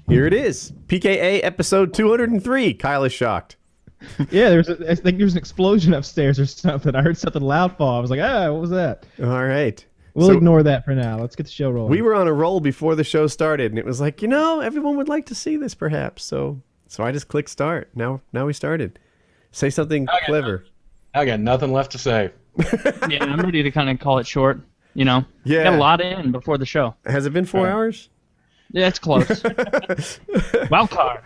Here it is. PKA episode 203. Kyle is shocked. Yeah, I think there's an explosion upstairs or something. I heard something loud fall. I was like, what was that? All right. We'll ignore that for now. Let's get the show rolling. We were on a roll before the show started, and it was like, everyone would like to see this perhaps. So I just clicked start. Now we started. Say something clever. I got nothing left to say. Yeah, I'm ready to kind of call it short. Yeah. Got a lot in before the show. Has it been 4 hours? Yeah, it's close. Wild card.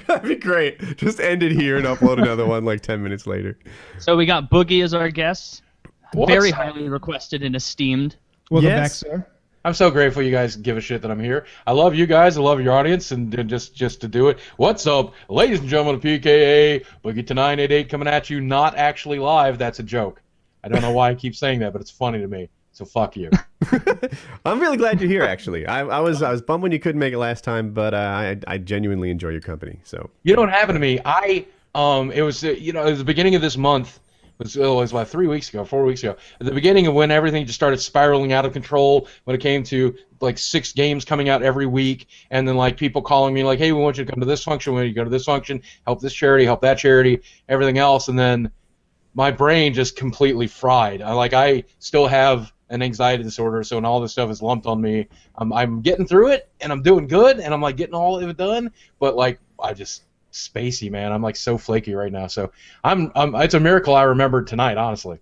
That'd be great. Just end it here and upload another one like 10 minutes later. So we got Boogie as our guest. Very highly requested and esteemed. Welcome back, sir. I'm so grateful you guys give a shit that I'm here. I love you guys. I love your audience, and just to do it. What's up, ladies and gentlemen of PKA? Boogie2988 coming at you, not actually live. That's a joke. I don't know why I keep saying that, but it's funny to me. So fuck you. I'm really glad you're here. Actually, I was bummed when you couldn't make it last time, but I genuinely enjoy your company. So you know what happened to me? It was it was the beginning of this month. It was about 4 weeks ago. At the beginning of when everything just started spiraling out of control, when it came to like 6 games coming out every week, and then like people calling me like, hey, we want you to come to this function, we want you to go to this function, help this charity, help that charity, everything else, and then my brain just completely fried. I still have an anxiety disorder, so when all this stuff is lumped on me, I'm getting through it, and I'm doing good, and I'm like getting all of it done, but like I just spacey, man. I'm like so flaky right now. So I'm it's a miracle I remembered tonight, honestly.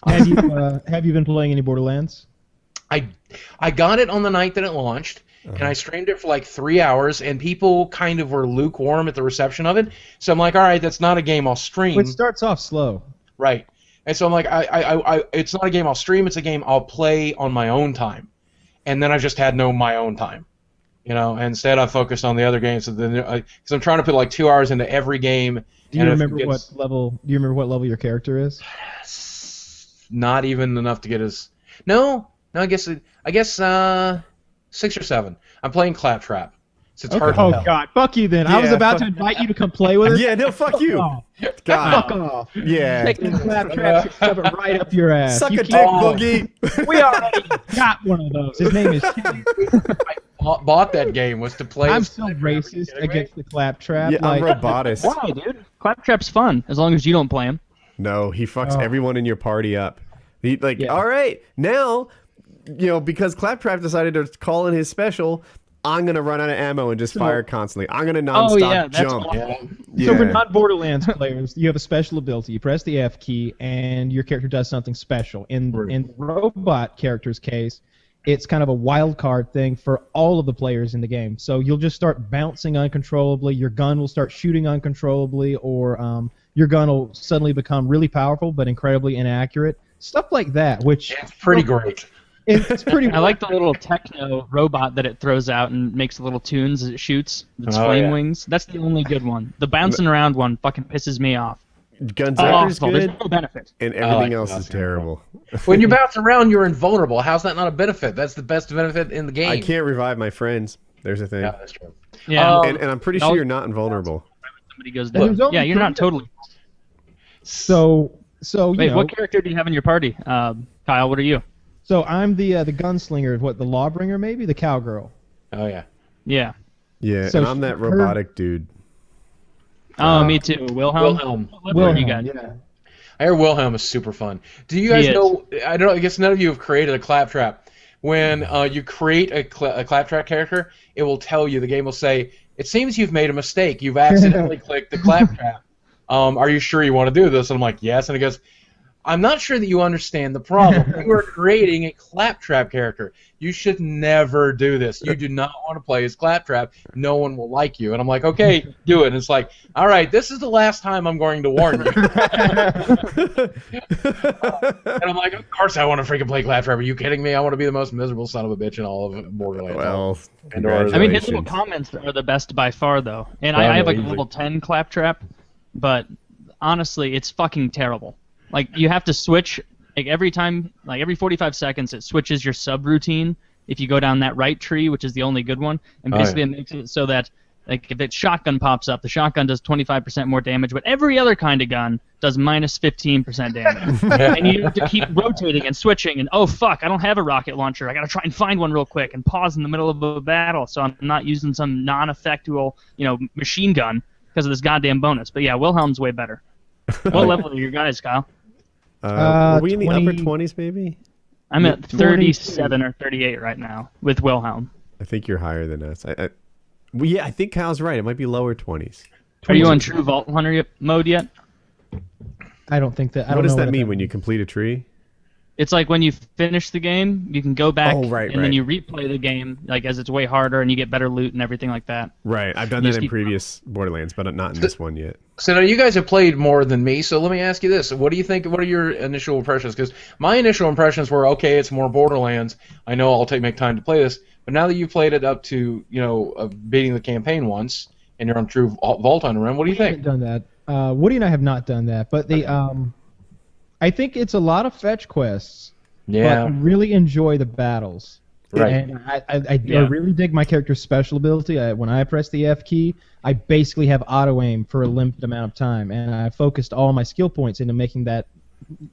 Have you been playing any Borderlands? I got it on the night that it launched, and I streamed it for like 3 hours, and people kind of were lukewarm at the reception of it. So I'm like, all right, that's not a game I'll stream. Well, it starts off slow. Right. And so I'm like, it's not a game I'll stream, it's a game I'll play on my own time. And then I just had no my own time. Instead I focused on the other games. Because I'm trying to put like 2 hours into every game. Do you remember what level your character is? Not even enough to get his. No, I guess 6 or 7. I'm playing Claptrap. So it's hard to tell. God, fuck you then. I was about to invite you to come play with us. Yeah, no, fuck you. God. Fuck off. Yeah. Take the Claptrap, shove it right up your ass. Suck a dick, Boogie. We already got one of those. His name is Tim. I bought that game was to play. I'm still racist against the Claptrap. Yeah, I'm robotist. Why, dude? Claptrap's fun, as long as you don't play him. No, he fucks everyone in your party up. All right, now, because Claptrap decided to call in his special, I'm going to run out of ammo and just fire constantly. I'm going to nonstop jump. Yeah. So for non-Borderlands players, you have a special ability. You press the F key, and your character does something special. In the robot character's case, it's kind of a wild card thing for all of the players in the game. So you'll just start bouncing uncontrollably, your gun will start shooting uncontrollably, or your gun will suddenly become really powerful but incredibly inaccurate. Stuff like that, which... It's pretty great. It's pretty... I like the little techno robot that it throws out and makes little tunes as it shoots. Its flame wings. That's the only good one. The bouncing around one fucking pisses me off. Gunzerker's good, there's no benefit. and everything else is terrible. When you bounce around, you're invulnerable. How's that not a benefit? That's the best benefit in the game. I can't revive my friends. There's a thing. Yeah, that's true. Yeah, and I'm pretty sure you're not invulnerable. somebody goes down. Yeah, you're not totally. So Wait, what character do you have in your party? Kyle, what are you? So I'm the gunslinger, the Lawbringer maybe? The cowgirl. Oh, yeah. Yeah. Yeah, So and I'm that robotic dude. Oh, me too. Wilhelm? What you got? Yeah. I hear Wilhelm is super fun. Do you guys know? I don't know. I guess none of you have created a claptrap. When you create a claptrap character, it will tell you. The game will say, "It seems you've made a mistake. You've accidentally clicked the claptrap. Are you sure you want to do this?" And I'm like, "Yes." And it goes, "I'm not sure that you understand the problem. You are creating a claptrap character. You should never do this. You do not want to play as claptrap. No one will like you." And I'm like, "Okay, do it." And it's like, "All right, this is the last time I'm going to warn you." And I'm like, "Of course I want to freaking play claptrap. Are you kidding me? I want to be the most miserable son of a bitch in all of Borderlands." Well, I mean, his little comments are the best by far, though. And I have like a level 10 claptrap, but honestly, it's fucking terrible. Like, you have to switch, like, every time, like, every 45 seconds, it switches your subroutine if you go down that right tree, which is the only good one, and basically it makes it so that Like if its shotgun pops up, the shotgun does 25% more damage, but every other kind of gun does minus 15% damage. And you have to keep rotating and switching, and oh fuck, I don't have a rocket launcher. I gotta try and find one real quick and pause in the middle of a battle, so I'm not using some non-effectual, machine gun because of this goddamn bonus. But yeah, Wilhelm's way better. What level are your guys, Kyle? Are we in the upper 20s, maybe? I'm at 37 or 38 right now with Wilhelm. I think you're higher than us. I think Kyle's right. It might be lower 20s. Are you on True Vault Hunter mode yet? I don't think that. What does that mean when you complete a tree? It's like when you finish the game, you can go back and then you replay the game like as it's way harder and you get better loot and everything like that. Right. I've done that in previous Borderlands, but not in this one yet. So now you guys have played more than me, so let me ask you this. What do you think? What are your initial impressions? Because my initial impressions were, okay, it's more Borderlands. I know I'll make time to play this. But now that you've played it up to, beating the campaign once, and you're on True Vault Hunter run, what do you think? I haven't done that. Woody and I have not done that, but I think it's a lot of fetch quests. Yeah. But I really enjoy the battles. Right. And I really dig my character's special ability. When I press the F key, I basically have auto aim for a limited amount of time, and I focused all my skill points into making that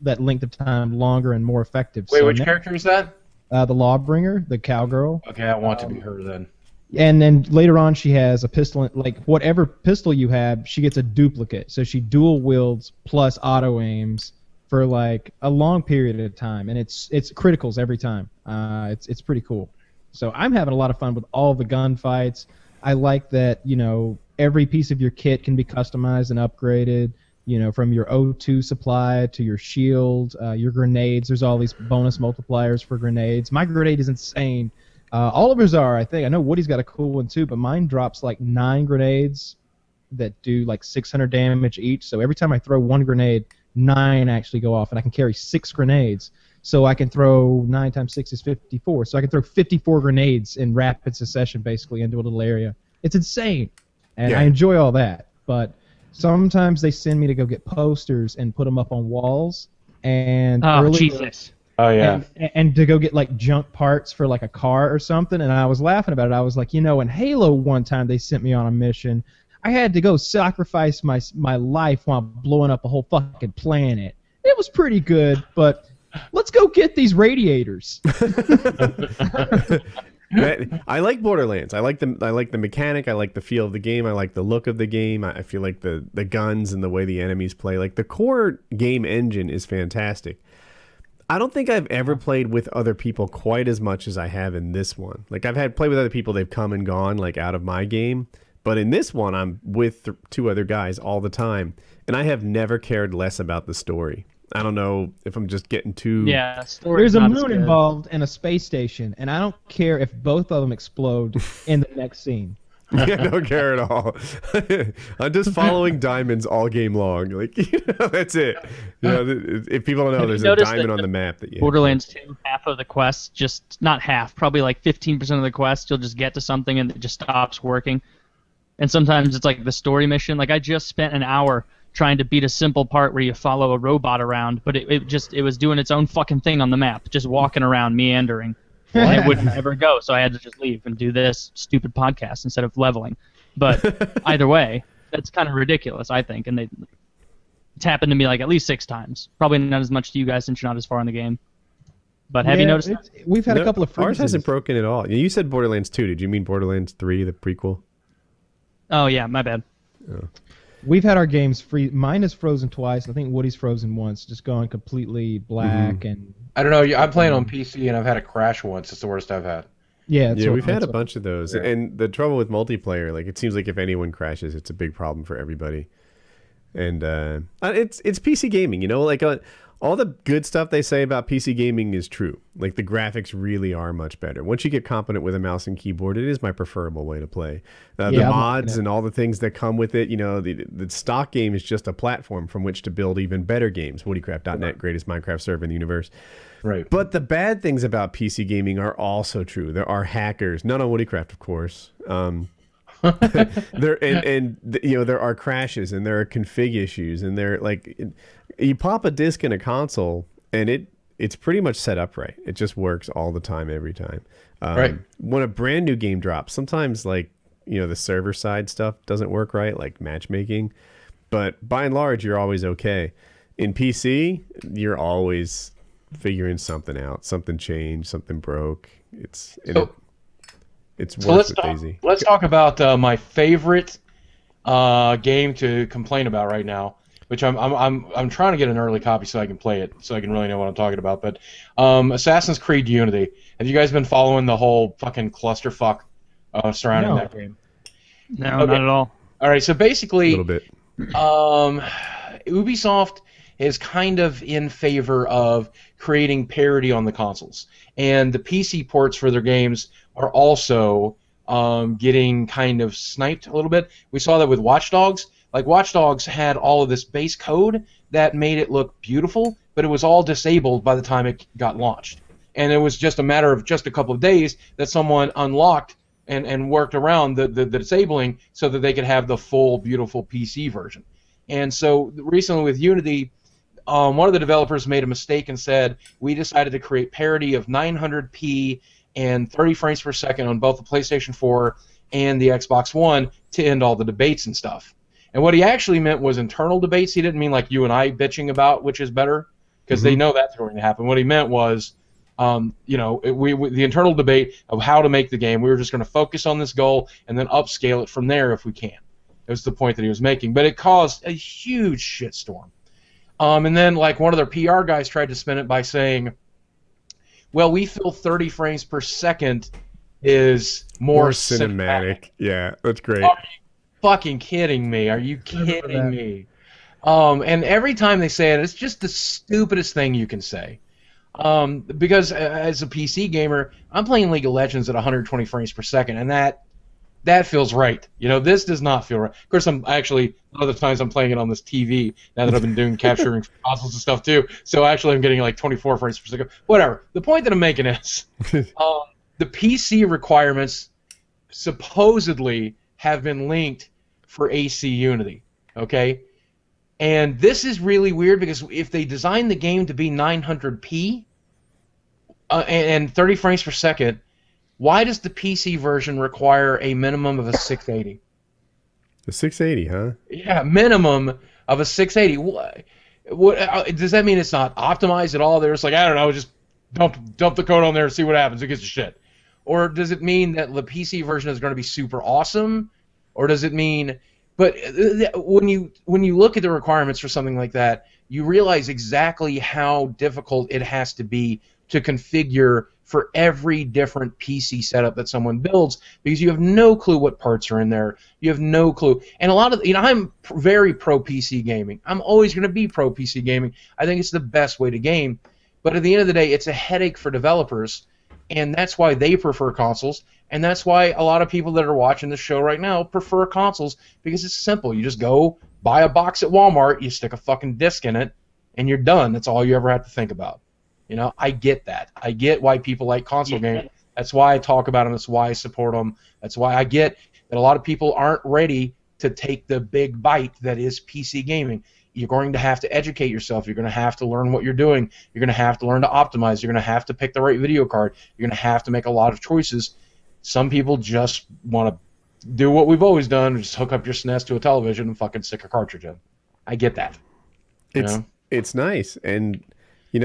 length of time longer and more effective. Wait, which character is that? The Lawbringer, the cowgirl. Okay, I want to be her then. And then later on, she has a pistol. Like whatever pistol you have, she gets a duplicate. So she dual wields plus auto aims for like a long period of time, and it's criticals every time. It's pretty cool. So I'm having a lot of fun with all the gunfights. I like that every piece of your kit can be customized and upgraded. From your O2 supply to your shield, your grenades. There's all these bonus multipliers for grenades. My grenade is insane. Oliver's are, I think. I know Woody's got a cool one too, but mine drops like 9 grenades that do like 600 damage each. So every time I throw one grenade, 9 actually go off, and I can carry 6 grenades. So I can throw 9 times 6 is 54. So I can throw 54 grenades in rapid succession, basically, into a little area. It's insane, and I enjoy all that. But sometimes they send me to go get posters and put them up on walls. And Jesus. Oh, yeah. And to go get like junk parts for like a car or something. And I was laughing about it. I was like, in Halo one time they sent me on a mission. I had to go sacrifice my life while blowing up a whole fucking planet. It was pretty good, but let's go get these radiators. I like Borderlands. I like the mechanic. I like the feel of the game. I like the look of the game. I feel like the guns and the way the enemies play. Like the core game engine is fantastic. I don't think I've ever played with other people quite as much as I have in this one. Like I've played with other people, they've come and gone like out of my game. But in this one, I'm with 2 other guys all the time, and I have never cared less about the story. I don't know if I'm just getting too... Yeah, there's a moon involved and a space station, and I don't care if both of them explode in the next scene. I don't care at all. I'm just following diamonds all game long. Like, that's it. If people don't know, there's a diamond on the map that you Borderlands 2, half of the quests, just not half, probably like 15% of the quests, you'll just get to something and it just stops working. And sometimes it's like the story mission. Like I just spent an hour trying to beat a simple part where you follow a robot around, but it was doing its own fucking thing on the map, just walking around, meandering. And it wouldn't ever go, so I had to just leave and do this stupid podcast instead of leveling. But either way, that's kind of ridiculous, I think. And it's happened to me like at least 6 times. Probably not as much to you guys since you're not as far in the game. But have you noticed? We've had a couple of ours hasn't broken at all. You said Borderlands 2. Did you mean Borderlands 3, the prequel? Oh yeah, my bad. Oh. We've had our games free. Mine is frozen twice. I think Woody's frozen once, just gone completely black and. I don't know. I'm playing on PC and I've had a crash once. It's the worst I've had. Yeah, we've had a bunch of those, and the trouble with multiplayer, like it seems like if anyone crashes, it's a big problem for everybody. And it's PC gaming, like all the good stuff they say about PC gaming is true. Like the graphics really are much better. Once you get competent with a mouse and keyboard, it is my preferable way to play. The mods and all the things that come with it, the stock game is just a platform from which to build even better games. WoodyCraft.net, greatest Minecraft server in the universe. Right. But the bad things about PC gaming are also true. There are hackers, not on WoodyCraft, of course. There are crashes and there are config issues and you pop a disc in a console and it's pretty much set up right. It just works all the time, every time. Right. When a brand new game drops, sometimes like the server side stuff doesn't work right, like matchmaking. But by and large, you're always okay. In PC, you're always figuring something out. Something changed, something broke. It's worse with Daisy. Let's talk about my favorite game to complain about right now, which I'm trying to get an early copy so I can play it, so I can really know what I'm talking about. But Assassin's Creed Unity. Have you guys been following the whole fucking clusterfuck surrounding that game? No, not at all. All right, so basically, A little bit. Ubisoft is kind of in favor of creating parity on the consoles, and the PC ports for their games are also getting kind of sniped a little bit. We saw that with Watch Dogs. Like, Watch Dogs had all of this base code that made it look beautiful, but it was all disabled by the time it got launched. And it was just a matter of just a couple of days that someone unlocked and worked around the disabling so that they could have the full, beautiful PC version. And so recently with Unity, one of the developers made a mistake and said, we decided to create parity of 900p and 30 frames per second on both the PlayStation 4 and the Xbox One to end all the debates and stuff. And what he actually meant was internal debates. He didn't mean like you and I bitching about which is better, because they know that's going to happen. What he meant was, the internal debate of how to make the game. We were just going to focus on this goal and then upscale it from there if we can. It was the point that he was making. But it caused a huge shitstorm. And then like one of their PR guys tried to spin it by saying, well, we feel 30 frames per second is more cinematic. Yeah, that's great. Are you fucking kidding me? Are you kidding me? And every time they say it, it's just the stupidest thing you can say. Because as a PC gamer, I'm playing League of Legends at 120 frames per second, and that feels right. This does not feel right. Of course, other times I'm playing it on this TV now that I've been doing capturing consoles and stuff too. So actually, I'm getting like 24 frames per second. Whatever. The point that I'm making is, the PC requirements supposedly have been linked for AC Unity. Okay. And this is really weird because if they design the game to be 900p and 30 frames per second, why does the PC version require a minimum of a 680? The 680, huh? Yeah, minimum of a 680. What does that mean? It's not optimized at all? They're just like, I don't know, just dump the code on there and see what happens. Who gives a shit? Or does it mean that the PC version is going to be super awesome? Or does it mean... But when you look at the requirements for something like that, you realize exactly how difficult it has to be to configure for every different PC setup that someone builds, because you have no clue what parts are in there. You have no clue. And a lot of, I'm very pro PC gaming. I'm always going to be pro PC gaming. I think it's the best way to game. But at the end of the day, it's a headache for developers, and that's why they prefer consoles. And that's why a lot of people that are watching this show right now prefer consoles, because it's simple. You just go buy a box at Walmart, you stick a fucking disc in it, and you're done. That's all you ever have to think about. I get that. I get why people like console games. That's why I talk about them. That's why I support them. That's why I get that a lot of people aren't ready to take the big bite that is PC gaming. You're going to have to educate yourself. You're going to have to learn what you're doing. You're going to have to learn to optimize. You're going to have to pick the right video card. You're going to have to make a lot of choices. Some people just want to do what we've always done, just hook up your SNES to a television and fucking stick a cartridge in. I get that. It's nice, and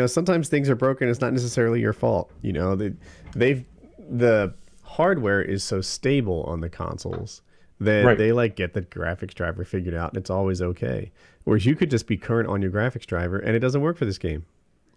sometimes things are broken. It's not necessarily your fault. The hardware is so stable on the consoles that they get the graphics driver figured out, and it's always okay. Whereas you could just be current on your graphics driver, and it doesn't work for this game.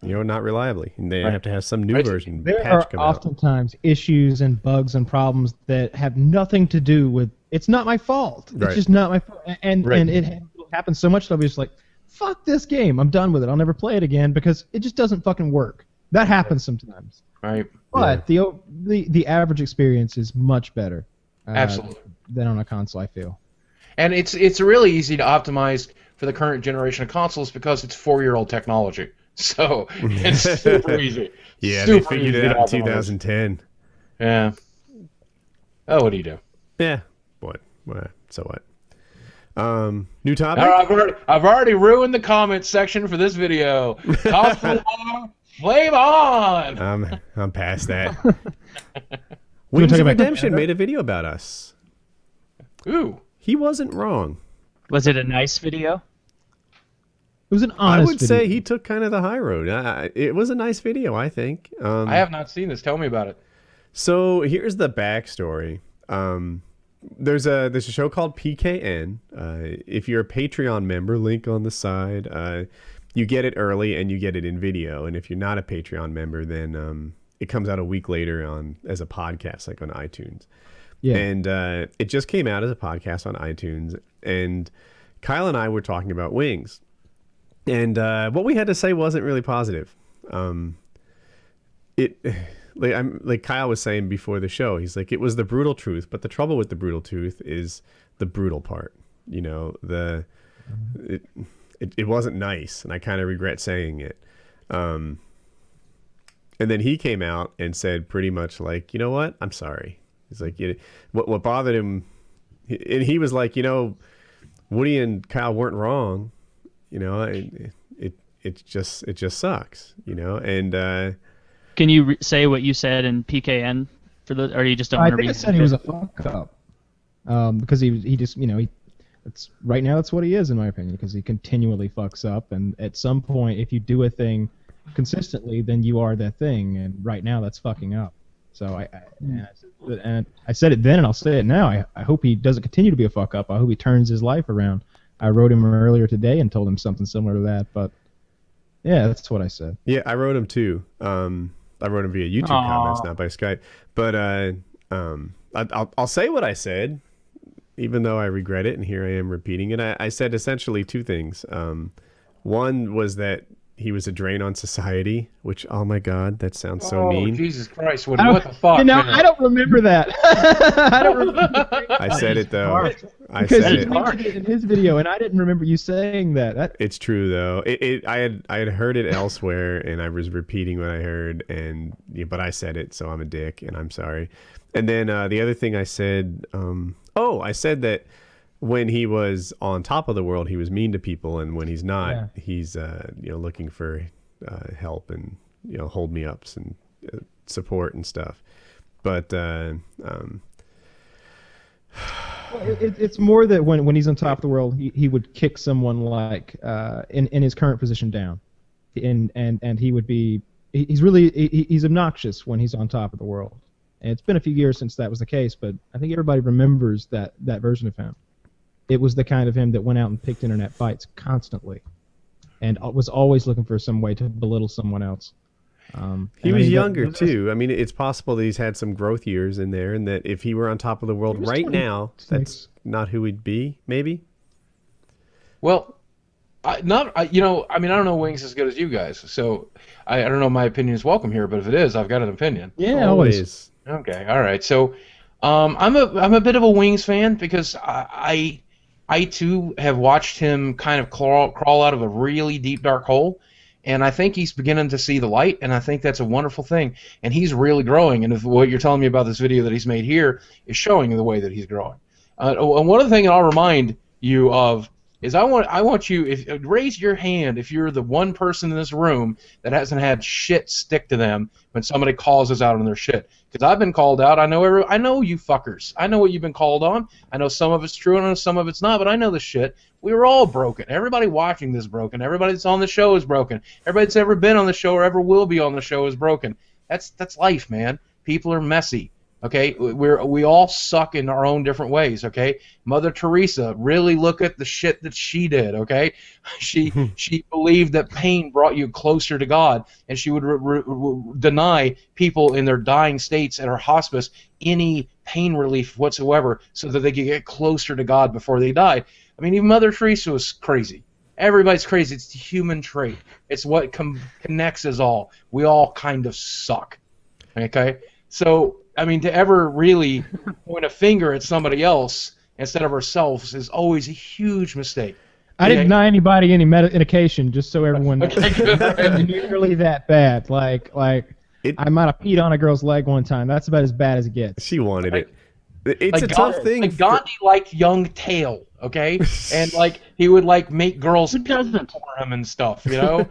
Not reliably. And they have to have some new version. There are oftentimes issues and bugs and problems that have nothing to do with. It's not my fault. It's just not my fault. And it happens so much that I'll be just like, fuck this game. I'm done with it. I'll never play it again because it just doesn't fucking work. That happens sometimes. Right. But the average experience is much better. Absolutely. Than on a console, I feel. And it's really easy to optimize for the current generation of consoles because it's 4-year-old technology. So it's super easy. Yeah, they figured it out in 2010. Yeah. Oh, what do you do? Yeah. What? So what? New topic? I've already ruined the comments section for this video. Console war, flame on! I'm past that. Wings of Redemption made a video about us. Ooh. He wasn't wrong. Was it a nice video? It was an honest I would video. say he took kind of the high road. It was a nice video, I think. I have not seen this. Tell me about it. So here's the backstory. There's a show called PKN. If you're a Patreon member, link on the side, you get it early and you get it in video. And if you're not a Patreon member, then it comes out a week later as a podcast, like on iTunes. Yeah. And it just came out as a podcast on iTunes. And Kyle and I were talking about wings. And what we had to say wasn't really positive. Like Kyle was saying before the show, he's like, it was the brutal truth, but the trouble with the brutal truth is the brutal part. You know, it wasn't nice, and I kind of regret saying it. And then he came out and said pretty much like, you know what, I'm sorry. He's like, what bothered him, and he was like, you know, Woody and Kyle weren't wrong. You know, it just sucks. You know, and. Can you say what you said in PKN or you just don't want to read? I said he was a fuck up, because he just, you know, it's right now that's what he is in my opinion, because he continually fucks up, and at some point if you do a thing consistently, then you are that thing, and right now that's fucking up. So I said it then and I'll say it now. I hope he doesn't continue to be a fuck up. I hope he turns his life around. I wrote him earlier today and told him something similar to that, but yeah, that's what I said. Yeah, I wrote him too. I wrote him via YouTube comments, not by Skype. But I'll say what I said, even though I regret it, and here I am repeating it. I said essentially two things. One was that he was a drain on society, which, oh my God, that sounds so mean. Jesus Christ, what the fuck? You know, I don't remember that. I don't remember. I said it though. Because he mentioned it in his video, and I didn't remember you saying that. It's true though. I had heard it elsewhere, and I was repeating what I heard, but I said it, so I'm a dick, and I'm sorry. And then the other thing I said, I said that when he was on top of the world, he was mean to people, and when he's not, he's looking for help and hold me ups and support and stuff. But it's more that when he's on top of the world, he would kick someone like in his current position down, and he would be he's obnoxious when he's on top of the world. And it's been a few years since that was the case, but I think everybody remembers that version of him. It was the kind of him that went out and picked internet fights constantly, and was always looking for some way to belittle someone else. He was younger too. I mean, it's possible that he's had some growth years in there, and that if he were on top of the world right now, that's not who he'd be. Maybe. Well, I don't know Wings as good as you guys, so I don't know. My opinion is welcome here, but if it is, I've got an opinion. Yeah, always. Okay, all right. So, I'm a bit of a Wings fan because I too have watched him kind of crawl out of a really deep dark hole, and I think he's beginning to see the light, and I think that's a wonderful thing. And he's really growing, and if what you're telling me about this video that he's made here is showing the way that he's growing. And one other thing I'll remind you of is I want you raise your hand if you're the one person in this room that hasn't had shit stick to them when somebody calls us out on their shit. Because I've been called out. I know you fuckers. I know what you've been called on. I know some of it's true and I know some of it's not, but I know the shit. We were all broken. Everybody watching this is broken. Everybody that's on the show is broken. Everybody that's ever been on the show or ever will be on the show is broken. That's life, man. People are messy. Okay, we all suck in our own different ways. Okay, Mother Teresa, really look at the shit that she did. Okay, she believed that pain brought you closer to God, and she would deny people in their dying states at her hospice any pain relief whatsoever, so that they could get closer to God before they died. I mean, even Mother Teresa was crazy. Everybody's crazy. It's the human trait. It's what connects us all. We all kind of suck. Okay, so. I mean, to ever really point a finger at somebody else instead of ourselves is always a huge mistake. I didn't deny anybody any medication, just so everyone knows. It's nearly that bad. Like I might have peed on a girl's leg one time. That's about as bad as it gets. She wanted it. It's a tough thing. Like Gandhi liked young tail, okay? And like he would like make girls Who doesn't? for him and stuff, you know?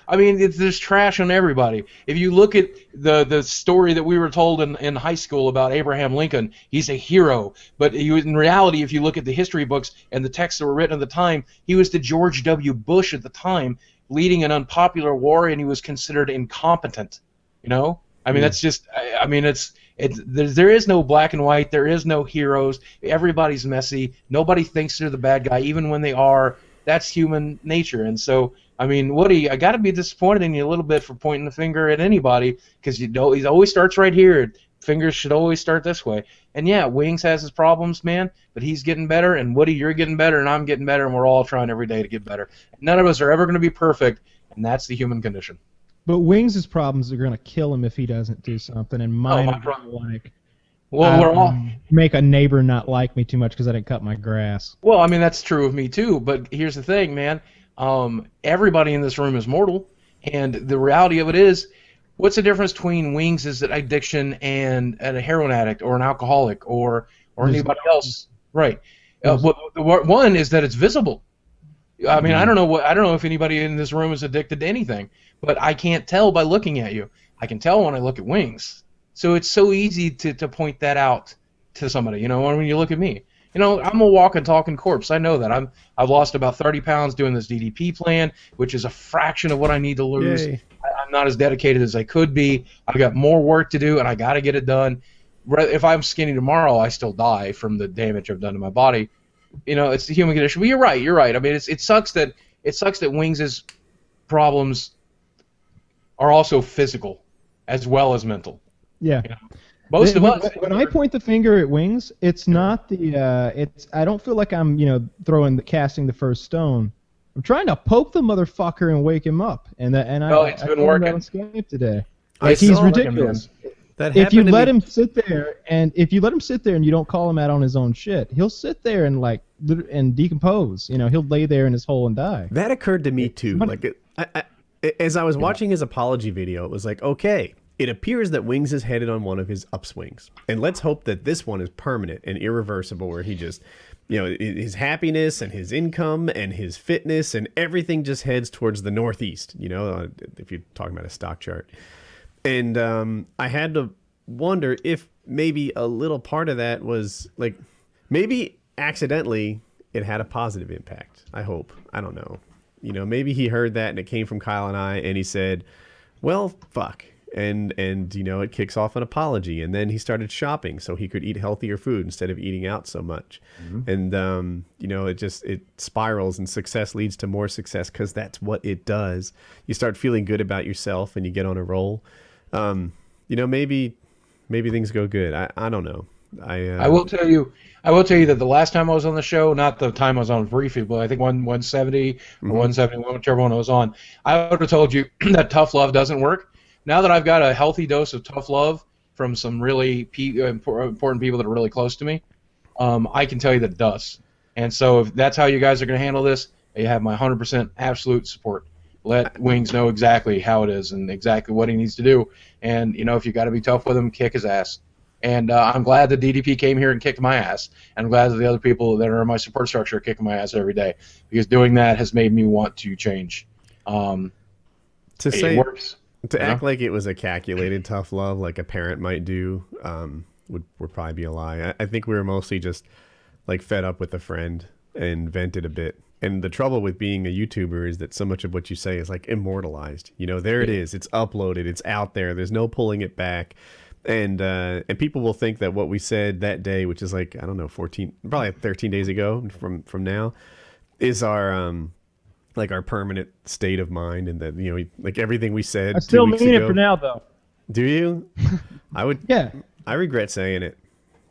I mean, there's trash on everybody. If you look at the story that we were told in high school about Abraham Lincoln, he's a hero. But in reality, if you look at the history books and the texts that were written at the time, he was the George W. Bush at the time, leading an unpopular war, and he was considered incompetent. You know, I mean, that's just. I mean, there is no black and white. There is no heroes. Everybody's messy. Nobody thinks they're the bad guy, even when they are. That's human nature. And so, I mean, Woody, I got to be disappointed in you a little bit for pointing the finger at anybody, because he always starts right here. Fingers should always start this way. And yeah, Wings has his problems, man, but he's getting better. And Woody, you're getting better, and I'm getting better, and we're all trying every day to get better. None of us are ever going to be perfect, and that's the human condition. But Wings' problems are going to kill him if he doesn't do something, and mine are like, well, we're all make a neighbor not like me too much because I didn't cut my grass. Well, I mean, that's true of me too, but here's the thing, man. Everybody in this room is mortal, and the reality of it is, what's the difference between Wings' addiction and a heroin addict or an alcoholic or anybody else? Right. One is that it's visible. I mean, I don't know if anybody in this room is addicted to anything, but I can't tell by looking at you. I can tell when I look at Wings. So it's so easy to point that out to somebody, you know, when you look at me. You know, I'm a walking, talking corpse. I know that. I've lost about 30 pounds doing this DDP plan, which is a fraction of what I need to lose. I'm not as dedicated as I could be. I've got more work to do, and I got to get it done. If I'm skinny tomorrow, I still die from the damage I've done to my body. You know, it's the human condition. But you're right. I mean, it sucks that Wings' problems are also physical as well as mental. Yeah. You know? Most of us. When I point the finger at Wings, it's not the. I don't feel like I'm casting the first stone. I'm trying to poke the motherfucker and wake him up, and it's been working on Skype today. He's ridiculous. If you let him sit there and you don't call him out on his own shit, he'll sit there and decompose. You know, he'll lay there in his hole and die. That occurred to me too. As I was watching his apology video, it was like, okay, it appears that Wings is headed on one of his upswings, and let's hope that this one is permanent and irreversible, where he just, you know, his happiness and his income and his fitness and everything just heads towards the northeast. You know, if you're talking about a stock chart. And I had to wonder if maybe a little part of that was like, maybe accidentally it had a positive impact. I hope. I don't know. You know, maybe he heard that and it came from Kyle and I, and he said, well, fuck. And you know, it kicks off an apology. And then he started shopping so he could eat healthier food instead of eating out so much. Mm-hmm. And, you know, it spirals, and success leads to more success because that's what it does. You start feeling good about yourself and you get on a roll. You know, maybe things go good. I don't know. I will tell you that the last time I was on the show, not the time I was on briefly, but I think 170 or 171, whichever one I was on, I would have told you that tough love doesn't work. Now that I've got a healthy dose of tough love from some really important people that are really close to me, I can tell you that it does. And so if that's how you guys are going to handle this, you have my 100% absolute support. Let Wings know exactly how it is and exactly what he needs to do. And, you know, if you got to be tough with him, kick his ass. And I'm glad that DDP came here and kicked my ass. And I'm glad that the other people that are in my support structure are kicking my ass every day, because doing that has made me want to change. It works. To act like it was a calculated tough love like a parent might do would probably be a lie. I think we were mostly just like fed up with a friend and vented a bit. And the trouble with being a YouTuber is that so much of what you say is like immortalized. You know, there it is. It's uploaded. It's out there. There's no pulling it back. And people will think that what we said that day, which is like, I don't know, 13 days ago from now, is our like our permanent state of mind, and that, you know, like everything we said. I still 2 weeks mean ago, it for now, though. Do you? I would. Yeah. I regret saying it,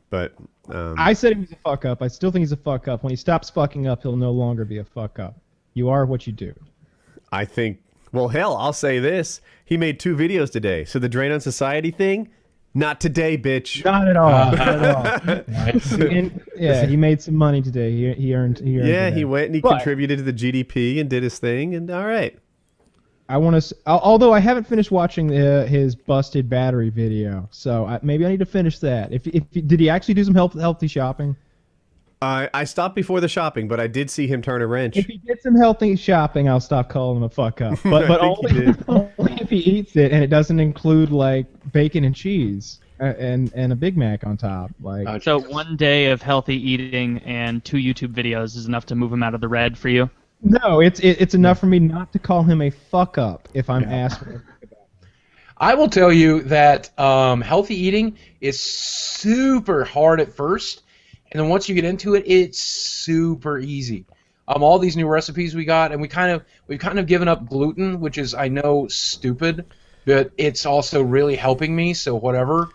but I said he was a fuck up. I still think he's a fuck up. When he stops fucking up, he'll no longer be a fuck up. You are what you do. I think. Well, hell, I'll say this: he made 2 videos today. So the Drain on Society thing, not today, bitch. Not at all. Not at all. He made some money today. He earned. Yeah, he went and he contributed to the GDP and did his thing, and all right. I want to. Although I haven't finished watching his busted battery video, so maybe I need to finish that. Did he actually do some healthy shopping? I stopped before the shopping, but I did see him turn a wrench. If he gets some healthy shopping, I'll stop calling him a fuck up. But only if he eats it and it doesn't include like bacon and cheese and a Big Mac on top. Like so, one day of healthy eating and 2 YouTube videos is enough to move him out of the red for you? No, it's enough for me not to call him a fuck up if I'm asked. I will tell you that healthy eating is super hard at first, and then once you get into it, it's super easy. All these new recipes we got, and we've kind of given up gluten, which is, I know, stupid, but it's also really helping me. So whatever.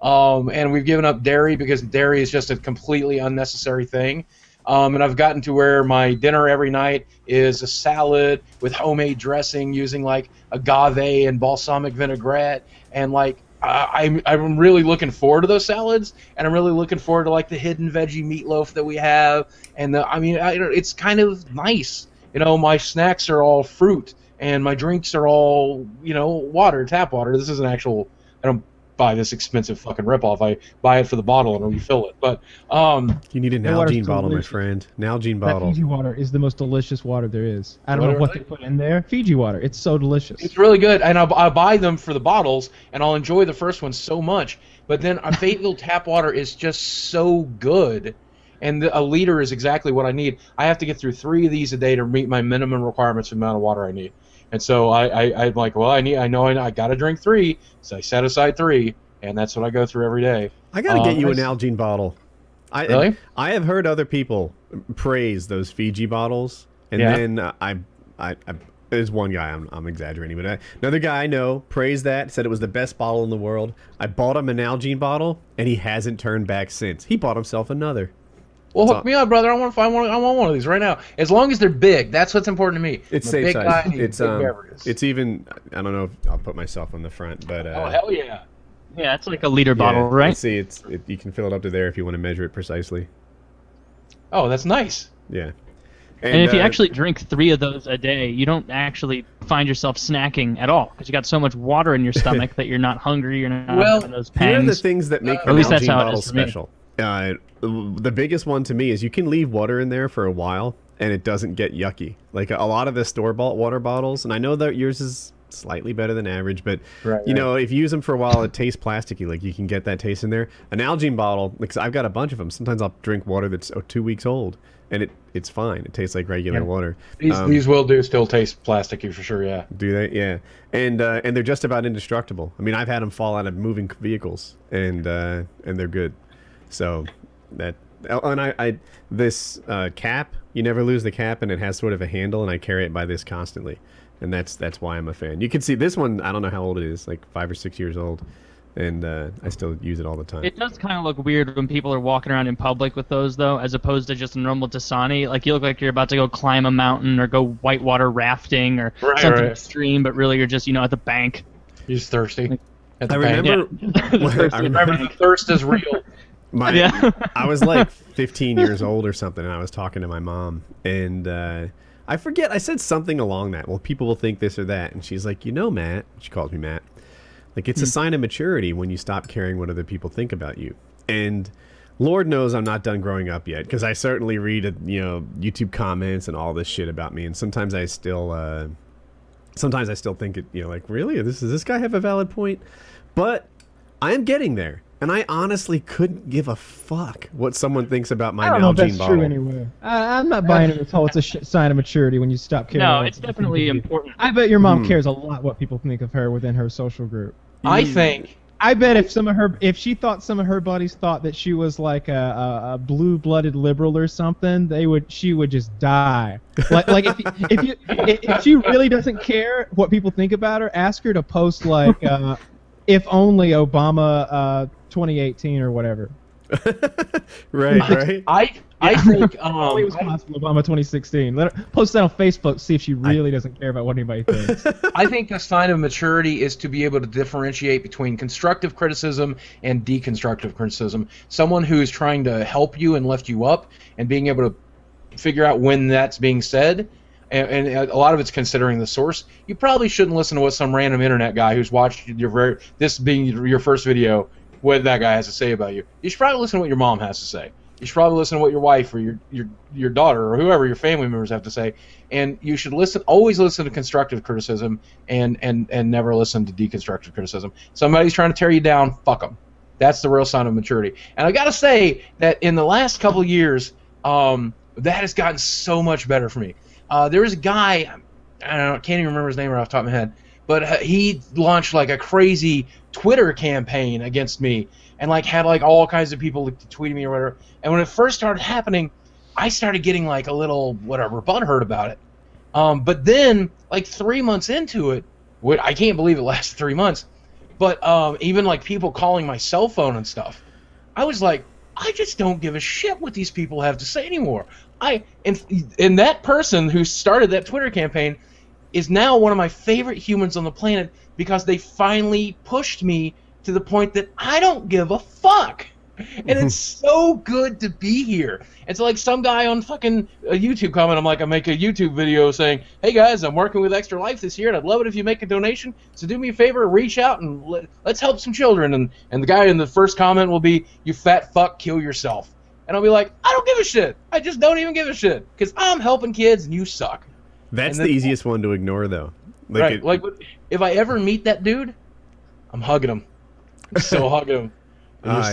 And we've given up dairy because dairy is just a completely unnecessary thing. And I've gotten to where my dinner every night is a salad with homemade dressing using like agave and balsamic vinaigrette, and like I'm really looking forward to those salads, and I'm really looking forward to like the hidden veggie meatloaf that we have, and it's kind of nice. My snacks are all fruit, and my drinks are all water, tap water. This isn't actual. I don't buy this expensive fucking ripoff. I buy it for the bottle and refill it. But you need a Nalgene bottle, my friend. Nalgene bottle. That Fiji water is the most delicious water there is. I don't know what they put in there. Fiji water. It's so delicious. It's really good, and I buy them for the bottles, and I'll enjoy the first one so much. But then a Fayetteville tap water is just so good, and a liter is exactly what I need. I have to get through 3 of these a day to meet my minimum requirements for the amount of water I need. And so I'm like, well, I got to drink 3, so I set aside 3, and that's what I go through every day. I got to get you an Nalgene bottle. Really? I have heard other people praise those Fiji bottles, and then there's one guy, I'm exaggerating, but another guy I know praised that, said it was the best bottle in the world. I bought him a Nalgene bottle, and he hasn't turned back since. He bought himself another. Well, hook me up, brother. I want one of these right now. As long as they're big, that's what's important to me. It's safe size. It's even. I don't know if I'll put myself on the front, but. Oh hell yeah! Yeah, it's like a liter bottle, right? Let's see, you can fill it up to there if you want to measure it precisely. Oh, that's nice. Yeah. And if you actually drink 3 of those a day, you don't actually find yourself snacking at all because you got so much water in your stomach that you're not hungry. You're not having those pangs. Here are the things that make the Nalgene bottle special. The biggest one to me is you can leave water in there for a while and it doesn't get yucky. Like a lot of the store-bought water bottles, and I know that yours is slightly better than average, but you know, if you use them for a while, it tastes plasticky. Like you can get that taste in there. An Nalgene bottle, because I've got a bunch of them. Sometimes I'll drink water that's 2 weeks old, and it's fine. It tastes like regular water. These will still taste plasticky for sure. Yeah. Do they? Yeah. And they're just about indestructible. I mean, I've had them fall out of moving vehicles, and they're good. So that. And this cap, you never lose the cap, and it has sort of a handle, and I carry it by this constantly, and that's why I'm a fan. You can see this one. I don't know how old it is, like 5 or 6 years old, and I still use it all the time. It does kind of look weird when people are walking around in public with those, though, as opposed to just a normal Dasani. Like you look like you're about to go climb a mountain or go whitewater rafting or something extreme, but really you're just at the bank. You're just thirsty. I remember. Remember the thirst is real. I was like 15 years old or something, and I was talking to my mom, and I forget, I said something along that. Well, people will think this or that, and she's like, Matt, she calls me Matt, like it's a sign of maturity when you stop caring what other people think about you. And Lord knows I'm not done growing up yet, because I certainly read YouTube comments and all this shit about me, and sometimes I still think it, like, really, does this guy have a valid point? But I am getting there. And I honestly couldn't give a fuck what someone thinks about my Nalgene bottle. I don't know if that's true anyway. I'm not buying it at all. It's a sign of maturity when you stop caring. No, it's definitely important. I bet your mom cares a lot what people think of her within her social group. I bet if she thought some of her buddies thought that she was like a blue-blooded liberal or something, she would just die. Like if she really doesn't care what people think about her, ask her to post like if only Obama 2018 or whatever. right. I think only was possible Obama 2016. Let her post that on Facebook. See if she really doesn't care about what anybody thinks. I think a sign of maturity is to be able to differentiate between constructive criticism and deconstructive criticism. Someone who is trying to help you and lift you up, and being able to figure out when that's being said. And a lot of it's considering the source. You probably shouldn't listen to what some random internet guy who's watched this being your first video, what that guy has to say about you. You should probably listen to what your mom has to say. You should probably listen to what your wife or your daughter or whoever your family members have to say, and you should always listen to constructive criticism and never listen to deconstructive criticism. Somebody's trying to tear you down, fuck them. That's the real sign of maturity. And I gotta say that in the last couple of years, that has gotten so much better for me. There was a guy, I don't know, can't even remember his name right off the top of my head, but he launched like a crazy Twitter campaign against me, and like had like all kinds of people tweeting me or whatever. And when it first started happening, I started getting like a little whatever butthurt about it. But then like 3 months into it, I can't believe it lasted 3 months. But even like people calling my cell phone and stuff, I was like, I just don't give a shit what these people have to say anymore. And that person who started that Twitter campaign is now one of my favorite humans on the planet, because they finally pushed me to the point that I don't give a fuck. And it's so good to be here. It's like some guy on fucking a YouTube comment. I'm like, I make a YouTube video saying, hey guys, I'm working with Extra Life this year, and I'd love it if you make a donation. So do me a favor, reach out and let's help some children. And the guy in the first comment will be, you fat fuck, kill yourself. And I'll be like, I don't give a shit. I just don't even give a shit, because I'm helping kids and you suck. That's the easiest one to ignore, though. Like, like if I ever meet that dude, I'm hugging him. I'm so hugging him.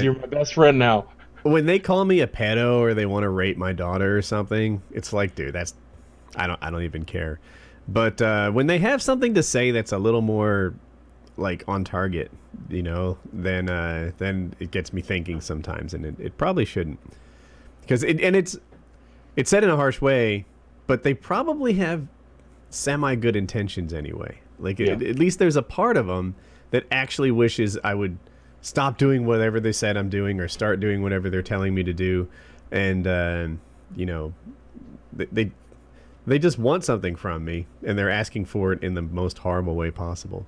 You're my best friend now. When they call me a pedo or they want to rape my daughter or something, it's like, dude, I don't even care. But when they have something to say that's a little more like on target, you know, then it gets me thinking sometimes, and it probably shouldn't, because it's said in a harsh way, but they probably have semi-good intentions anyway. Like, at least there's a part of them that actually wishes I would stop doing whatever they said I'm doing, or start doing whatever they're telling me to do. And, you know, they just want something from me, and they're asking for it in the most horrible way possible.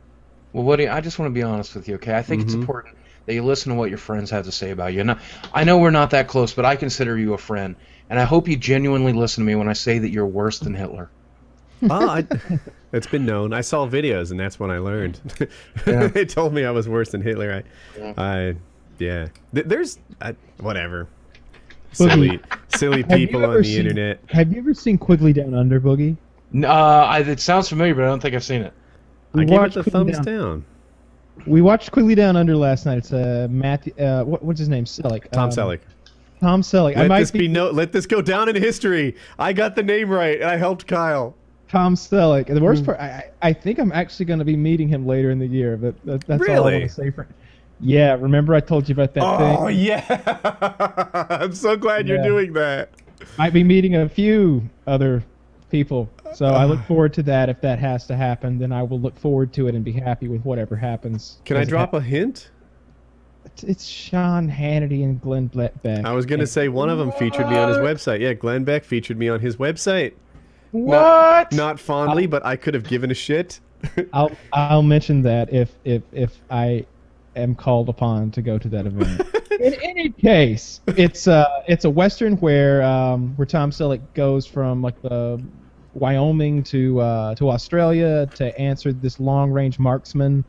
Well, Woody, I just want to be honest with you, okay? I think it's important that you listen to what your friends have to say about you. And I know we're not that close, but I consider you a friend. And I hope you genuinely listen to me when I say that you're worse than Hitler. It's been known. I saw videos, and that's when I learned. Yeah. They told me I was worse than Hitler. There's whatever. Silly people on the internet. Have you ever seen Quigley Down Under, Boogie? It sounds familiar, but I don't think I've seen it. I gave it the thumbs down. We watched Quigley Down Under last night. It's Matthew. What's his name? Selleck. Tom Selleck. Tom Selleck. Let this go down in history. I got the name right, and I helped Kyle. Tom Selleck. And the worst part, I think I'm actually going to be meeting him later in the year. But that's all I want to say for. Yeah, remember I told you about that thing? Oh yeah, I'm so glad you're doing that. Might be meeting a few other people, so I look forward to that. If that has to happen, then I will look forward to it and be happy with whatever happens. Can I drop a hint? It's Sean Hannity and Glenn Beck. I was going to say one of them featured me on his website. Yeah, Glenn Beck featured me on his website. What? Not fondly, but I could have given a shit. I'll mention that if I am called upon to go to that event. In any case, it's a western where Tom Selleck goes from like the Wyoming to Australia to answer this long-range marksman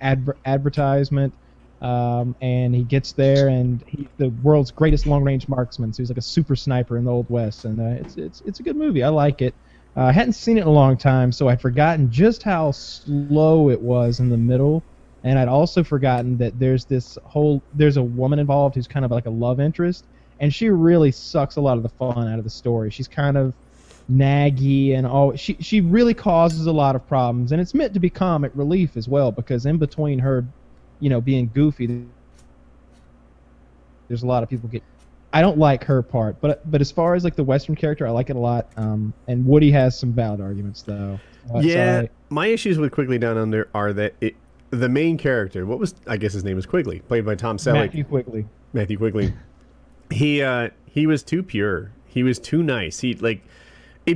advertisement, and he gets there, and he's the world's greatest long-range marksman. So he's like a super sniper in the Old West, and it's a good movie. I like it. I hadn't seen it in a long time, so I'd forgotten just how slow it was in the middle. And I'd also forgotten that there's a woman involved who's kind of like a love interest, and she really sucks a lot of the fun out of the story. She's kind of naggy, and she really causes a lot of problems, and it's meant to be comic relief as well, because in between her, being goofy, there's a lot of people I don't like her part, but as far as like the Western character, I like it a lot. And Woody has some valid arguments though. My issues with Quigley Down Under are that the main character, I guess his name is Quigley, played by Tom Selleck. Matthew Quigley. He was too pure. He was too nice. It'd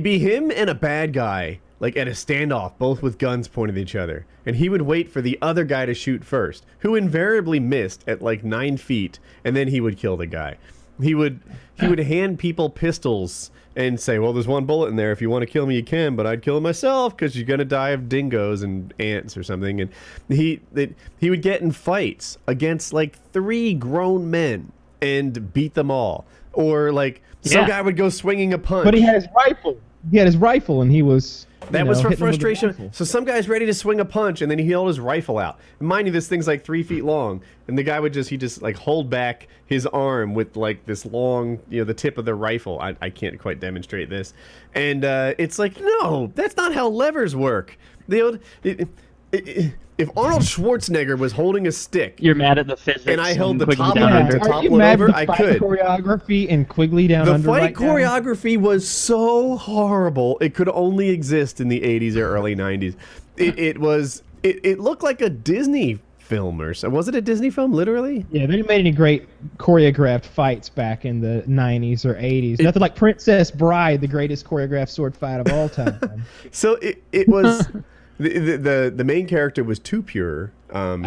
be him and a bad guy, like at a standoff, both with guns pointed at each other. And he would wait for the other guy to shoot first, who invariably missed at like 9 feet, and then he would kill the guy. He would hand people pistols and say, well, there's one bullet in there. If you want to kill me, you can, but I'd kill myself because you're going to die of dingoes and ants or something. And he would get in fights against like 3 grown men and beat them all. Or like some guy would go swinging a punch. But he had his rifle. He had his rifle, and he was. That was for frustration. So some guy's ready to swing a punch, and then he held his rifle out. And mind you, this thing's like 3 feet long, and the guy would just like hold back his arm with like this long, the tip of the rifle. I can't quite demonstrate this, and it's like, no, that's not how levers work. If Arnold Schwarzenegger was holding a stick, you're mad at the physics, and I held the Quigley top Down one Under. to topple over, I could. Choreography and Quigley Down Under. The fight choreography was so horrible; it could only exist in the '80s or early '90s. It looked like a Disney film or so. Was it a Disney film, literally? Yeah, they didn't make any great choreographed fights back in the '90s or '80s. Nothing like Princess Bride, the greatest choreographed sword fight of all time. So it was. The main character was too pure.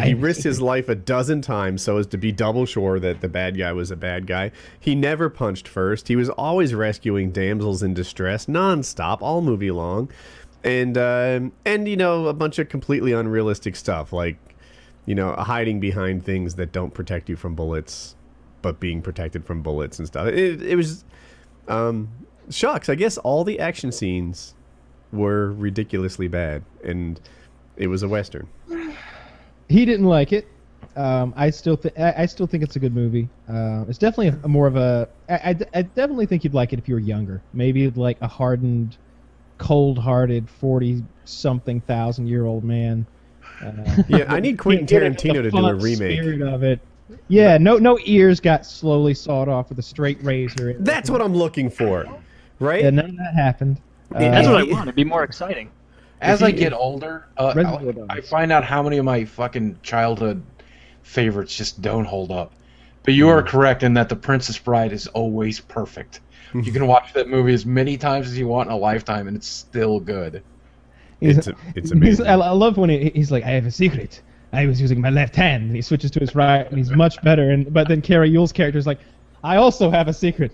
He risked his life a dozen times so as to be double sure that the bad guy was a bad guy. He never punched first. He was always rescuing damsels in distress, nonstop, all movie long, and a bunch of completely unrealistic stuff like hiding behind things that don't protect you from bullets, but being protected from bullets and stuff. It was shucks. I guess all the action scenes were ridiculously bad, and it was a Western. He didn't like it. I still think it's a good movie. It's definitely more of a. I definitely think you'd like it if you were younger. Maybe like a hardened, cold-hearted 40-something thousand-year-old man. Yeah, I need Quentin Tarantino to do a remake. Spirit of it. Yeah, no ears got slowly sawed off with a straight razor. That's what I'm looking for, right? Yeah, none of that happened. That's what I want. It'd be more exciting. As I get older, I find out how many of my fucking childhood favorites just don't hold up. But you are correct in that The Princess Bride is always perfect. You can watch that movie as many times as you want in a lifetime, and it's still good. It's amazing. I love when he's like, I have a secret. I was using my left hand, and he switches to his right, and he's much better. But then Carrie Yule's character is like, I also have a secret.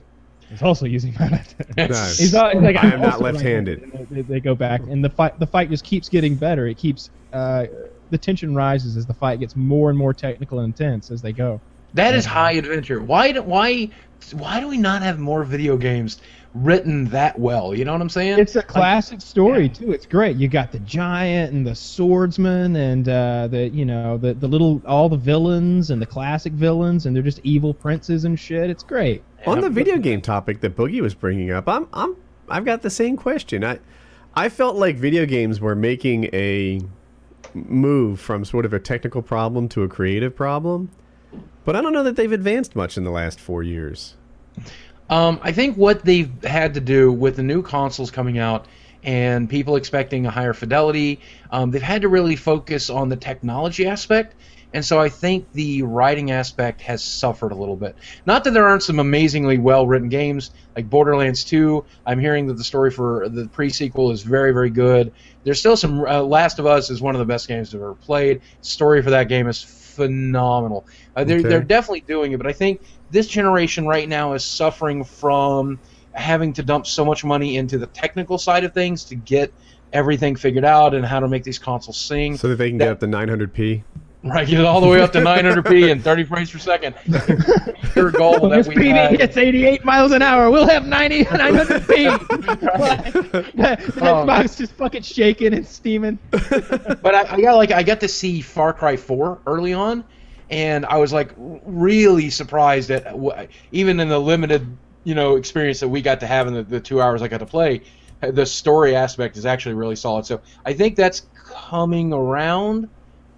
He's also using my left hand. Nice. He's like, I am not left-handed. They go back, and the fight just keeps getting better. It keeps the tension rises as the fight gets more and more technical and intense as they go. That is high adventure. Why do we not have more video games written that well? You know what I'm saying? It's a classic story too. It's great. You got the giant and the swordsman and the little all the villains and the classic villains, and they're just evil princes and shit. It's great. On the video game topic that Boogie was bringing up, I've got the same question. I felt like video games were making a move from sort of a technical problem to a creative problem, but I don't know that they've advanced much in the last 4 years. I think what they've had to do with the new consoles coming out and people expecting a higher fidelity, they've had to really focus on the technology aspect. And so I think the writing aspect has suffered a little bit. Not that there aren't some amazingly well-written games, like Borderlands 2. I'm hearing that the story for the pre-sequel is very, very good. There's still some... Last of Us is one of the best games I've ever played. Story for that game is phenomenal. They're definitely doing it, but I think this generation right now is suffering from having to dump so much money into the technical side of things to get everything figured out and how to make these consoles sing. So that they can get up to 900p? Right, get it all the way up to 900p and 30 frames per second. Your goal that we had. It's 88 miles an hour. We'll have 900p. The Xbox just fucking shaking and steaming. But I got to see Far Cry 4 early on, and I was like really surprised at even in the limited experience that we got to have in the 2 hours I got to play, the story aspect is actually really solid. So I think that's coming around.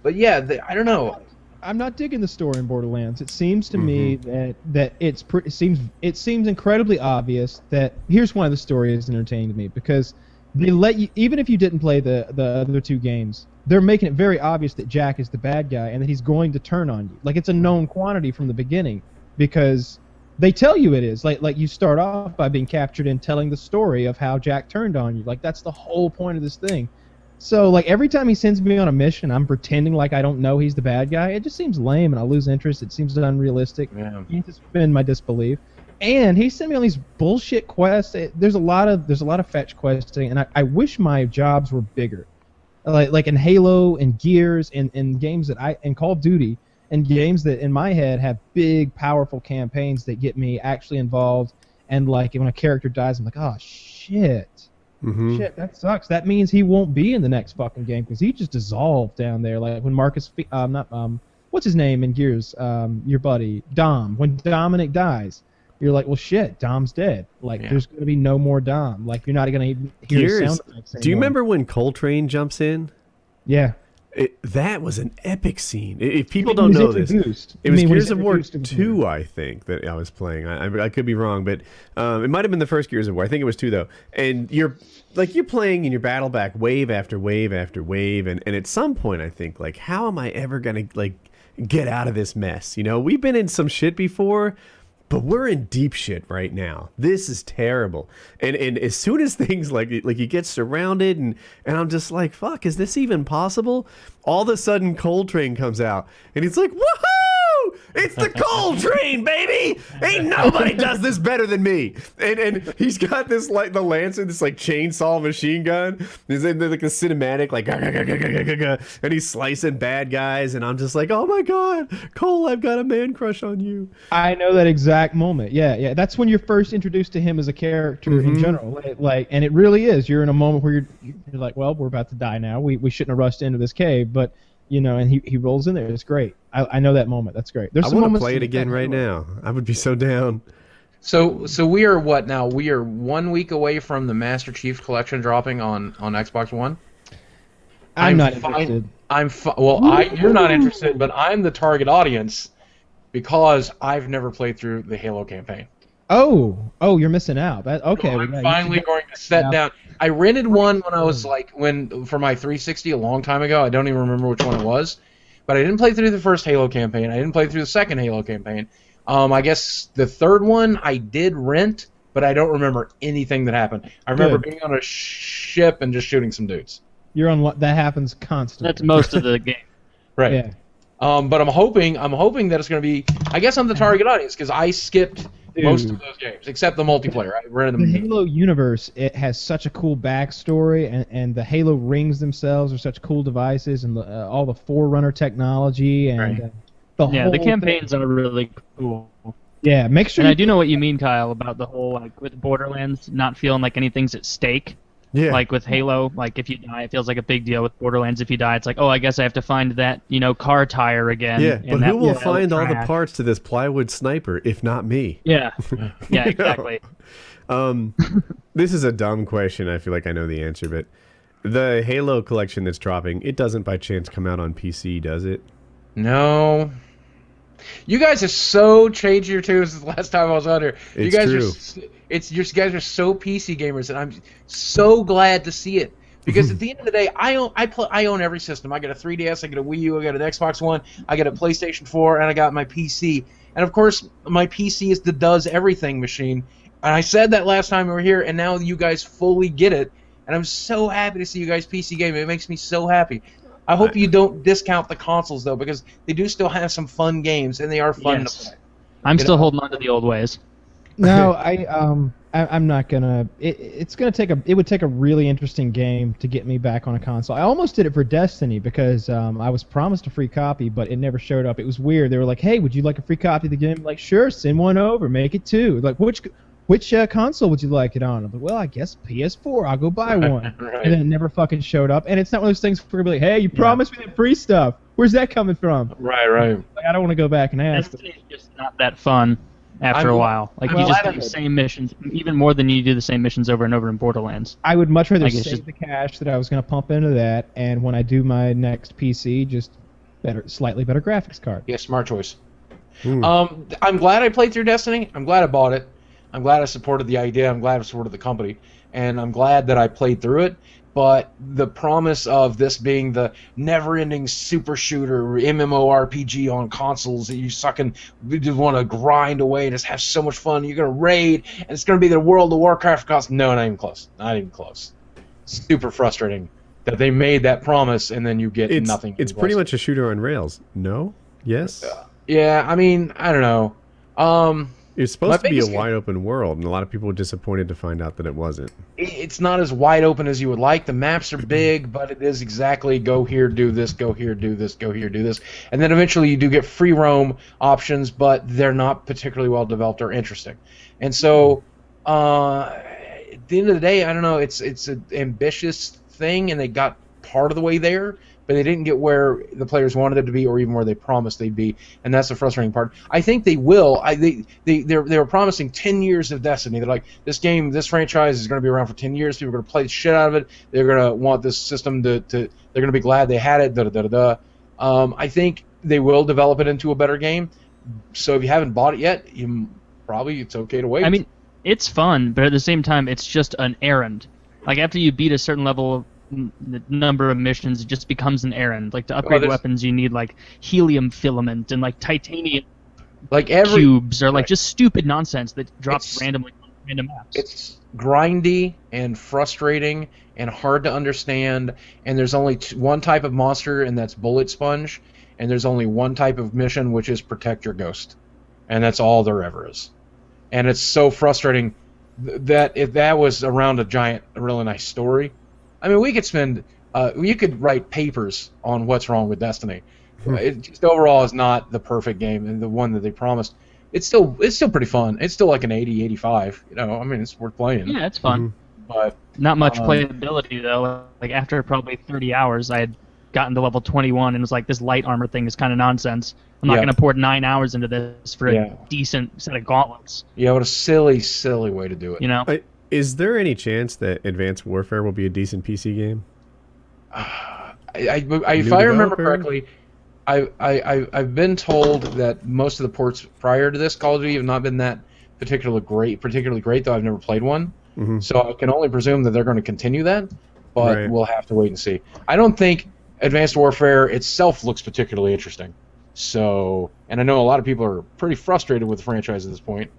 But yeah, I don't know. I'm not digging the story in Borderlands. It seems to me that it seems incredibly obvious that here's why the story is entertaining to me, because they let you, even if you didn't play the other two games, they're making it very obvious that Jack is the bad guy and that he's going to turn on you. Like, it's a known quantity from the beginning because they tell you it is. Like you start off by being captured in telling the story of how Jack turned on you. Like, that's the whole point of this thing. So, like, every time he sends me on a mission, I'm pretending like I don't know he's the bad guy. It just seems lame, and I lose interest. It seems unrealistic. Yeah. I need to suspend my disbelief. And he sent me on these bullshit quests. There's a lot of fetch questing, and I wish my jobs were bigger. Like in Halo and Gears and games and Call of Duty, and games that in my head have big, powerful campaigns that get me actually involved. And like when a character dies, I'm like, oh shit. Shit, that sucks. That means he won't be in the next fucking game because he just dissolved down there. Like when what's his name in Gears? Your buddy Dom. When Dominic dies, you're like, well, shit, Dom's dead. Like there's gonna be no more Dom. Like you're not gonna even hear the sound effects anymore. Do you remember when Coltrane jumps in? Yeah. That was an epic scene. If people don't know this, it was Gears of War 2, I think, that I was playing. I could be wrong, but it might have been the first Gears of War. I think it was 2 though. And you're playing in your battle back wave after wave after wave, and at some point I think like, how am I ever gonna like get out of this mess? You know, we've been in some shit before. But we're in deep shit right now. This is terrible. And as soon as things like you get surrounded and I'm just like, fuck, is this even possible? All of a sudden Coltrane comes out and he's like, woohoo! It's the Coltrane, baby! Ain't nobody does this better than me. And he's got this like the Lancer, this like chainsaw machine gun. He's in like the cinematic, like and he's slicing bad guys, and I'm just like, oh my god, Cole, I've got a man crush on you. I know that exact moment. Yeah. That's when you're first introduced to him as a character in general. Like, and it really is. You're in a moment where you're like, well, we're about to die now. We shouldn't have rushed into this cave, but you know, and he rolls in there. It's great. I know that moment. That's great. I want to play it again right now. I would be so down. So we are what now? We are 1 week away from the Master Chief Collection dropping on Xbox One. I'm not interested. You're not interested, but I'm the target audience because I've never played through the Halo campaign. Oh, you're missing out. Okay. So I'm finally going to set down. I rented one when I was for my 360 a long time ago. I don't even remember which one it was, but I didn't play through the first Halo campaign. I didn't play through the second Halo campaign. I guess the third one I did rent, but I don't remember anything that happened. I remember being on a ship and just shooting some dudes. That happens constantly. That's most of the game. Right. Yeah. But I'm hoping that it's going to be. I guess I'm the target audience because I skipped most of those games except the multiplayer. I rented them. The Halo universe, it has such a cool backstory, and the Halo rings themselves are such cool devices, and all the Forerunner technology and the campaigns are really cool. Yeah, make sure. And I do know what you mean, Kyle, about the whole like with Borderlands not feeling like anything's at stake. Yeah. Like with Halo, like if you die, it feels like a big deal. With Borderlands, if you die, it's like, oh, I guess I have to find that, car tire again. Yeah, but who will find all the parts to this plywood sniper if not me? Yeah, yeah, exactly. This is a dumb question. I feel like I know the answer, but the Halo collection that's dropping, it doesn't by chance come out on PC, does it? No. You guys have so changed your tunes since the last time I was on here. You guys are so PC gamers, and I'm so glad to see it. Because at the end of the day, I own every system. I got a 3DS, I got a Wii U, I got an Xbox One, I got a PlayStation 4, and I got my PC. And of course, my PC is the does everything machine. And I said that last time we were here, and now you guys fully get it. And I'm so happy to see you guys PC game. It makes me so happy. I hope you don't discount the consoles though, because they do still have some fun games, and they are fun to play. I'm still holding on to the old ways. No, I'm not gonna. It would take a really interesting game to get me back on a console. I almost did it for Destiny because I was promised a free copy, but it never showed up. It was weird. They were like, "Hey, would you like a free copy of the game?" I'm like, sure, send one over, make it 2. Like, which console would you like it on? I'm like, well, I guess PS4. I'll go buy one. Right. And then it never fucking showed up. And it's not one of those things where you're like, hey, you promised me that free stuff. Where's that coming from? Right. Like, I don't want to go back and ask. Destiny's just not that fun after a while. Like, you just do the same missions, even more than you do the same missions over and over in Borderlands. I would much rather save the cash that I was going to pump into that, and when I do my next PC, just slightly better graphics card. Yeah, smart choice. I'm glad I played through Destiny. I'm glad I bought it. I'm glad I supported the idea. I'm glad I supported the company. And I'm glad that I played through it. But the promise of this being the never-ending super shooter MMORPG on consoles that you just want to grind away and just have so much fun. You're going to raid, and it's going to be the World of Warcraft cost. No, not even close. Not even close. Super frustrating that they made that promise and then you get nothing. It's pretty much a shooter on rails. No? Yes? Yeah, I mean, I don't know. It's supposed to be a wide open world, and a lot of people were disappointed to find out that it wasn't. It's not as wide open as you would like. The maps are big, but it is exactly go here, do this, go here, do this, go here, do this. And then eventually you do get free roam options, but they're not particularly well developed or interesting. And so at the end of the day, I don't know, it's an ambitious thing, and they got part of the way there, but they didn't get where the players wanted it to be, or even where they promised they'd be, and that's the frustrating part. I think they will. They were promising 10 years of Destiny. They're like, this franchise is going to be around for 10 years. People are going to play the shit out of it. They're going to want this system they're going to be glad they had it. I think they will develop it into a better game. So if you haven't bought it yet, it's okay to wait. I mean, it's fun, but at the same time, it's just an errand. Like after you beat a certain level of the number of missions, it just becomes an errand. Like to upgrade weapons, you need like helium filament and like titanium cubes, or like just stupid nonsense that drops randomly on random maps. It's grindy and frustrating and hard to understand. And there's only one type of monster, and that's Bullet Sponge. And there's only one type of mission, which is protect your ghost, and that's all there ever is. And it's so frustrating that if that was around a really nice story. I mean, we could spend, you could write papers on what's wrong with Destiny. It just overall is not the perfect game, and the one that they promised. It's still pretty fun. It's still like an 80, 85. I mean, it's worth playing. Yeah, it's fun. But not much playability though. Like after probably 30 hours, I had gotten to level 21 and was like, this light armor thing is kind of nonsense. I'm not going to pour 9 hours into this for a decent set of gauntlets. Yeah, what a silly, silly way to do it. Is there any chance that Advanced Warfare will be a decent PC game? If I remember correctly, I've been told that most of the ports prior to this Call of Duty have not been that particularly great, though I've never played one. So I can only presume that they're going to continue that, but we'll have to wait and see. I don't think Advanced Warfare itself looks particularly interesting. So, and I know a lot of people are pretty frustrated with the franchise at this point.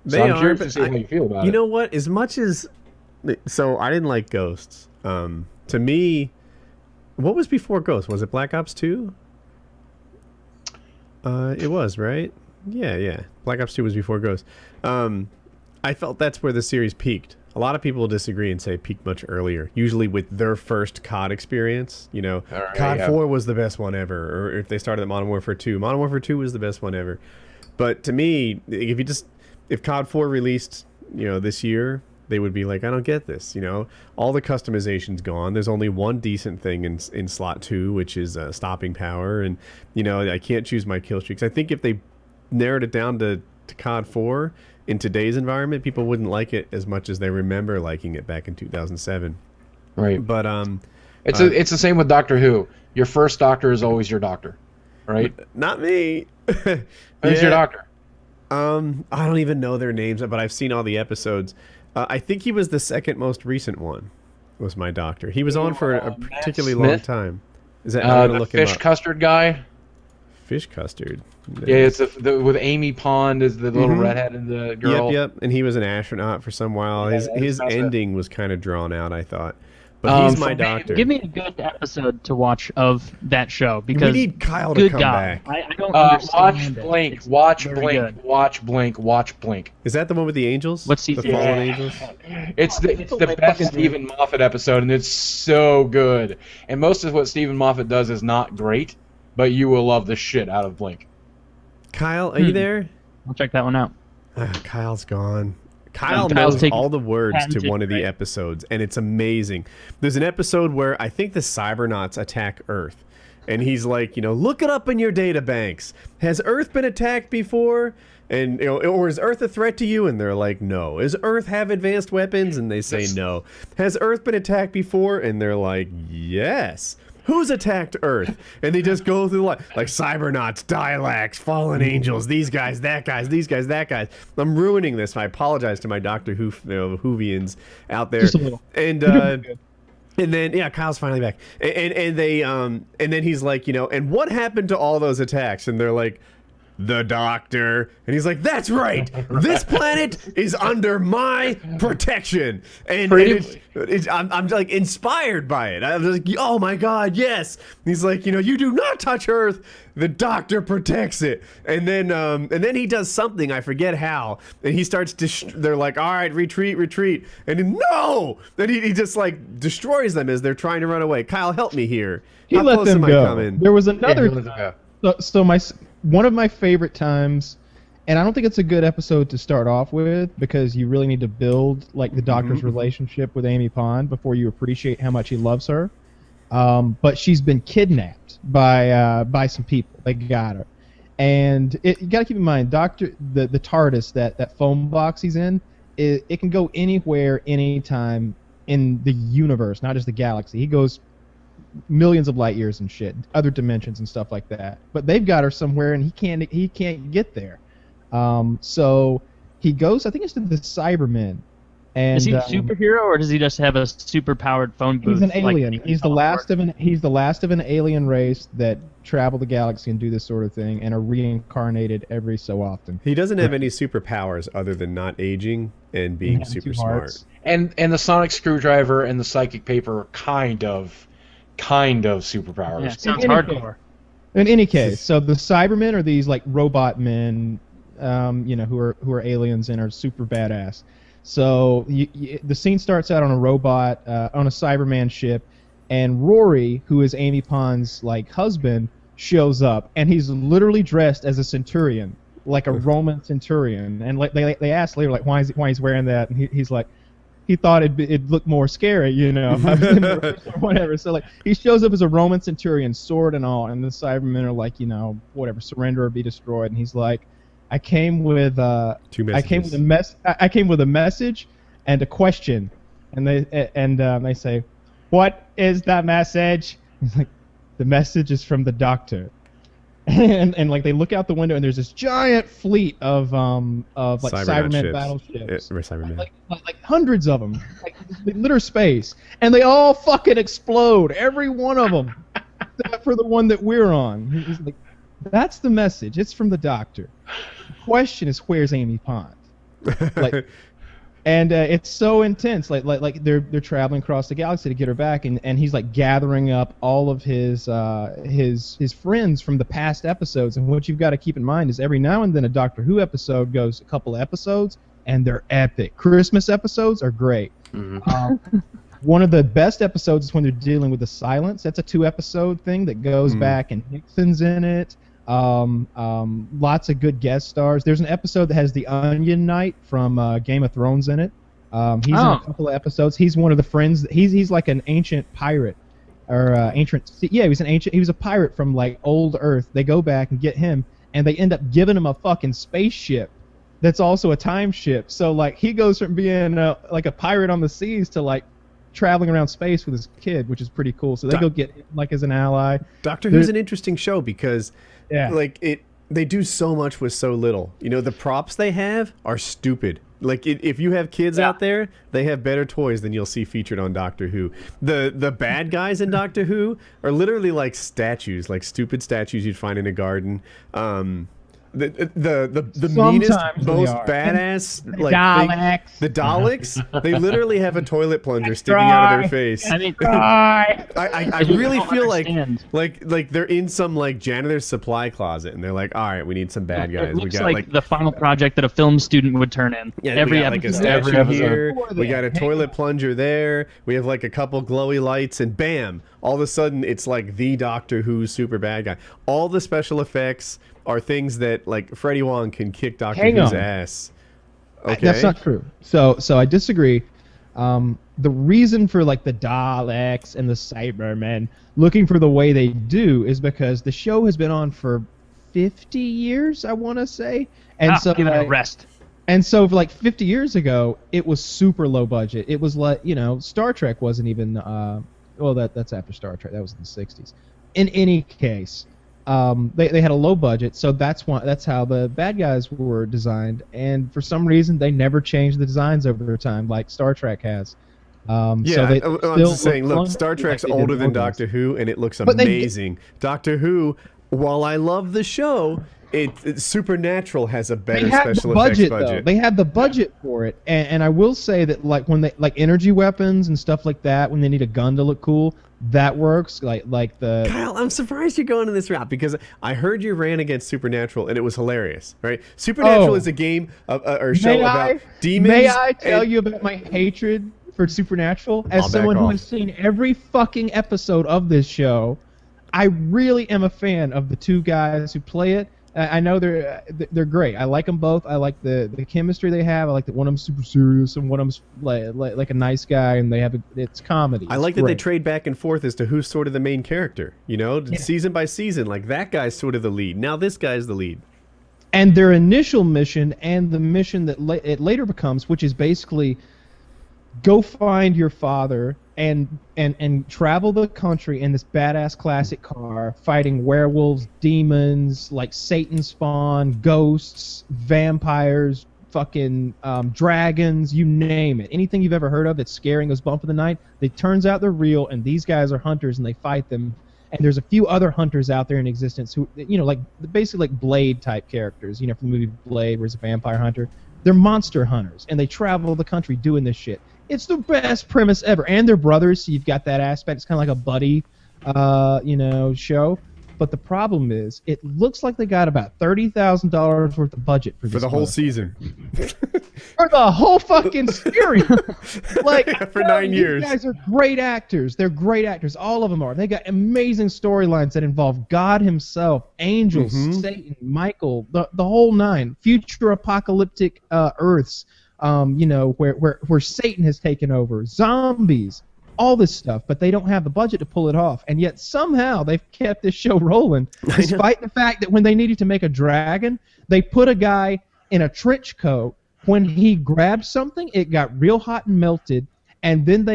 So I'm curious to see how you feel about it. You know what? As much as... So, I didn't like Ghosts. To me... What was before Ghosts? Was it Black Ops 2? It was, right? Yeah. Black Ops 2 was before Ghosts. I felt that's where the series peaked. A lot of people will disagree and say it peaked much earlier, usually with their first COD experience. COD 4 was the best one ever. Or if they started at Modern Warfare 2. Modern Warfare 2 was the best one ever. But to me, if COD 4 released, this year, they would be like, I don't get this. All the customization's gone. There's only one decent thing in slot 2, which is stopping power, and I can't choose my kill streaks. I think if they narrowed it down to COD 4 in today's environment, people wouldn't like it as much as they remember liking it back in 2007. Right. But it's the same with Doctor Who. Your first doctor is always your doctor, right? Not me. Who's your doctor? I don't even know their names, but I've seen all the episodes. I think he was the second most recent one. Was my doctor? He was on for a particularly long time. Is that the fish custard guy? Fish custard. Yeah, it's with Amy Pond as the little redheaded girl. Yep. And he was an astronaut for some while. His ending was kind of drawn out, I thought. But he's my doctor. Give me a good episode to watch of that show, because we need Kyle to come back. I don't understand Watch Blink. Is that the one with the angels? What's the Fallen Angels? It's the best Stephen Moffat episode, and it's so good. And most of what Stephen Moffat does is not great, but you will love the shit out of Blink. Kyle, are you there? I'll check that one out. Kyle's gone. Kyle knows all the words to one of the episodes, and it's amazing. There's an episode where I think the Cybernauts attack Earth, and he's like, look it up in your data banks. Has Earth been attacked before? And or is Earth a threat to you? And they're like, no. Does Earth have advanced weapons? And they say no. Has Earth been attacked before? And they're like, yes. Who's attacked Earth? And they just go through like Cybernauts, Dialax, Fallen Angels, these guys, that guys, these guys, that guys. I'm ruining this. I apologize to my Dr. Whovians out there. Just a little. And then Kyle's finally back. And then he's like, and what happened to all those attacks? And they're like, the Doctor. And he's like, that's right. This planet is under my protection. And I'm like inspired by it. I was like, oh my God, yes. And he's like, you do not touch Earth. The Doctor protects it. And then he does something, I forget how. And he starts they're like, all right, retreat. And then, no! Then he just like destroys them as they're trying to run away. Kyle, help me here. He How let close them am go. I coming? There was another. Yeah, So one of my favorite times, and I don't think it's a good episode to start off with because you really need to build like the Doctor's relationship with Amy Pond before you appreciate how much he loves her. But she's been kidnapped by some people. They got her, and you got to keep in mind, the TARDIS, that foam box he's in, it can go anywhere, anytime in the universe, not just the galaxy. He goes millions of light years and shit, other dimensions and stuff like that. But they've got her somewhere, and he can't get there. So he goes, I think it's to the Cybermen. And, is he a superhero, or does he just have a super-powered phone booth? He's an alien. Like, he's the last of an alien race that travel the galaxy and do this sort of thing, and are reincarnated every so often. He doesn't have any superpowers other than not aging and being super smart. And the sonic screwdriver and the psychic paper are kind of superpowers. Yeah, sounds hardcore. In any case, so the Cybermen are these like robot men, who are aliens and are super badass. So the scene starts out on a robot, on a Cyberman ship, and Rory, who is Amy Pond's like husband, shows up, and he's literally dressed as a centurion, like a Roman centurion. And like they ask later, like why he's wearing that, and he's like, he thought it'd look more scary, or whatever. So like he shows up as a Roman centurion, sword and all, and the Cybermen are like, whatever, surrender or be destroyed. And he's like, I came with two messages. I came with a message and a question, and they say, what is the message? He's like, the message is from the Doctor. And like they look out the window, and there's this giant fleet of like Cybermen battleships, like hundreds of them, like they litter space, and they all fucking explode, every one of them, except for the one that we're on. He's like, that's the message. It's from the Doctor. The question is, where's Amy Pond? Like, and it's so intense. Like they're traveling across the galaxy to get her back, and he's like gathering up all of his friends from the past episodes. And what you've got to keep in mind is every now and then a Doctor Who episode goes a couple of episodes, and they're epic. Christmas episodes are great. Mm-hmm. One of the best episodes is when they're dealing with the Silence. That's a 2-episode thing that goes back, and Nixon's in it. Lots of good guest stars. There's an episode that has the Onion Knight from Game of Thrones in it. He's in a couple of episodes. He's one of the friends. He's like an ancient pirate, or ancient. Yeah, he was a pirate from like old Earth. They go back and get him, and they end up giving him a fucking spaceship that's also a time ship. So like he goes from being like a pirate on the seas to like traveling around space with his kid, which is pretty cool. So they go get him, like, as an ally. Doctor Who's an interesting show because they do so much with so little. The props they have are stupid. Like if you have kids out there, they have better toys than you'll see featured on Doctor Who. The bad guys in Doctor Who are literally like statues, like stupid statues you'd find in a garden. The meanest, most badass, like Daleks. The Daleks, they literally have a toilet plunger sticking out of their face. I really feel like they're in some like janitor's supply closet, and they're like, all right, we need some bad guys. It looks like the final project that a film student would turn in. Yeah, every like a episode. statue here. We got a toilet plunger there. We have like a couple glowy lights, and bam! All of a sudden, it's like the Doctor Who super bad guy. All the special effects are things that like Freddie Wong can kick Doctor Who's ass. Okay, that's not true. So I disagree. The reason for like the Daleks and the Cybermen looking for the way they do is because the show has been on for 50 years, I want to say, and so give it a rest. And so for like 50 years ago, it was super low budget. It was like, Star Trek wasn't even. Well, that's after Star Trek. That was in the 60s. In any case, they had a low budget, so that's how the bad guys were designed. And for some reason, they never changed the designs over time, like Star Trek has. I'm just saying, look, Star Trek's older than Doctor Who, and it looks amazing. Doctor Who, while I love the show, Supernatural has a better they have special the budget, effects budget. Though. They have the budget for it, and I will say that like when they like energy weapons and stuff like that, when they need a gun to look cool, that works. Like the Kyle, I'm surprised you're going in this route because I heard you ran against Supernatural and it was hilarious, right? Supernatural is a game or show about demons. May I tell you about my hatred for Supernatural? As someone who has seen every fucking episode of this show, I really am a fan of the two guys who play it. I know they're great. I like them both. I like the chemistry they have. I like that one of them's super serious and one of them's like a nice guy, and they have it's comedy. I like that they trade back and forth as to who's sort of the main character. You know, season by season, like that guy's sort of the lead. Now this guy's the lead. And their initial mission and the mission that it later becomes, which is basically go find your father and travel the country in this badass classic car, fighting werewolves, demons, like Satan spawn, ghosts, vampires, fucking dragons, you name it. Anything you've ever heard of that's scary and goes bump in the night, it turns out they're real, and these guys are hunters, and they fight them. And there's a few other hunters out there in existence who, you know, like basically like Blade type characters, you know, from the movie Blade, where he's a vampire hunter. They're monster hunters, and they travel the country doing this shit. It's the best premise ever, and they're brothers, so you've got that aspect. It's kind of like a buddy, you know, show. But the problem is, it looks like they got about $30,000 worth of budget for the whole season. For the whole fucking series. Like for 9 years. These guys are great actors. They're great actors. All of them are. They got amazing storylines that involve God himself, angels, Satan, Michael, the whole nine. Future apocalyptic Earths. You know, where Satan has taken over, zombies, all this stuff, but they don't have the budget to pull it off, and yet somehow they've kept this show rolling, despite the fact that when they needed to make a dragon, they put a guy in a trench coat. When he grabbed something, it got real hot and melted, and then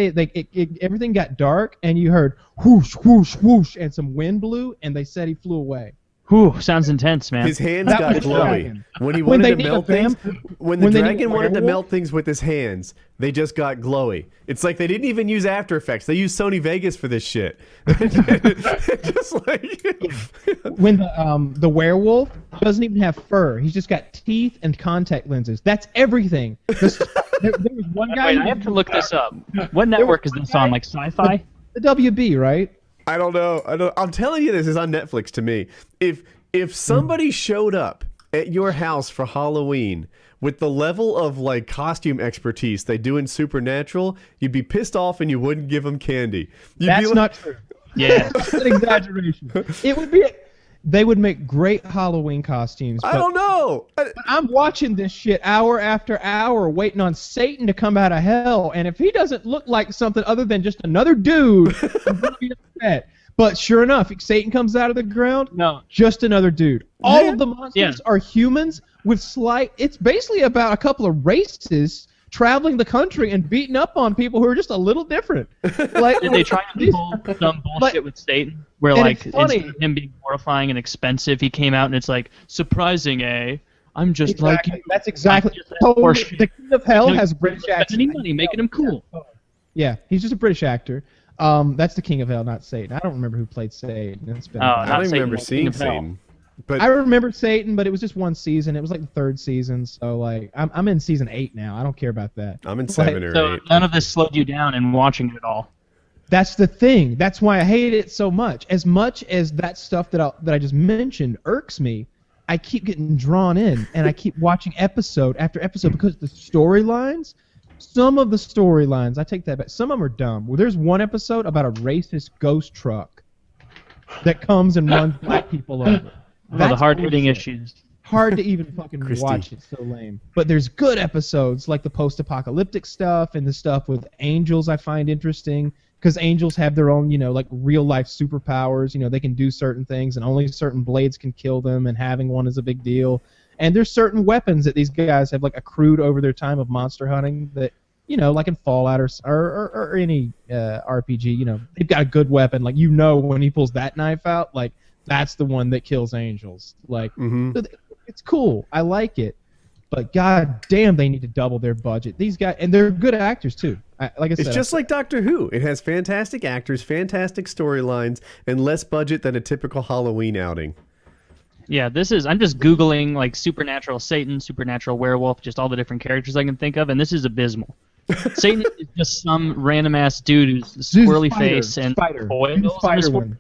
everything got dark, and you heard whoosh, whoosh, whoosh, and some wind blew, and they said he flew away. Whew, sounds intense, man. His hands got glowy. When he wanted to melt things, when the dragon wanted to melt things with his hands, they just got glowy. It's like they didn't even use After Effects. They used Sony Vegas for this shit. Just like when the werewolf doesn't even have fur. He's just got teeth and contact lenses. That's everything. There was one guy. Wait, I have to look this up. What network is this on? Like Sci-Fi? The WB, right? I don't know. I'm telling you, this is on Netflix to me. If somebody showed up at your house for Halloween with the level of like costume expertise they do in Supernatural, you'd be pissed off and you wouldn't give them candy. That's not true. Yeah, that's an exaggeration. It would be. They would make great Halloween costumes. I don't know. But I'm watching this shit hour after hour, waiting on Satan to come out of hell, and if he doesn't look like something other than just another dude, I'm gonna be upset. But sure enough, Satan comes out of the ground. No, just another dude. All of the monsters are humans with slight. It's basically about a couple of races traveling the country and beating up on people who are just a little different. Like, did they try to pull some bullshit with Satan, where like instead of him being horrifying and expensive, he came out and it's like surprising, eh? I'm just like you. That's exactly. The King of Hell has British accent. Any money making him cool. Yeah, he's just a British actor. That's the King of Hell, not Satan. I don't remember who played Satan. It's been I don't remember seeing Satan. But I remember Satan, but it was just one season. It was like the third season, so like I'm in season 8 now. I don't care about that. I'm in 7 or 8. So none of this slowed you down in watching it at all. That's the thing. That's why I hate it so much. As much as that stuff that I just mentioned irks me, I keep getting drawn in, and I keep watching episode after episode because the storylines. Some of the storylines, I take that back. Some of them are dumb. Well, there's one episode about a racist ghost truck that comes and runs black people over. The hard-hitting issues. Hard to even fucking watch. It's so lame. But there's good episodes like the post-apocalyptic stuff and the stuff with angels I find interesting because angels have their own, you know, like real-life superpowers. You know, they can do certain things and only certain blades can kill them, and having one is a big deal. And there's certain weapons that these guys have like accrued over their time of monster hunting that, you know, like in Fallout or any RPG, you know, they've got a good weapon. Like, you know, when he pulls that knife out, like, that's the one that kills angels. Like, it's cool. I like it. But god damn, they need to double their budget. These guys, and they're good actors too. Like I said, it's just like Doctor Who. It has fantastic actors, fantastic storylines, and less budget than a typical Halloween outing. Yeah, I'm just Googling like supernatural Satan, supernatural werewolf, just all the different characters I can think of, and this is abysmal. Satan is just some random ass dude who's squirrely face and Do the spider one.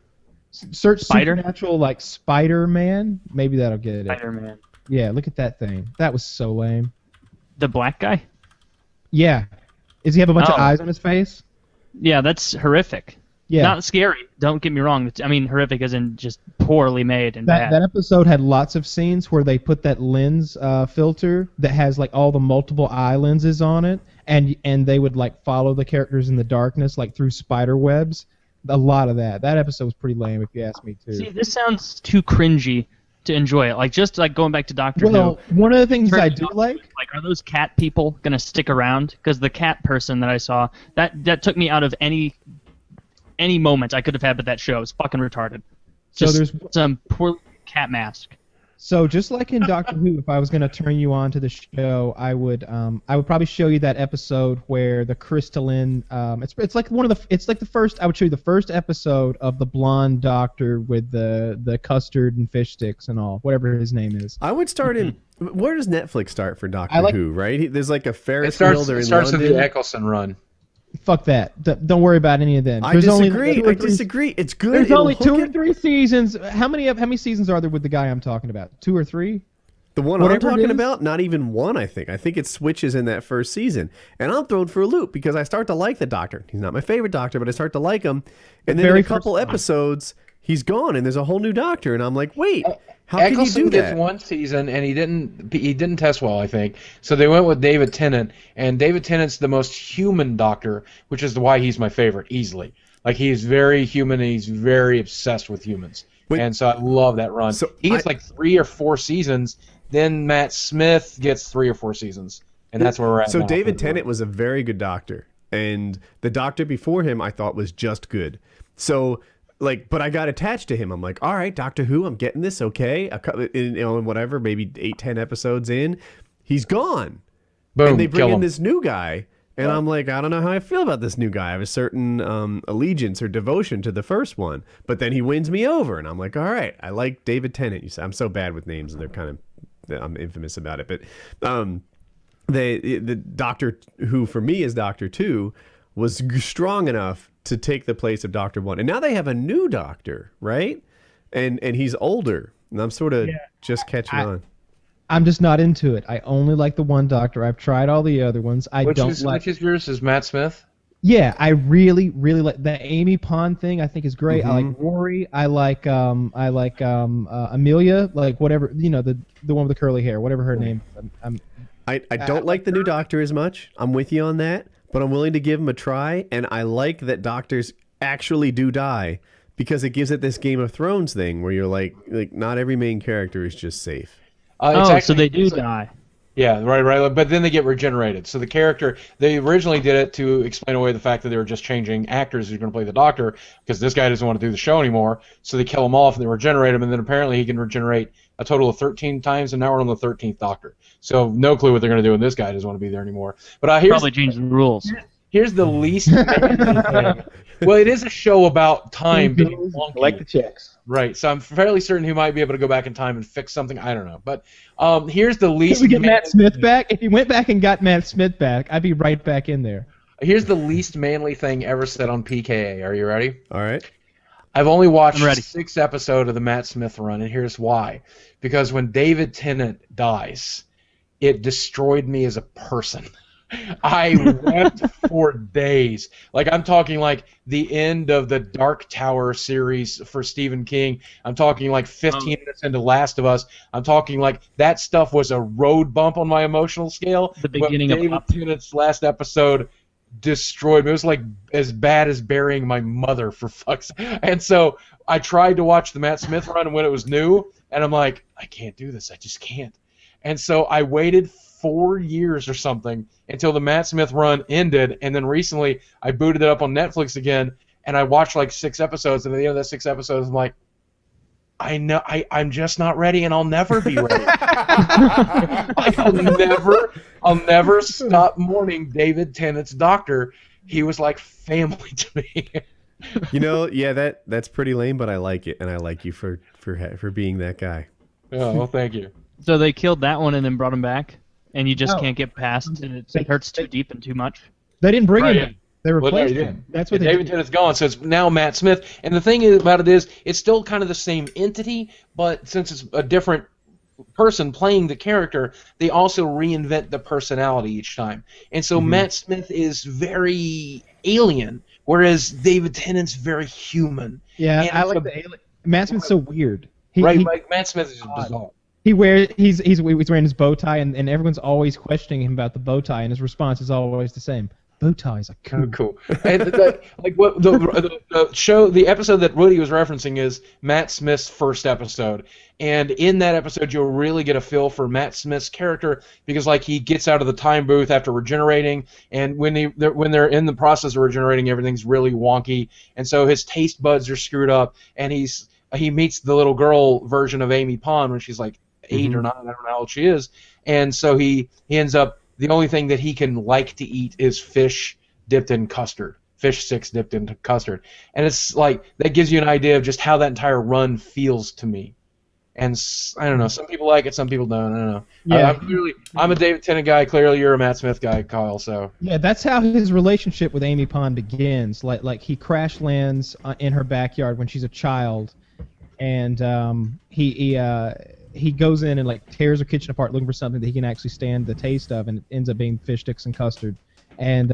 Search supernatural like Spider-Man. Maybe that'll get it. Spider-Man. Yeah, look at that thing. That was so lame. The black guy? Yeah. Does he have a bunch of eyes on his face? Yeah, that's horrific. Yeah. Not scary. Don't get me wrong. I mean, horrific as in just poorly made and bad. That episode had lots of scenes where they put that lens filter that has like all the multiple eye lenses on it, and they would like follow the characters in the darkness like through spider webs. A lot of that. That episode was pretty lame, if you ask me too. See, this sounds too cringy to enjoy it. Like just like going back to Doctor Who. Well, one of the things I do like are those cat people gonna stick around? Because the cat person that I saw that took me out of any moment I could have had with that show. It's fucking retarded. Just so there's some poor cat mask. So just like in Doctor Who, if I was going to turn you on to the show, I would probably show you that episode where the crystalline. It's like the first. I would show you the first episode of the blonde doctor with the custard and fish sticks and all, whatever his name is. I would start in. Where does Netflix start for Doctor Who? Right? There's like a Ferris wheel. It starts with the Eccleston run. Fuck that. Don't worry about any of them. I disagree. I disagree. It's good. There's only 2 or 3 seasons. How many seasons are there with the guy I'm talking about? 2 or 3? The one I'm talking about, not even 1, I think. I think it switches in that first season. And I'm thrown for a loop because I start to like the Doctor. He's not my favorite Doctor, but I start to like him. And then in a couple episodes, he's gone and there's a whole new Doctor. And I'm like, wait, how can you do that? Gets 1 season and he didn't test well, I think. So they went with David Tennant, and David Tennant's the most human Doctor, which is why he's my favorite easily. Like he's very human and he's very obsessed with humans. And so I love that run. So he gets like 3 or 4 seasons. Then Matt Smith gets 3 or 4 seasons, and that's where we're at. So now. David Tennant was a very good Doctor, and the Doctor before him I thought was just good. So. But I got attached to him. I'm like, all right, Doctor Who, I'm getting this, okay. Whatever, maybe 8-10 episodes in, he's gone. Boom, and they bring in this new guy, and I'm like, I don't know how I feel about this new guy. I have a certain allegiance or devotion to the first one, but then he wins me over, and I'm like, all right, I like David Tennant. You say I'm so bad with names, and I'm infamous about it. But the Doctor Who for me is Doctor 2 was strong enough to take the place of Doctor 1. And now they have a new Doctor, right? And he's older. And I'm sort of just catching on. I'm just not into it. I only like the one Doctor. I've tried all the other ones. Which is yours? Is Matt Smith? Yeah, I really, really like the Amy Pond thing. I think is great. I like Rory. I like Amelia. Like whatever, the one with the curly hair, whatever her name. I don't like the new Doctor as much. I'm with you on that. But I'm willing to give him a try, and I like that doctors actually do die because it gives it this Game of Thrones thing where you're like not every main character is just safe. So they do die. Yeah, right. But then they get regenerated. So the character, they originally did it to explain away the fact that they were just changing actors who's going to play the Doctor because this guy doesn't want to do the show anymore. So they kill him off and they regenerate him, and then apparently he can regenerate a total of 13 times, and now we're on the 13th Doctor. So no clue what they're going to do, and this guy doesn't want to be there anymore. But probably change the rules. Here's the least thing. Well, it is a show about time being wonky. Like the checks. Right, so I'm fairly certain he might be able to go back in time and fix something. I don't know. But here's the least... Can we get Matt Smith back? If he went back and got Matt Smith back, I'd be right back in there. Here's the least manly thing ever said on PKA. Are you ready? All right. I've only watched 6 episodes of the Matt Smith run, and here's why. Because when David Tennant dies, it destroyed me as a person. I wept for days. Like, I'm talking like the end of the Dark Tower series for Stephen King. I'm talking like 15 minutes into Last of Us. I'm talking like that stuff was a road bump on my emotional scale. The beginning of David Tennant's last episode destroyed me. It was like as bad as burying my mother, for fuck's sake. And so I tried to watch the Matt Smith run when it was new, and I'm like, I can't do this. I just can't. And so I waited 4 years or something until the Matt Smith run ended, and then recently I booted it up on Netflix again, and I watched like 6 episodes, and at the end of that 6 episodes, I'm like, I know I'm just not ready, and I'll never be ready. Like, I'll never stop mourning David Tennant's Doctor. He was like family to me. Yeah, that's pretty lame, but I like it, and I like you for being that guy. Yeah, well, thank you. So they killed that one and then brought him back, and you just No. can't get past, and it hurts too deep and too much. They didn't bring Right, him. yeah. They Well, replaced no, him. That's what they David did. Tennant's gone, so it's now Matt Smith. And the thing about it is, it's still kind of the same entity, but since it's a different person playing the character, they also reinvent the personality each time. And so Matt Smith is very alien, whereas David Tennant's very human. Yeah, And I like so- the alien. Matt Smith's so weird. Like Matt Smith is just bizarre. He's wearing his bow tie, and everyone's always questioning him about the bow tie, and his response is always the same: bow ties are cool. Oh, cool. And what the show, the episode that Woody was referencing is Matt Smith's first episode, and in that episode you'll really get a feel for Matt Smith's character because like he gets out of the time booth after regenerating, and when they're in the process of regenerating, everything's really wonky, and so his taste buds are screwed up, and he meets the little girl version of Amy Pond when she's like 8 or 9, I don't know how old she is, and so he ends up. The only thing that he can like to eat is fish dipped in custard, fish sticks dipped in custard, and it's like that gives you an idea of just how that entire run feels to me. And I don't know, some people like it, some people don't. I don't know. Yeah. I'm a David Tennant guy. Clearly, you're a Matt Smith guy, Kyle. So Yeah, that's how his relationship with Amy Pond begins. Like he crash lands in her backyard when she's a child, and he goes in and like tears her kitchen apart looking for something that he can actually stand the taste of, and it ends up being fish sticks and custard. And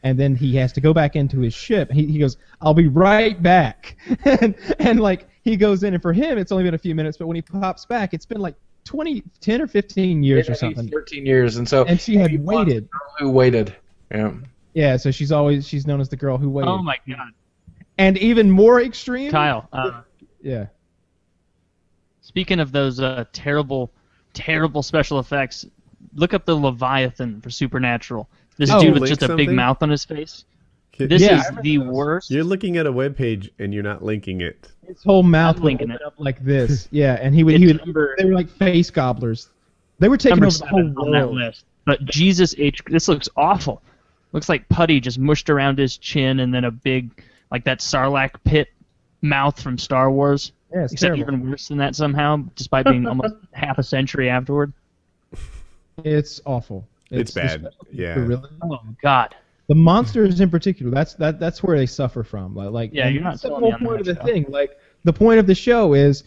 then he has to go back into his ship. He goes, "I'll be right back," and like he goes in, and for him it's only been a few minutes, but when he pops back, it's been like 10 or 15 years or something. 13 years, and so And she had waited. Who waited? Yeah. Yeah, so she's known as the girl who waited. Oh my god, And even more extreme. Kyle. Yeah. Speaking of those terrible special effects, look up the Leviathan for Supernatural. This dude with link just a big something? mouth on his face. This Yeah, I is remember the those. worst. You're looking at a web page and you're not linking it. His whole mouth I'm would linking open it. up like this. Yeah, and he would. Number, They were like face gobblers. They were taking number over the whole 7 on that world. list. But Jesus H. This looks awful. Looks like putty just mushed around his chin, and then a big, like that Sarlacc pit mouth from Star Wars. Yeah, it's Except terrible. even worse than that somehow, despite being almost half a century afterward. It's awful. It's bad. Yeah. Really. Oh God. The monsters in particular. That's where they suffer from. Like Yeah, and you're not that's the selling me whole on point of that the show. thing. Like the point of the show is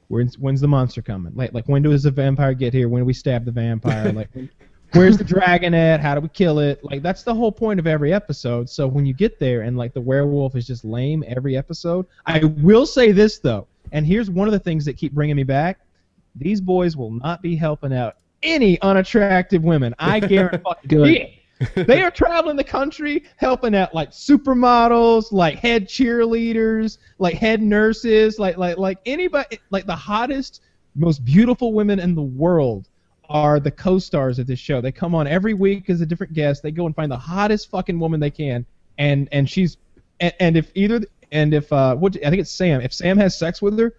when's the monster coming? Like when does the vampire get here? When do we stab the vampire? Like where's the dragon at? How do we kill it? Like that's the whole point of every episode. So when you get there and like the werewolf is just lame every episode. I will say this though, and here's one of the things that keep bringing me back. These boys will not be helping out any unattractive women. I guarantee. They are traveling the country helping out like supermodels, like head cheerleaders, like head nurses, like anybody, like the hottest, most beautiful women in the world are the co-stars of this show. They come on every week as a different guest. They go and find the hottest fucking woman they can, and she's and if I think it's Sam. If Sam has sex with her,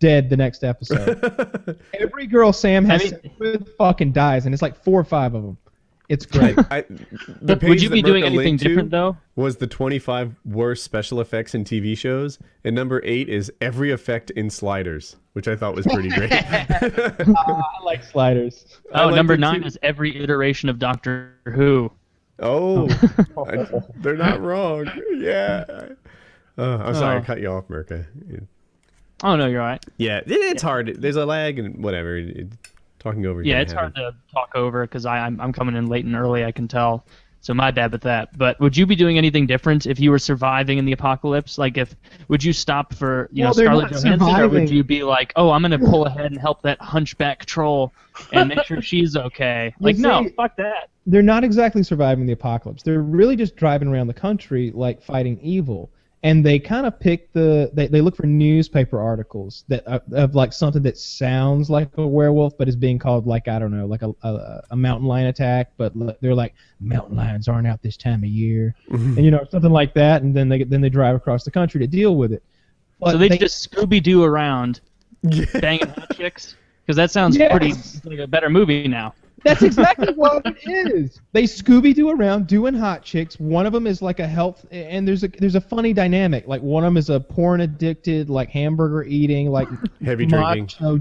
dead the next episode. Every girl Sam has sex with fucking dies, and it's like 4 or 5 of them. It's great. The page Would you that be doing Mirka anything linked to different though? Was the 25 worst special effects in TV shows, and number 8 is every effect in Sliders, which I thought was pretty great. I like Sliders. Oh, liked number it 9 too. is every iteration of Doctor Who. Oh, they're not wrong. Yeah. I'm sorry, I cut you off, Mirka. Oh no, you're all right. Yeah, it's hard. There's a lag and whatever. Talking over. Yeah, it's hard to talk over because I'm coming in late and early. I can tell. So my bad with that. But would you be doing anything different if you were surviving in the apocalypse? Like, would you stop for Well, they're Scarlett not Johansson, or would surviving. you be like, oh, I'm gonna pull ahead and help that hunchback troll and make sure she's okay? Like, no, see- fuck that. They're not exactly surviving the apocalypse. They're really just driving around the country like fighting evil. And they kind of pick they look for newspaper articles that of like something that sounds like a werewolf but is being called like I don't know like a mountain lion attack, but they're like mountain lions aren't out this time of year, and something like that, and then they drive across the country to deal with it. But So they just Scooby-Doo around, banging hot chicks? Because that sounds Yes. pretty like a better movie now. That's exactly what it is. They Scooby-Doo around doing hot chicks. One of them is like a health, and there's a funny dynamic. Like one of them is a porn addicted, like hamburger eating, like Heavy drinking. macho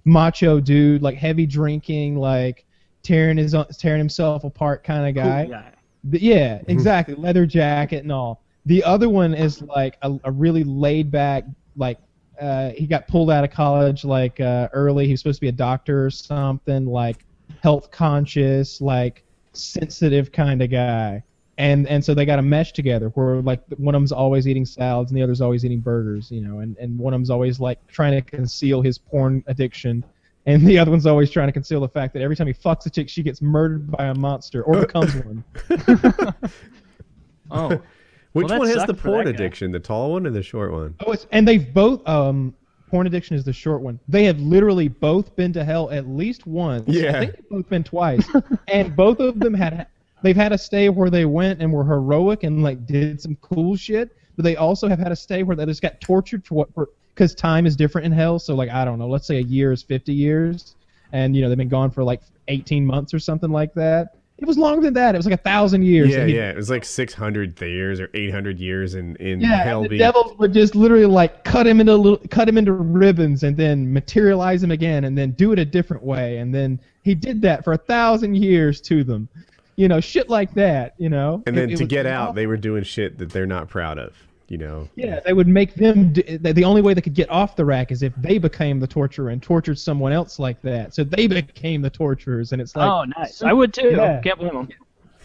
macho dude, like heavy drinking, like tearing himself apart kind of guy. Cool guy. Yeah, exactly. Leather jacket and all. The other one is like a really laid back, like he got pulled out of college like early. He was supposed to be a doctor or something, like health conscious, like sensitive kind of guy. And so they got a mesh together where like one of them's always eating salads and the other's always eating burgers, you know, and one of them's always like trying to conceal his porn addiction. And the other one's always trying to conceal the fact that every time he fucks a chick, she gets murdered by a monster or becomes one. Oh. Which Well, one that has the sucked for porn that guy. addiction? The tall one or the short one? Oh, and they've both porn addiction is the short one. They have literally both been to hell at least once. Yeah. I think they've both been twice. And both of them they've had a stay where they went and were heroic and like did some cool shit, but they also have had a stay where they just got tortured because time is different in hell. So like I don't know, let's say a year is 50 years, and you know they've been gone for like 18 months or something like that. It was longer than that. It was like 1,000 years. Yeah, It was like 600 years or 800 years in hell. The devils would just literally like cut him into ribbons and then materialize him again and then do it a different way, and then he did that for 1,000 years to them. You know, shit like that, you know. And then to get out, they were doing shit that they're not proud of, you know. Yeah, they would make them. The only way they could get off the rack is if they became the torturer and tortured someone else like that. So they became the torturers, and it's like. Oh, nice. I would too. Yeah. Can't blame him.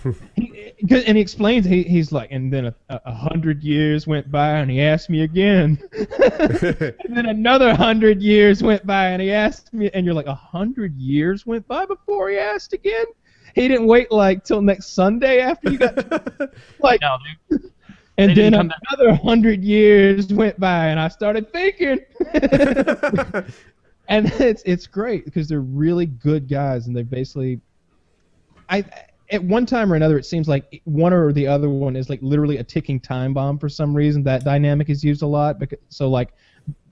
And he explains, he's like, and then 100 years went by, and he asked me again. And then another 100 years went by, and he asked me, and you're like, 100 years went by before he asked again? He didn't wait like till next Sunday after you got like. No, And They then didn't come back. another 100 years went by, and I started thinking. And it's great because they're really good guys, and they basically, at one time or another, it seems like one or the other one is like literally a ticking time bomb for some reason. That dynamic is used a lot. So like,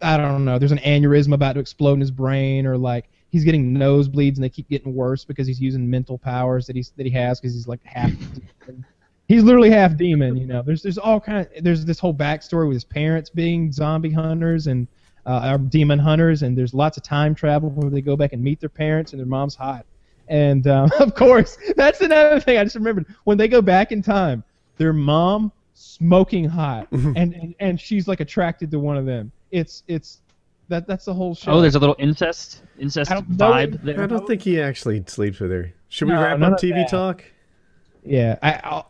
I don't know, there's an aneurysm about to explode in his brain, or like he's getting nosebleeds and they keep getting worse because he's using mental powers that he has because he's like half. He's literally half demon, you know. There's all kind. There's this whole backstory with his parents being zombie hunters and demon hunters, and there's lots of time travel where they go back and meet their parents, and their mom's hot. And of course, that's another thing I just remembered. When they go back in time, their mom smoking hot, and she's like attracted to one of them. That's the whole show. Oh, there's a little incest vibe there. I don't think he actually sleeps with her. Should we No, wrap none up of TV that. talk? Yeah,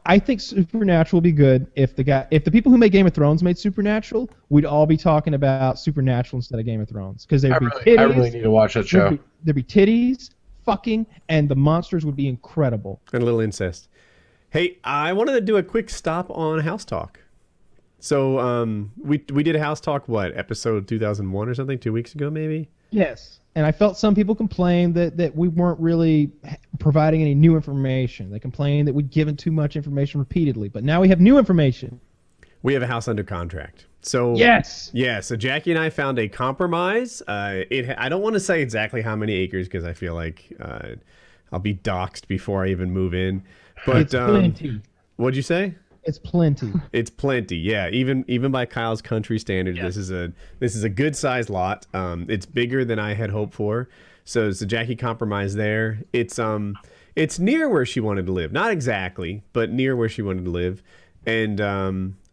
I think Supernatural would be good if the people who made Game of Thrones made Supernatural, we'd all be talking about Supernatural instead of Game of Thrones because there'd be titties. I really need to watch that show. There'd be titties, fucking, and the monsters would be incredible. And a little incest. Hey, I wanted to do a quick stop on House Talk. So we did House Talk, what, episode 2001 or something, 2 weeks ago maybe? Yes. And I felt some people complained that we weren't really providing any new information. They complained that we'd given too much information repeatedly. But now we have new information. We have a house under contract. So Yes. Yeah, so Jackie and I found a compromise. I don't want to say exactly how many acres because I feel like I'll be doxxed before I even move in. But It's plenty. What'd you say? It's plenty. It's plenty, yeah. Even by Kyle's country standards, this is a good sized lot. It's bigger than I had hoped for. So Jackie compromised there. It's near where she wanted to live, not exactly, but near where she wanted to live, and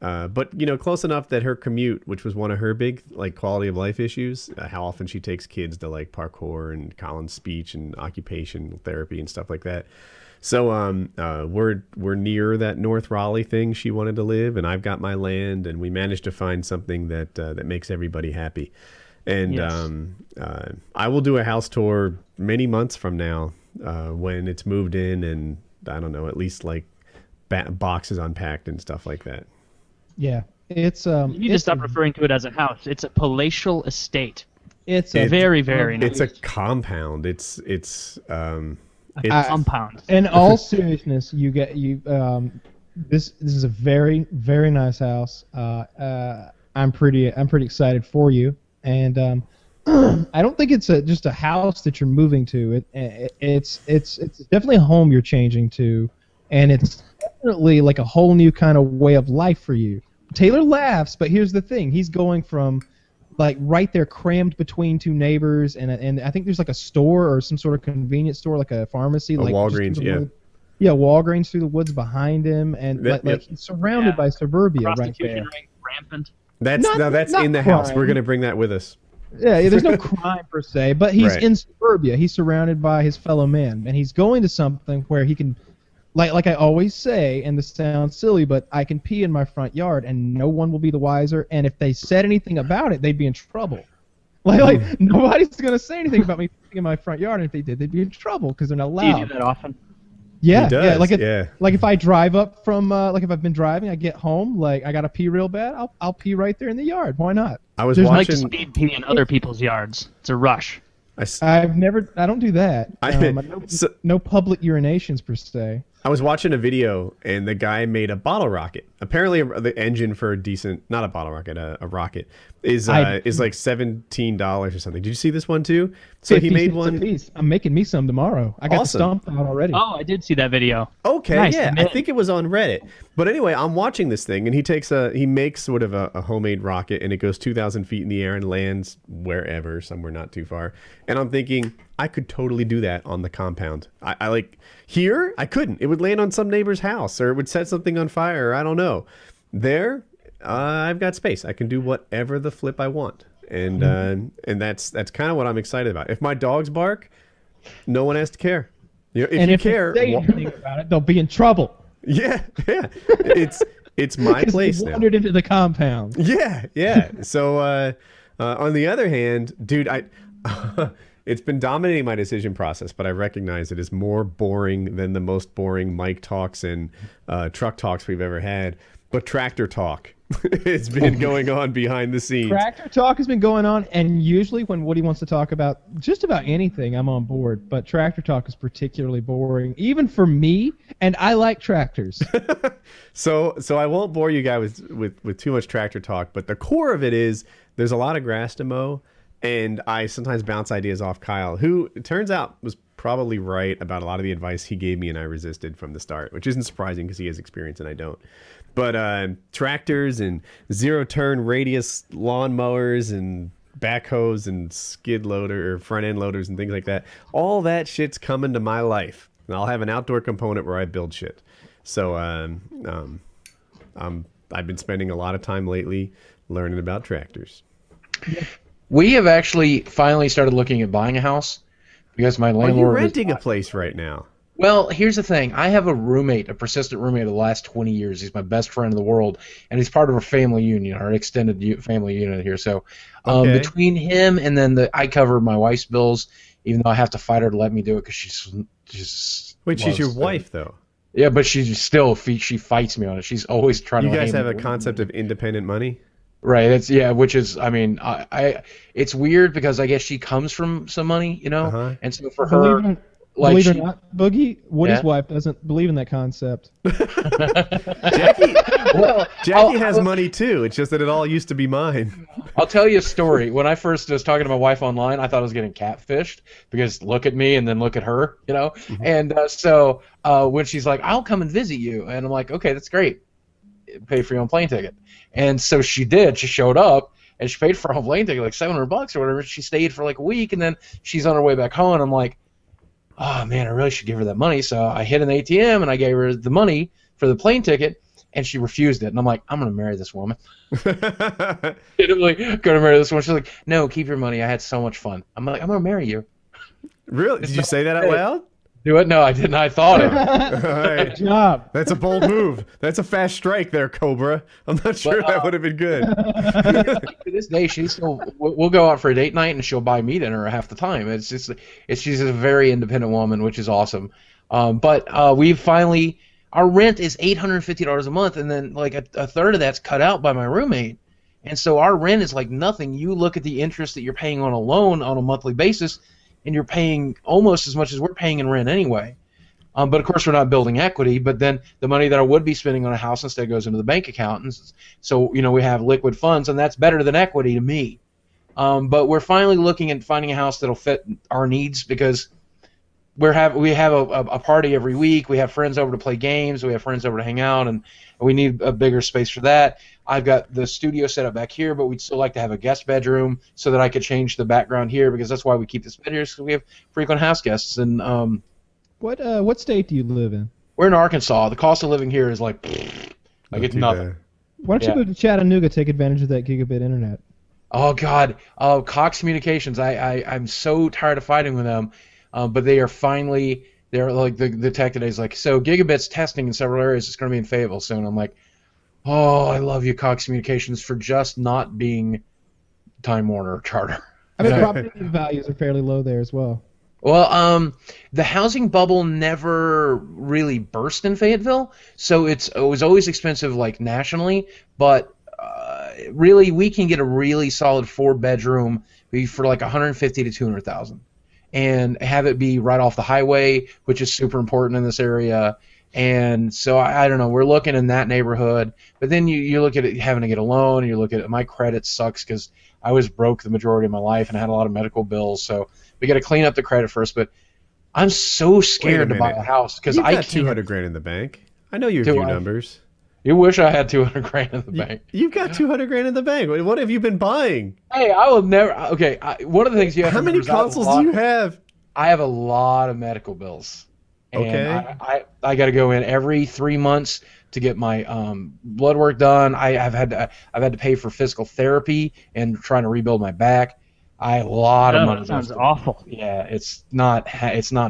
but you know, close enough that her commute, which was one of her big like quality of life issues, how often she takes kids to like parkour and Colin's speech and occupational therapy and stuff like that. So we're near that North Raleigh thing she wanted to live, and I've got my land, and we managed to find something that makes everybody happy. And Yes. I will do a house tour many months from now when it's moved in, and I don't know, at least like boxes unpacked and stuff like that. Yeah. It's You need to stop referring to it as a house. It's a palatial estate. It's Very, very nice. It's a compound. It's compound. In all seriousness, this is a very, very nice house. I'm pretty excited for you, and I don't think it's just a house that you're moving to. It's definitely a home you're changing to, and it's definitely like a whole new kind of way of life for you. Taylor laughs, but here's the thing: he's going from like right there, crammed between two neighbors, and I think there's like a store or some sort of convenience store, like a pharmacy, like Walgreens, yeah, Walgreens through the woods behind him, and like he's surrounded by suburbia right there. Rampant. That's in the house. We're gonna bring that with us. Yeah, there's no crime per se, but he's in suburbia. He's surrounded by his fellow men, and he's going to something where he can, like I always say, and this sounds silly, but I can pee in my front yard, and no one will be the wiser. And if they said anything about it, they'd be in trouble. Like nobody's gonna say anything about me peeing in my front yard, and if they did, they'd be in trouble because they're not allowed. Do you do that often? Yeah, like if I drive up from like if I've been driving, I get home, like I gotta pee real bad, I'll pee right there in the yard. Why not? I was There's watching. I like to speed pee in other people's yards. It's a rush. I don't do that. No public urinations per se. I was watching a video, and the guy made a bottle rocket. Apparently, the engine for a decent, not a bottle rocket, a rocket, is like $17 or something. Did you see this one too? So he made one. I'm making me some tomorrow. I got the stump out already. Oh, I did see that video. Okay, nice. Yeah, I think it was on Reddit. But anyway, I'm watching this thing, and he makes sort of a homemade rocket, and it goes 2,000 feet in the air and lands wherever, somewhere not too far. And I'm thinking, I could totally do that on the compound. I like here, I couldn't. It would land on some neighbor's house, or it would set something on fire, or I don't know. There, I've got space. I can do whatever the flip I want, and that's kind of what I'm excited about. If my dogs bark, no one has to care. You know, if you say anything about it, they'll be in trouble. Yeah. It's my place now. Wandered into the compound. Yeah. So on the other hand, dude, it's been dominating my decision process, but I recognize it is more boring than the most boring mic talks and truck talks we've ever had. But tractor talk has been going on behind the scenes. Tractor talk has been going on, and usually when Woody wants to talk about just about anything, I'm on board. But tractor talk is particularly boring, even for me, and I like tractors. So I won't bore you guys with too much tractor talk, but the core of it is there's a lot of grass to mow. And I sometimes bounce ideas off Kyle, who it turns out was probably right about a lot of the advice he gave me, and I resisted from the start, which isn't surprising because he has experience and I don't. But tractors and zero-turn radius lawnmowers and backhoes and skid loader or front-end loaders and things like that, all that shit's coming to my life. And I'll have an outdoor component where I build shit. So I've been spending a lot of time lately learning about tractors. We have actually finally started looking at buying a house because my landlord. Are you renting a place right now? Well, here's the thing. I have a persistent roommate of the last 20 years. He's my best friend in the world, and he's part of our family union, our extended family unit here. So between him and then I cover my wife's bills, even though I have to fight her to let me do it because she's just. Wait, she's your wife, though? Yeah, but she fights me on it. She's always trying to. You guys have a concept of independent money? Right. Which is, I mean, it's weird because I guess she comes from some money, you know, and so for her, believe it or not, Boogie, Woody's wife doesn't believe in that concept. Jackie has money too. It's just that it all used to be mine. I'll tell you a story. When I first was talking to my wife online, I thought I was getting catfished because look at me and then look at her, you know, and so when she's like, "I'll come and visit you," and I'm like, "Okay, that's great. Pay for your own plane ticket." And so she did. She showed up and she paid for her own plane ticket, like $700 or whatever. She stayed for like a week, and then she's on her way back home. And I'm like, oh man, I really should give her that money. So I hit an ATM and I gave her the money for the plane ticket, and she refused it. And I'm like, I'm gonna marry this woman. Literally gonna marry this woman. She's like, no, keep your money. I had so much fun. I'm like, I'm gonna marry you. Really? Did you say that out loud? Do it? No, I didn't. I thought it. Good job. That's a bold move. That's a fast strike there, Cobra. I'm not sure that would have been good. To this day, we'll go out for a date night and she'll buy me dinner half the time. She's a very independent woman, which is awesome. But we finally, our rent is $850 a month, and then like a third of that's cut out by my roommate. And so our rent is like nothing. You look at the interest that you're paying on a loan on a monthly basis, and you're paying almost as much as we're paying in rent anyway. But of course, we're not building equity. But then the money that I would be spending on a house instead goes into the bank account. And so, you know, we have liquid funds, and that's better than equity to me. But we're finally looking at finding a house that'll fit our needs because we have a party every week. We have friends over to play games. We have friends over to hang out, and we need a bigger space for that. I've got the studio set up back here, but we'd still like to have a guest bedroom so that I could change the background here, because that's why we keep this bed here, because we have frequent house guests. And what state do you live in? we're in Arkansas. The cost of living here is like it's nothing. Why don't you go to Chattanooga, take advantage of that gigabit internet? Oh God, Cox Communications. I'm so tired of fighting with them, but they're like the tech today is like, so gigabits testing in several areas. It's going to be in Fayetteville soon. I'm like, oh, I love you, Cox Communications, for just not being Time Warner Charter. I mean, property values are fairly low there as well. Well, the housing bubble never really burst in Fayetteville, so it was always expensive, like nationally. But really, we can get a really solid 4-bedroom for like $150,000 to $200,000, and have it be right off the highway, which is super important in this area. And so I don't know, we're looking in that neighborhood. But then you look at it having to get a loan, and you look at it, my credit sucks because I was broke the majority of my life and I had a lot of medical bills. So we got to clean up the credit first. But I'm so scared to buy a house because I got $200,000 in the bank. I know your few numbers. You wish I had $200,000 in the bank. You've got $200,000 in the bank. What have you been buying? Hey, I will never. Okay, one of the things you have. How many consoles do you have? I have a lot of medical bills. And okay. I got to go in every 3 months to get my blood work done. I've had to pay for physical therapy and trying to rebuild my back. I have a lot of money. That sounds awful. Yeah, it's not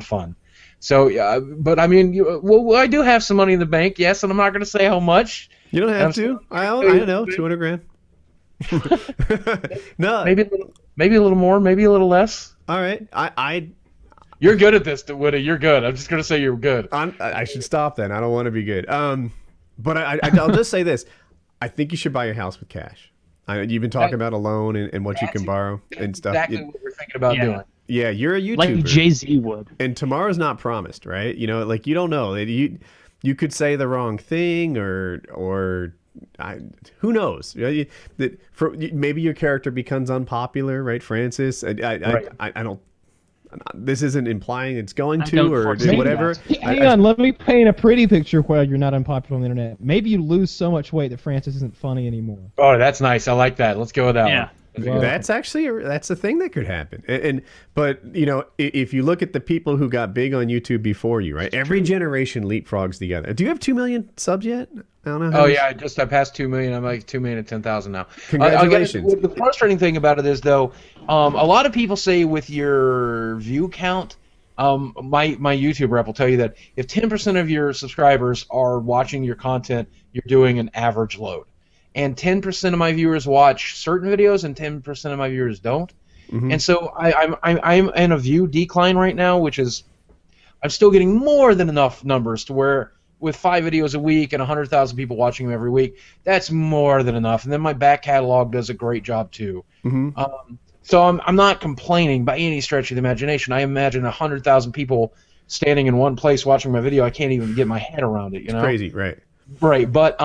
fun. So, but I mean, well, I do have some money in the bank, yes, and I'm not going to say how much. You don't have to. I don't know, $200,000. No, maybe a little more, maybe a little less. All right, You're good at this, Woody. You're good. I'm just going to say you're good. I should stop then. I don't want to be good. But I'll just say this. I think you should buy your house with cash. You've been talking about a loan and what you can borrow and stuff. Exactly what we're thinking about doing. Yeah, you're a YouTuber. Like Jay-Z would. And tomorrow's not promised, right? You know, like you don't know. You could say the wrong thing or who knows? Maybe your character becomes unpopular, right, Francis? I don't. This isn't implying it's going to or whatever. Hang on, let me paint a pretty picture while you're not unpopular on the internet. Maybe you lose so much weight that Francis isn't funny anymore. Oh, that's nice. I like that. Let's go with that one. That's actually that's a thing that could happen. But you know, if you look at the people who got big on YouTube before you, right? Every generation leapfrogs together. Do you have 2 million subs yet? I don't know. I passed 2 million. I'm like 2 million and 10,000 now. Congratulations. The frustrating thing about it is though, a lot of people say with your view count, my YouTube rep will tell you that if 10% of your subscribers are watching your content, you're doing an average load. And 10% of my viewers watch certain videos, and 10% of my viewers don't. Mm-hmm. And so I'm in a view decline right now, which is I'm still getting more than enough numbers to where with 5 videos a week and 100,000 people watching them every week, that's more than enough. And then my back catalog does a great job too. Mm-hmm. So I'm not complaining by any stretch of the imagination. I imagine 100,000 people standing in one place watching my video. I can't even get my head around it. You know, crazy, right? Right, but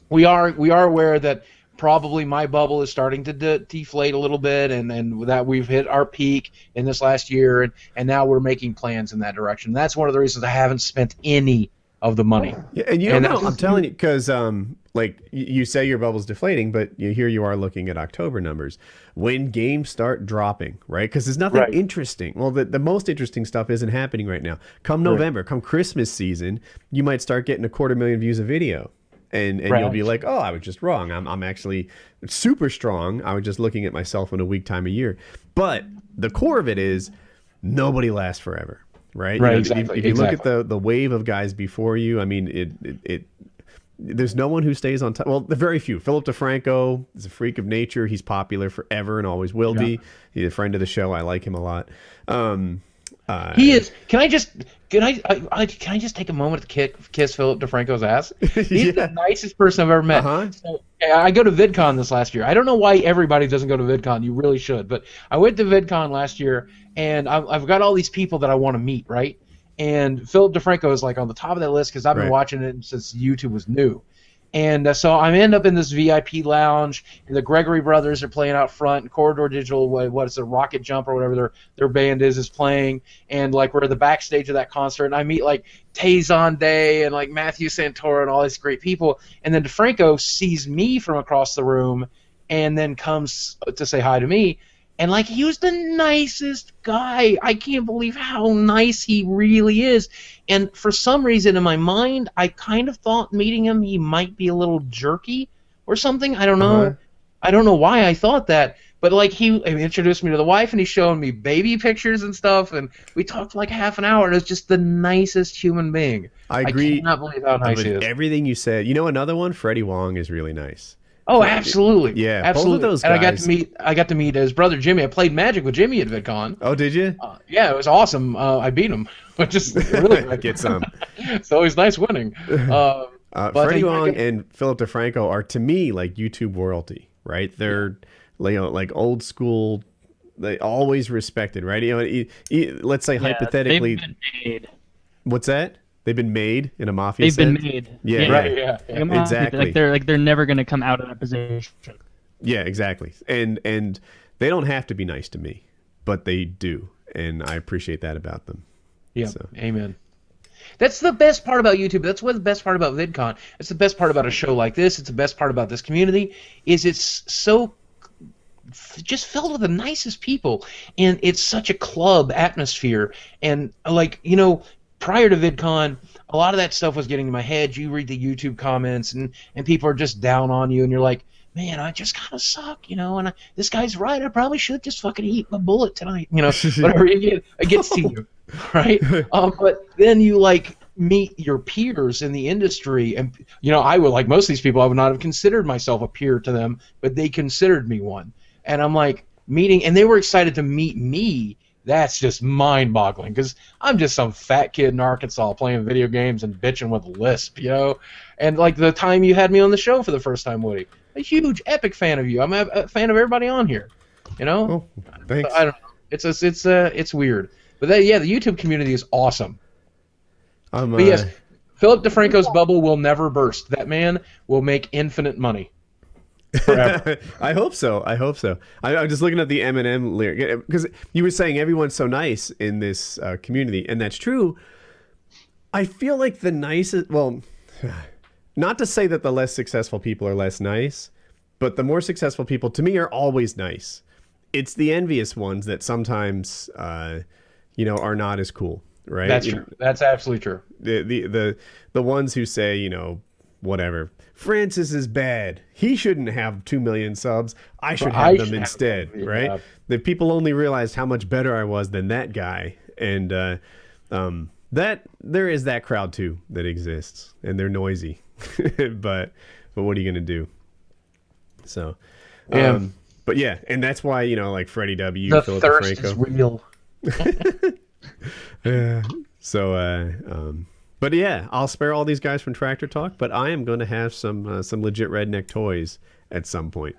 we are aware that probably my bubble is starting to deflate a little bit, and that we've hit our peak in this last year, and now we're making plans in that direction. That's one of the reasons I haven't spent any of the money. Yeah, and you don't know, I'm telling you, because like you say your bubble's deflating, but here you are looking at October numbers. When games start dropping, right? Because there's nothing interesting. Well, the most interesting stuff isn't happening right now. Come November, come Christmas season, you might start getting 250,000 views a video. And you'll be like, oh, I was just wrong. I'm actually super strong. I was just looking at myself in a weak time of year. But the core of it is nobody lasts forever, right? Right, you know, exactly. If you look at the wave of guys before you, I mean, there's no one who stays on top. Well, the very few. Philip DeFranco is a freak of nature. He's popular forever and always will be. He's a friend of the show. I like him a lot. He is. Can I just take a moment to kiss Philip DeFranco's ass? He's the nicest person I've ever met. So, I go to VidCon this last year. I don't know why everybody doesn't go to VidCon. You really should. But I went to VidCon last year, and I've got all these people that I want to meet, right? And Philip DeFranco is like on the top of that list because I've been watching it since YouTube was new. And so I end up in this VIP lounge, and the Gregory Brothers are playing out front, and Corridor Digital, what is it, Rocket Jump or whatever their band is playing, and like we're at the backstage of that concert, and I meet like Tazon Day and like Matthew Santoro and all these great people, and then DeFranco sees me from across the room, and then comes to say hi to me. And, like, he was the nicest guy. I can't believe how nice he really is. And for some reason in my mind, I kind of thought meeting him he might be a little jerky or something. I don't know. Uh-huh. I don't know why I thought that. But, like, he introduced me to the wife, and he's showing me baby pictures and stuff. And we talked for, like, half an hour. And it was just the nicest human being. I agree. I cannot believe how nice he is. Everything you said. You know, another one, Freddie Wong is really nice. Oh, absolutely. Yeah, absolutely. Both of those guys. And I got to meet his brother Jimmy. I played Magic with Jimmy at VidCon. Oh, did you? Yeah, it was awesome. I beat him. Just really get some. It's always nice winning. Freddie Wong and Philip DeFranco are, to me, like YouTube royalty, right? They're like old school. They always respected, right? You know, let's say hypothetically. They've been made. What's that? They've been made in a mafia They've sense? been made. Yeah, right. Yeah. Exactly. Like they're never going to come out of that position. Yeah, exactly. And they don't have to be nice to me, but they do, and I appreciate that about them. Yeah. So. Amen. That's the best part about YouTube. That's what the best part about VidCon. It's the best part about a show like this. It's the best part about this community. Is it's so just filled with the nicest people, and it's such a club atmosphere. And like prior to VidCon, a lot of that stuff was getting in my head. You read the YouTube comments, and people are just down on you, and you're like, man, I just kind of suck, and this guy's right. I probably should just fucking eat my bullet tonight, whatever you get, it gets to you, right? But then you, like, meet your peers in the industry, and, I would, like most of these people, I would not have considered myself a peer to them, but they considered me one. And I'm, like, and they were excited to meet me. That's just mind-boggling, because I'm just some fat kid in Arkansas playing video games and bitching with a lisp, And like the time you had me on the show for the first time, Woody, a huge, epic fan of you. I'm a fan of everybody on here, Oh, thanks. I don't know. It's weird, but the YouTube community is awesome. But yes, Philip DeFranco's bubble will never burst. That man will make infinite money. Forever. I hope so. I'm just looking at the Eminem lyric, because you were saying everyone's so nice in this community, and that's true. I feel like the nicest, well, not to say that the less successful people are less nice, but the more successful people, to me, are always nice. It's the envious ones that sometimes, are not as cool, right? That's true. That's absolutely true. The ones who say, whatever, Francis is bad, he shouldn't have 2 million subs, I should have them instead, right? Yeah. The people only realized how much better I was than that guy, and that there is that crowd too that exists, and they're noisy. but what are you gonna do? So but yeah, and that's why, like Freddie W, the Philip thirst DeFranco is real. But yeah, I'll spare all these guys from Tractor Talk, but I am going to have some legit redneck toys at some point.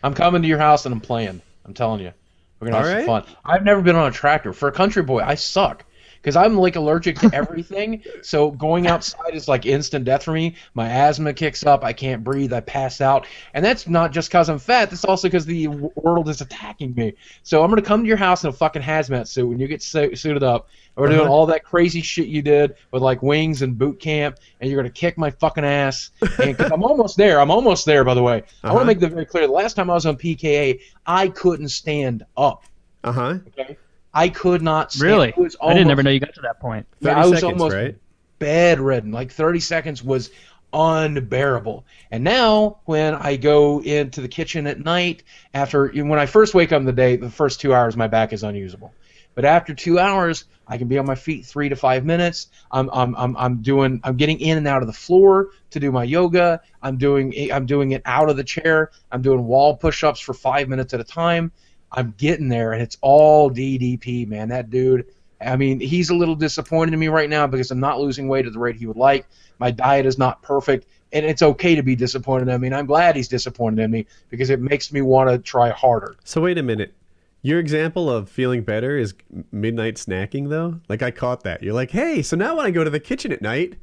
I'm coming to your house and I'm playing. I'm telling you. We're going to have some fun. I've never been on a tractor. For a country boy, I suck. Because I'm, like, allergic to everything. So going outside is, like, instant death for me. My asthma kicks up. I can't breathe. I pass out. And that's not just because I'm fat. That's also because the world is attacking me. So I'm going to come to your house in a fucking hazmat suit when you get suited up. We're doing all that crazy shit you did with, like, wings and boot camp. And you're going to kick my fucking ass. Because I'm almost there. I'm almost there, by the way. I want to make that very clear. The last time I was on PKA, I couldn't stand up. Okay? I could not stand. Really? I didn't ever know you got to that point. 30 I was seconds, almost right? bedridden. Like 30 seconds was unbearable. And now when I go into the kitchen at night, when I first wake up in the day, the first 2 hours my back is unusable. But after 2 hours, I can be on my feet 3 to 5 minutes. I'm getting in and out of the floor to do my yoga. I'm doing it out of the chair. I'm doing wall push-ups for 5 minutes at a time. I'm getting there, and it's all DDP, man. That dude, I mean, he's a little disappointed in me right now because I'm not losing weight at the rate he would like. My diet is not perfect, and it's okay to be disappointed in me, and I'm glad he's disappointed in me because it makes me want to try harder. So wait a minute. Your example of feeling better is midnight snacking, though? Like, I caught that. You're like, hey, so now when I go to the kitchen at night,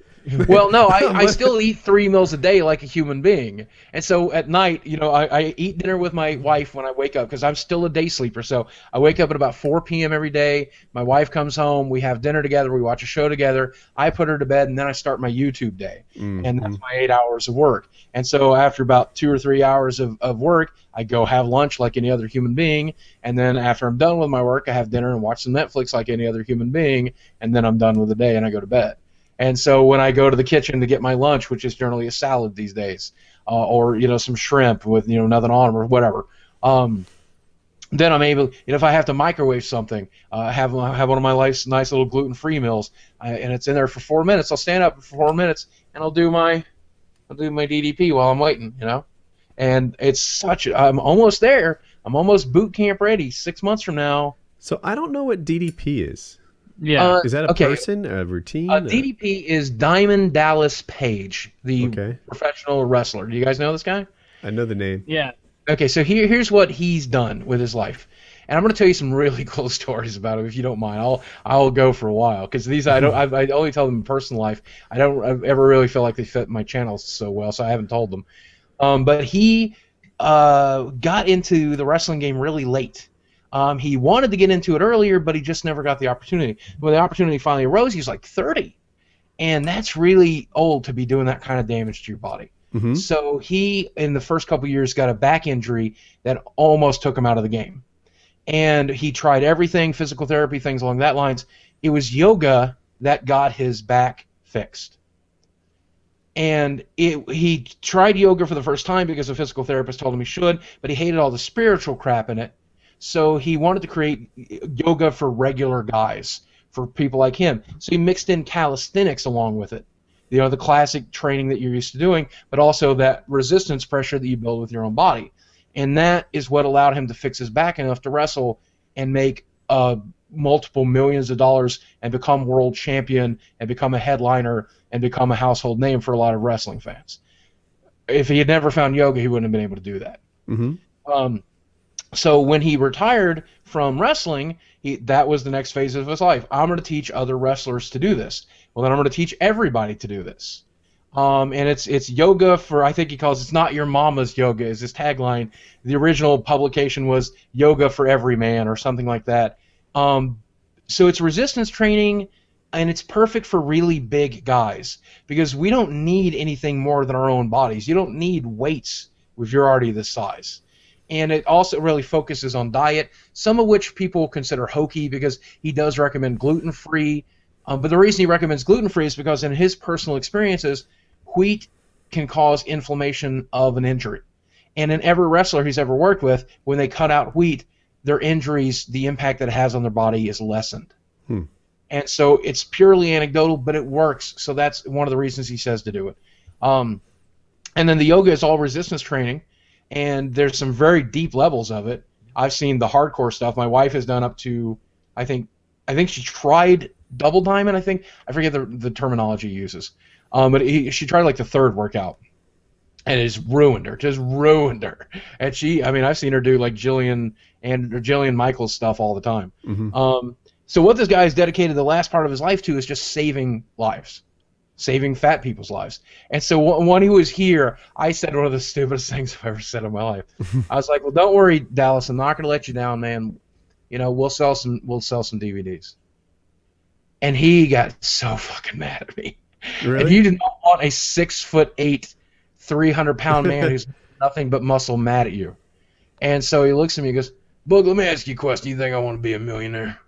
Well, no, I still eat 3 meals a day like a human being. And so at night, I eat dinner with my wife when I wake up because I'm still a day sleeper. So I wake up at about 4 p.m. every day. My wife comes home. We have dinner together. We watch a show together. I put her to bed, and then I start my YouTube day. And that's my 8 hours of work. And so after about 2 or 3 hours of work, I go have lunch like any other human being. And then after I'm done with my work, I have dinner and watch some Netflix like any other human being. And then I'm done with the day, and I go to bed. And so when I go to the kitchen to get my lunch, which is generally a salad these days, or some shrimp with nothing on them or whatever, then I'm able. If I have to microwave something, have one of my nice little gluten-free meals, and it's in there for 4 minutes. I'll stand up for 4 minutes and I'll do my DDP while I'm waiting. And it's I'm almost there. I'm almost boot camp ready. 6 months from now. So I don't know what DDP is. Yeah. Is that a person, a routine? DDP is Diamond Dallas Page, the professional wrestler. Do you guys know this guy? I know the name. Yeah. Okay, so here's what he's done with his life. And I'm going to tell you some really cool stories about him, if you don't mind. I'll go for a while because these I only tell them in personal life. I don't ever really feel like they fit my channel so well, so I haven't told them. But he got into the wrestling game really late. He wanted to get into it earlier, but he just never got the opportunity. When the opportunity finally arose, he was like 30, and that's really old to be doing that kind of damage to your body. Mm-hmm. So he, in the first couple years, got a back injury that almost took him out of the game. And he tried everything, physical therapy, things along that lines. It was yoga that got his back fixed. And he tried yoga for the first time because a physical therapist told him he should, but he hated all the spiritual crap in it. So he wanted to create yoga for regular guys, for people like him. So he mixed in calisthenics along with it. The classic training that you're used to doing, but also that resistance pressure that you build with your own body. And that is what allowed him to fix his back enough to wrestle and make multiple millions of dollars and become world champion and become a headliner and become a household name for a lot of wrestling fans. If he had never found yoga, he wouldn't have been able to do that. Mm-hmm. So when he retired from wrestling, that was the next phase of his life. I'm going to teach other wrestlers to do this. Well, then I'm going to teach everybody to do this. And it's yoga for, I think he calls it's not your mama's yoga is his tagline. The original publication was yoga for every man or something like that. So it's resistance training, and it's perfect for really big guys because we don't need anything more than our own bodies. You don't need weights if you're already this size. And it also really focuses on diet, some of which people consider hokey because he does recommend gluten-free. But the reason he recommends gluten-free is because in his personal experiences, wheat can cause inflammation of an injury. And in every wrestler he's ever worked with, when they cut out wheat, their injuries, the impact that it has on their body is lessened. And so it's purely anecdotal, but it works. So that's one of the reasons he says to do it. And then the yoga is all resistance training. And there's some very deep levels of it. I've seen the hardcore stuff. My wife has done up to, I think she tried double diamond. I forget the terminology he uses. But she tried like the third workout, and it just ruined her. And I've seen her do like Jillian Michaels stuff all the time. Mm-hmm. So what this guy has dedicated the last part of his life to is just saving lives. Saving fat people's lives. And so when he was here, I said one of the stupidest things I've ever said in my life. I was like, well, don't worry, Dallas, I'm not going to let you down, man. We'll sell some DVDs. And he got so fucking mad at me. Really? And you did not want a 6'8", 300-pound man who's nothing but muscle mad at you. And so he looks at me and goes, Boog, let me ask you a question. You think I want to be a millionaire?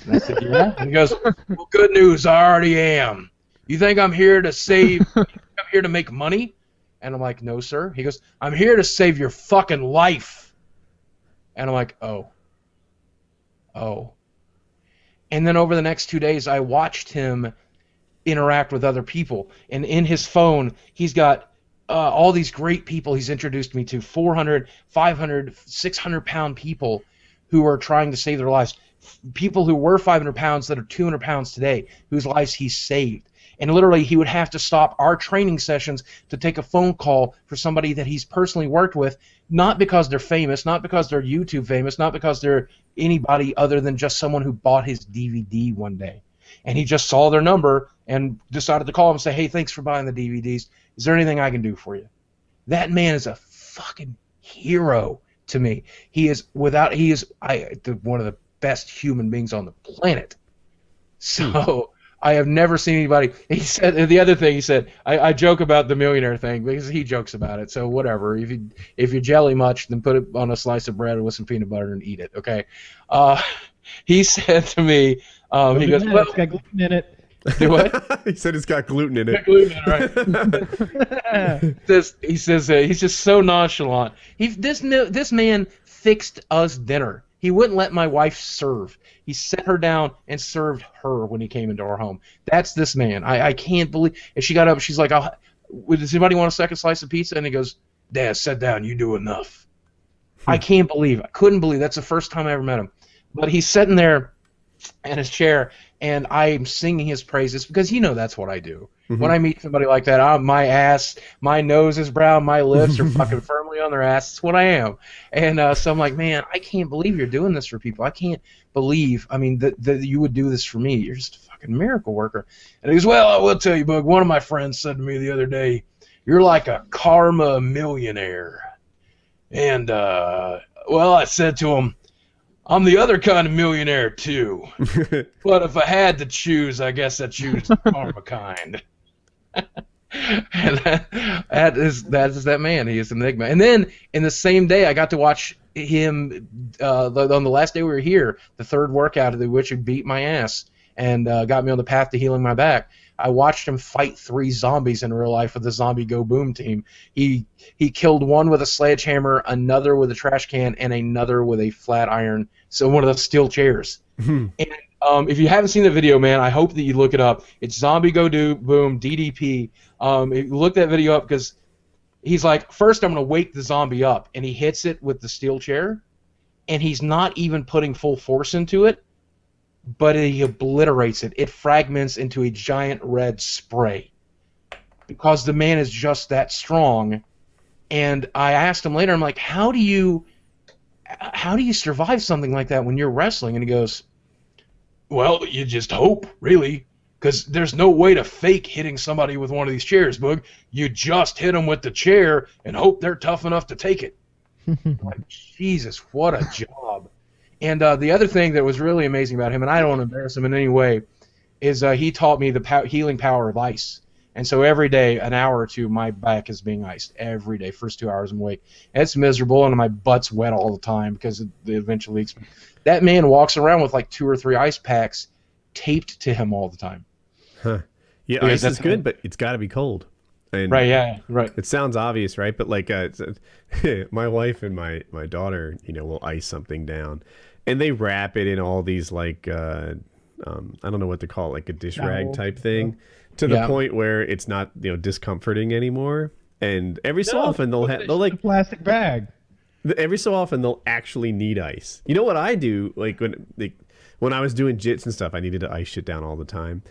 And I said, yeah. And he goes, well, good news, I already am. You think I'm here to save? I'm here to make money? And I'm like, no, sir. He goes, I'm here to save your fucking life. And I'm like, oh. And then over the next 2 days, I watched him interact with other people. And in his phone, he's got all these great people he's introduced me to, 400, 500, 600-pound people who are trying to save their lives. People who were 500 pounds that are 200 pounds today, whose lives he's saved. And literally, he would have to stop our training sessions to take a phone call for somebody that he's personally worked with, not because they're famous, not because they're YouTube famous, not because they're anybody other than just someone who bought his DVD one day. and he just saw their number and decided to call them and say, hey, thanks for buying the DVDs. Is there anything I can do for you? That man is a fucking hero to me. He is one of the best human beings on the planet. So I have never seen anybody. He said the other thing. He said, I joke about the millionaire thing because he jokes about it. So whatever. If you jelly much, then put it on a slice of bread with some peanut butter and eat it. Okay. He said to me, he goes, well, it's got gluten in it. Do what? He said it's got gluten in it. Gluten in it, right? He says he's just so nonchalant. This man fixed us dinner. He wouldn't let my wife serve. He set her down and served her when he came into our home. That's this man. I can't believe. And she got up. She's like, does anybody want a second slice of pizza? And he goes, Dad, sit down. You do enough. I can't believe. I couldn't believe. That's the first time I ever met him. But he's sitting there in his chair, and I'm singing his praises because that's what I do. Mm-hmm. When I meet somebody like that, my nose is brown, my lips are fucking firmly on their ass. It's what I am. And so I'm like, man, I can't believe you're doing this for people. I can't believe, that you would do this for me. You're just a fucking miracle worker. And he goes, well, I will tell you, Bug, one of my friends said to me the other day, you're like a karma millionaire. And, well, I said to him, I'm the other kind of millionaire, too. But if I had to choose, I guess I'd choose the karma kind. And that is that man. He is an enigma. And then, in the same day, I got to watch him, on the last day we were here, the third workout of which he beat my ass and got me on the path to healing my back. I watched him fight 3 zombies in real life with the Zombie Go Boom team. He killed one with a sledgehammer, another with a trash can, and another with a flat iron, so one of those steel chairs. And if you haven't seen the video, man, I hope that you look it up. It's Zombie Go Boom DDP. Look that video up because he's like, first I'm going to wake the zombie up, and he hits it with the steel chair, and he's not even putting full force into it, but he obliterates it. It fragments into a giant red spray because the man is just that strong. And I asked him later, I'm like, how do you survive something like that when you're wrestling? And he goes, well, you just hope, really, because there's no way to fake hitting somebody with one of these chairs, Boog. You just hit them with the chair and hope they're tough enough to take it. Like, Jesus, what a job. And the other thing that was really amazing about him, and I don't want to embarrass him in any way, is he taught me the healing power of ice. And so every day, an hour or two, my back is being iced. Every day, first 2 hours I'm awake. And it's miserable, and my butt's wet all the time because it eventually leaks. That man walks around with like 2 or 3 ice packs taped to him all the time. Huh. Yeah, ice is good, but it's got to be cold. And right, yeah, right. It sounds obvious, right? But like my wife and my daughter, will ice something down. And they wrap it in all these like I don't know what to call it, like a dish rag type thing, to the point where it's not discomforting anymore. And every so often they'll like a plastic bag. Every so often they'll actually need ice. You know what I do? Like when I was doing jits and stuff, I needed to ice shit down all the time.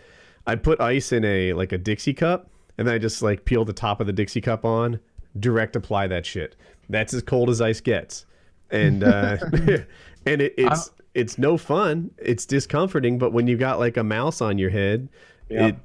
I'd put ice in a Dixie cup, and then I just like peel the top of the Dixie cup on, direct apply that shit. That's as cold as ice gets. And and it's no fun. It's discomforting, but when you got like a mouse on your head, it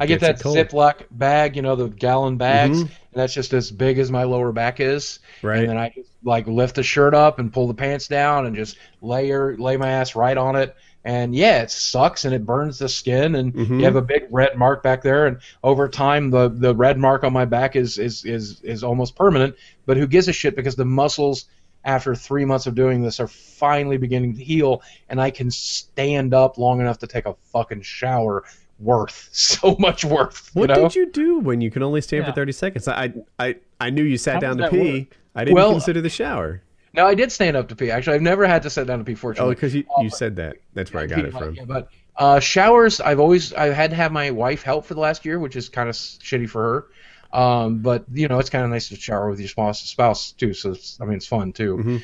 I get that Ziploc bag, the gallon bags, and that's just as big as my lower back is. Right. And then I just like lift the shirt up and pull the pants down and just lay my ass right on it. And yeah, it sucks and it burns the skin, and you have a big red mark back there. And over time, the red mark on my back is almost permanent. But who gives a shit? Because the muscles, after 3 months of doing this, are finally beginning to heal, and I can stand up long enough to take a fucking shower. So much worth. What did you do when you can only stand for 30 seconds? I knew you sat down to pee. Work? I didn't consider the shower. No, I did stand up to pee. Actually, I've never had to sit down to pee, fortunately. Oh, because you said that. That's where I got it from. Yeah, but showers, I've had to have my wife help for the last year, which is kind of shitty for her. But it's kind of nice to shower with your spouse too. So it's fun too.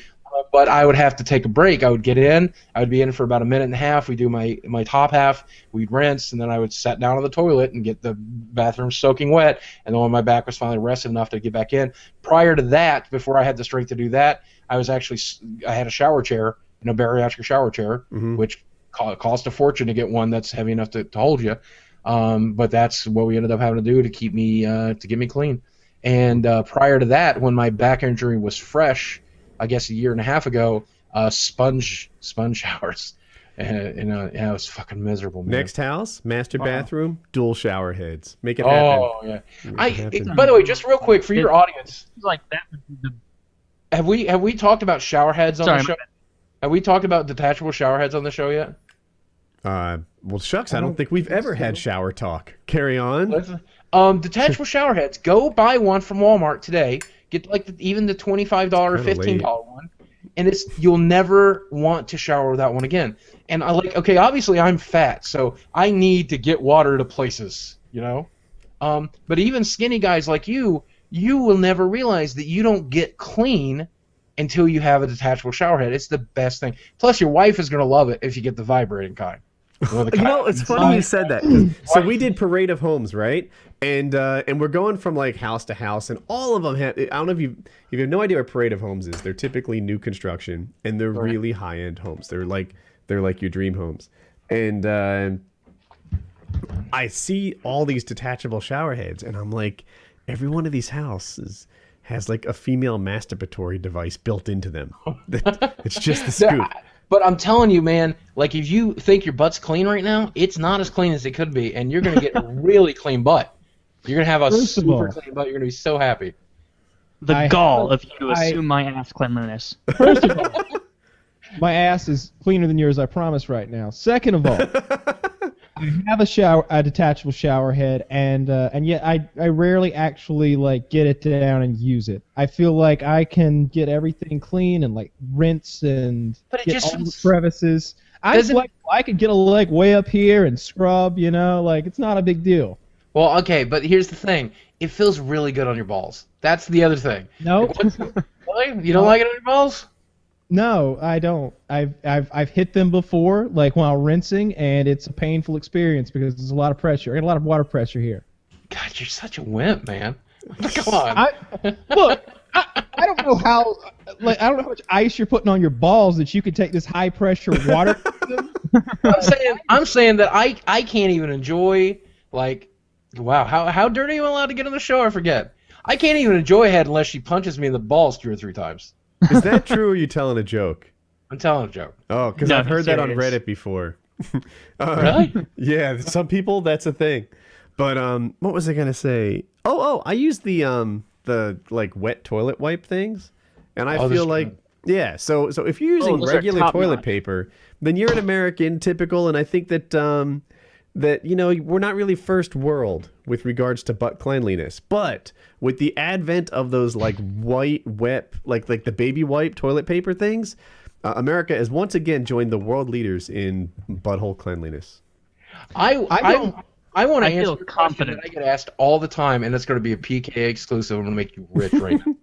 But I would have to take a break. I would get in. I would be in for about a minute and a half. We'd do my top half. We'd rinse, and then I would sit down on the toilet and get the bathroom soaking wet. And then when my back was finally rested enough to get back in. Prior to that, before I had the strength to do that, I had a shower chair, a bariatric shower chair, which cost a fortune to get one that's heavy enough to hold you. But that's what we ended up having to do to keep me to get me clean. And prior to that, when my back injury was fresh, I guess a year and a half ago, sponge showers. And it was fucking miserable, man. Next house, master bathroom, dual shower heads. Make it happen. Oh yeah. By the way, just real quick for your audience, like that would be the have we talked about shower heads on the show? Have we talked about detachable shower heads on the show yet? Well, shucks, I don't think we've ever had shower talk. Carry on. Detachable shower heads. Go buy one from Walmart today. Get like even the $25 or $15 one, and you'll never want to shower with that one again. And okay, obviously I'm fat, so I need to get water to places, you know. But even skinny guys like you will never realize that you don't get clean until you have a detachable shower head. It's the best thing. Plus, your wife is gonna love it if you get the vibrating kind. It's funny you said that. So we did Parade of Homes, right? And we're going from like house to house, and all of them have. I don't know if you have no idea what Parade of Homes is. They're typically new construction, and they're really high end homes. They're like your dream homes. And I see all these detachable shower heads, and I'm like, every one of these houses has like a female masturbatory device built into them. It's just the scoop. But I'm telling you, man, like if you think your butt's clean right now, it's not as clean as it could be, and you're gonna get a really clean butt. You're gonna have a super clean butt. You're gonna be so happy. The gall of you to assume my ass cleanliness. First of all, my ass is cleaner than yours, I promise right now. Second of all, I have a detachable shower head, and yet I rarely actually like get it down and use it. I feel like I can get everything clean and like rinse and get all the crevices. I could get a leg way up here and scrub, you know, like it's not a big deal. Well, okay, but here's the thing: it feels really good on your balls. That's the other thing. No, really? You don't like it on your balls? No, I don't. I've hit them before, like while rinsing, and it's a painful experience because there's a lot of pressure. I get a lot of water pressure here. God, you're such a wimp, man. Come on. I don't know how. Like, I don't know how much ice you're putting on your balls that you could take this high pressure water. I'm saying that I can't even enjoy like. Wow, how dirty am I allowed to get on the show? I forget. I can't even enjoy a head unless she punches me in the balls 2 or 3 times. Is that true, or are you telling a joke? I'm telling a joke. Oh, because I've heard that on Reddit before. Really? Yeah, some people, that's a thing. But what was I gonna say? I use the like wet toilet wipe things, and I feel like yeah. So if you're using regular toilet paper, then you're an American typical, and I think that that, you know, we're not really first world with regards to butt cleanliness. But with the advent of those like white, wet, like the baby wipe toilet paper things, America has once again joined the world leaders in butthole cleanliness. I want to answer a question that I get asked all the time, and it's going to be a PK exclusive. I'm going to make you rich right now.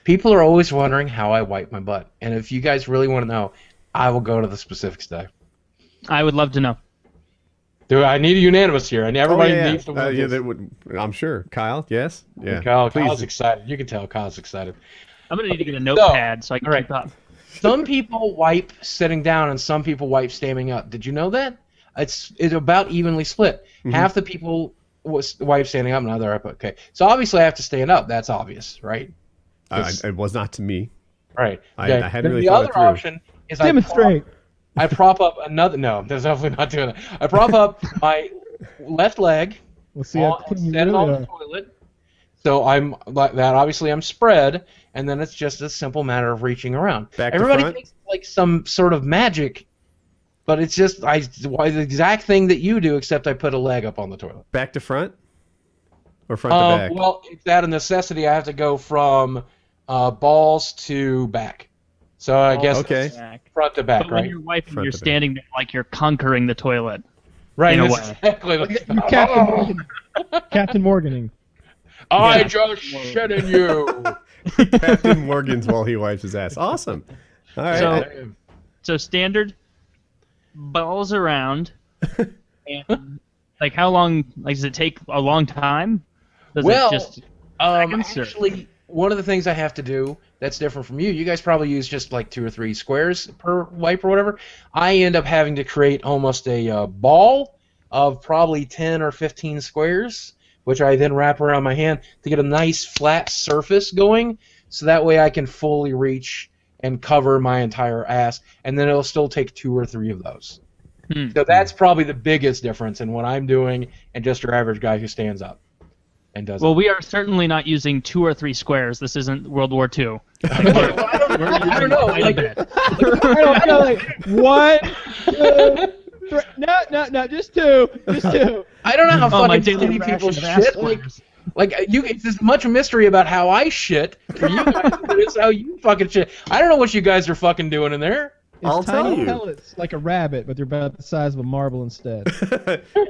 People are always wondering how I wipe my butt. And if you guys really want to know, I will go to the specifics today. I would love to know. Dude, I need a unanimous here. And everybody needs to win this. I'm sure. Kyle, yes? Yeah. Kyle's excited. You can tell Kyle's excited. I'm going to need to get a notepad so I can keep up. Some people wipe sitting down and some people wipe standing up. Did you know that? It's about evenly split. Mm-hmm. Half the people wipe standing up and the other up. Okay. So obviously I have to stand up. That's obvious, right? It was not to me. Right. Okay. I hadn't really thought it through. The other option is demonstrate. I prop up another. No, there's definitely not doing that. I prop up my left leg standing on the toilet. So I'm like that. Obviously, I'm spread, and then it's just a simple matter of reaching around. Everybody thinks it's like some sort of magic, but it's just the exact thing that you do, except I put a leg up on the toilet. Back to front, or front to back? Well, it's out of necessity. I have to go from balls to back. So I guess front to back, but right? When you're wiping, you're standing there like you're conquering the toilet. Right, exactly. You're Captain Morganing. I just shit in you. Captain Morgan's while he wipes his ass. Awesome. All right. So standard, balls around, and like how long? Like, does it take a long time? Does it just seconds, one of the things I have to do that's different from you guys probably use just like 2 or 3 squares per wipe or whatever. I end up having to create almost a ball of probably 10 or 15 squares, which I then wrap around my hand to get a nice flat surface going, so that way I can fully reach and cover my entire ass, and then it'll still take 2 or 3 of those. So that's probably the biggest difference in what I'm doing and just your average guy who stands up and does Well, we are certainly not using 2 or 3 squares. This isn't World War II. I don't know. Like, I don't know. Like, 1, 2, 3. No, just 2. Just 2. I don't know how my fucking daily skinny people ration of ass shit. squares. It's as much a mystery about how I shit for you guys as it is how you fucking shit. I don't know what you guys are fucking doing in there. I'll tell tiny you. pellets like a rabbit, but they're about the size of a marble instead.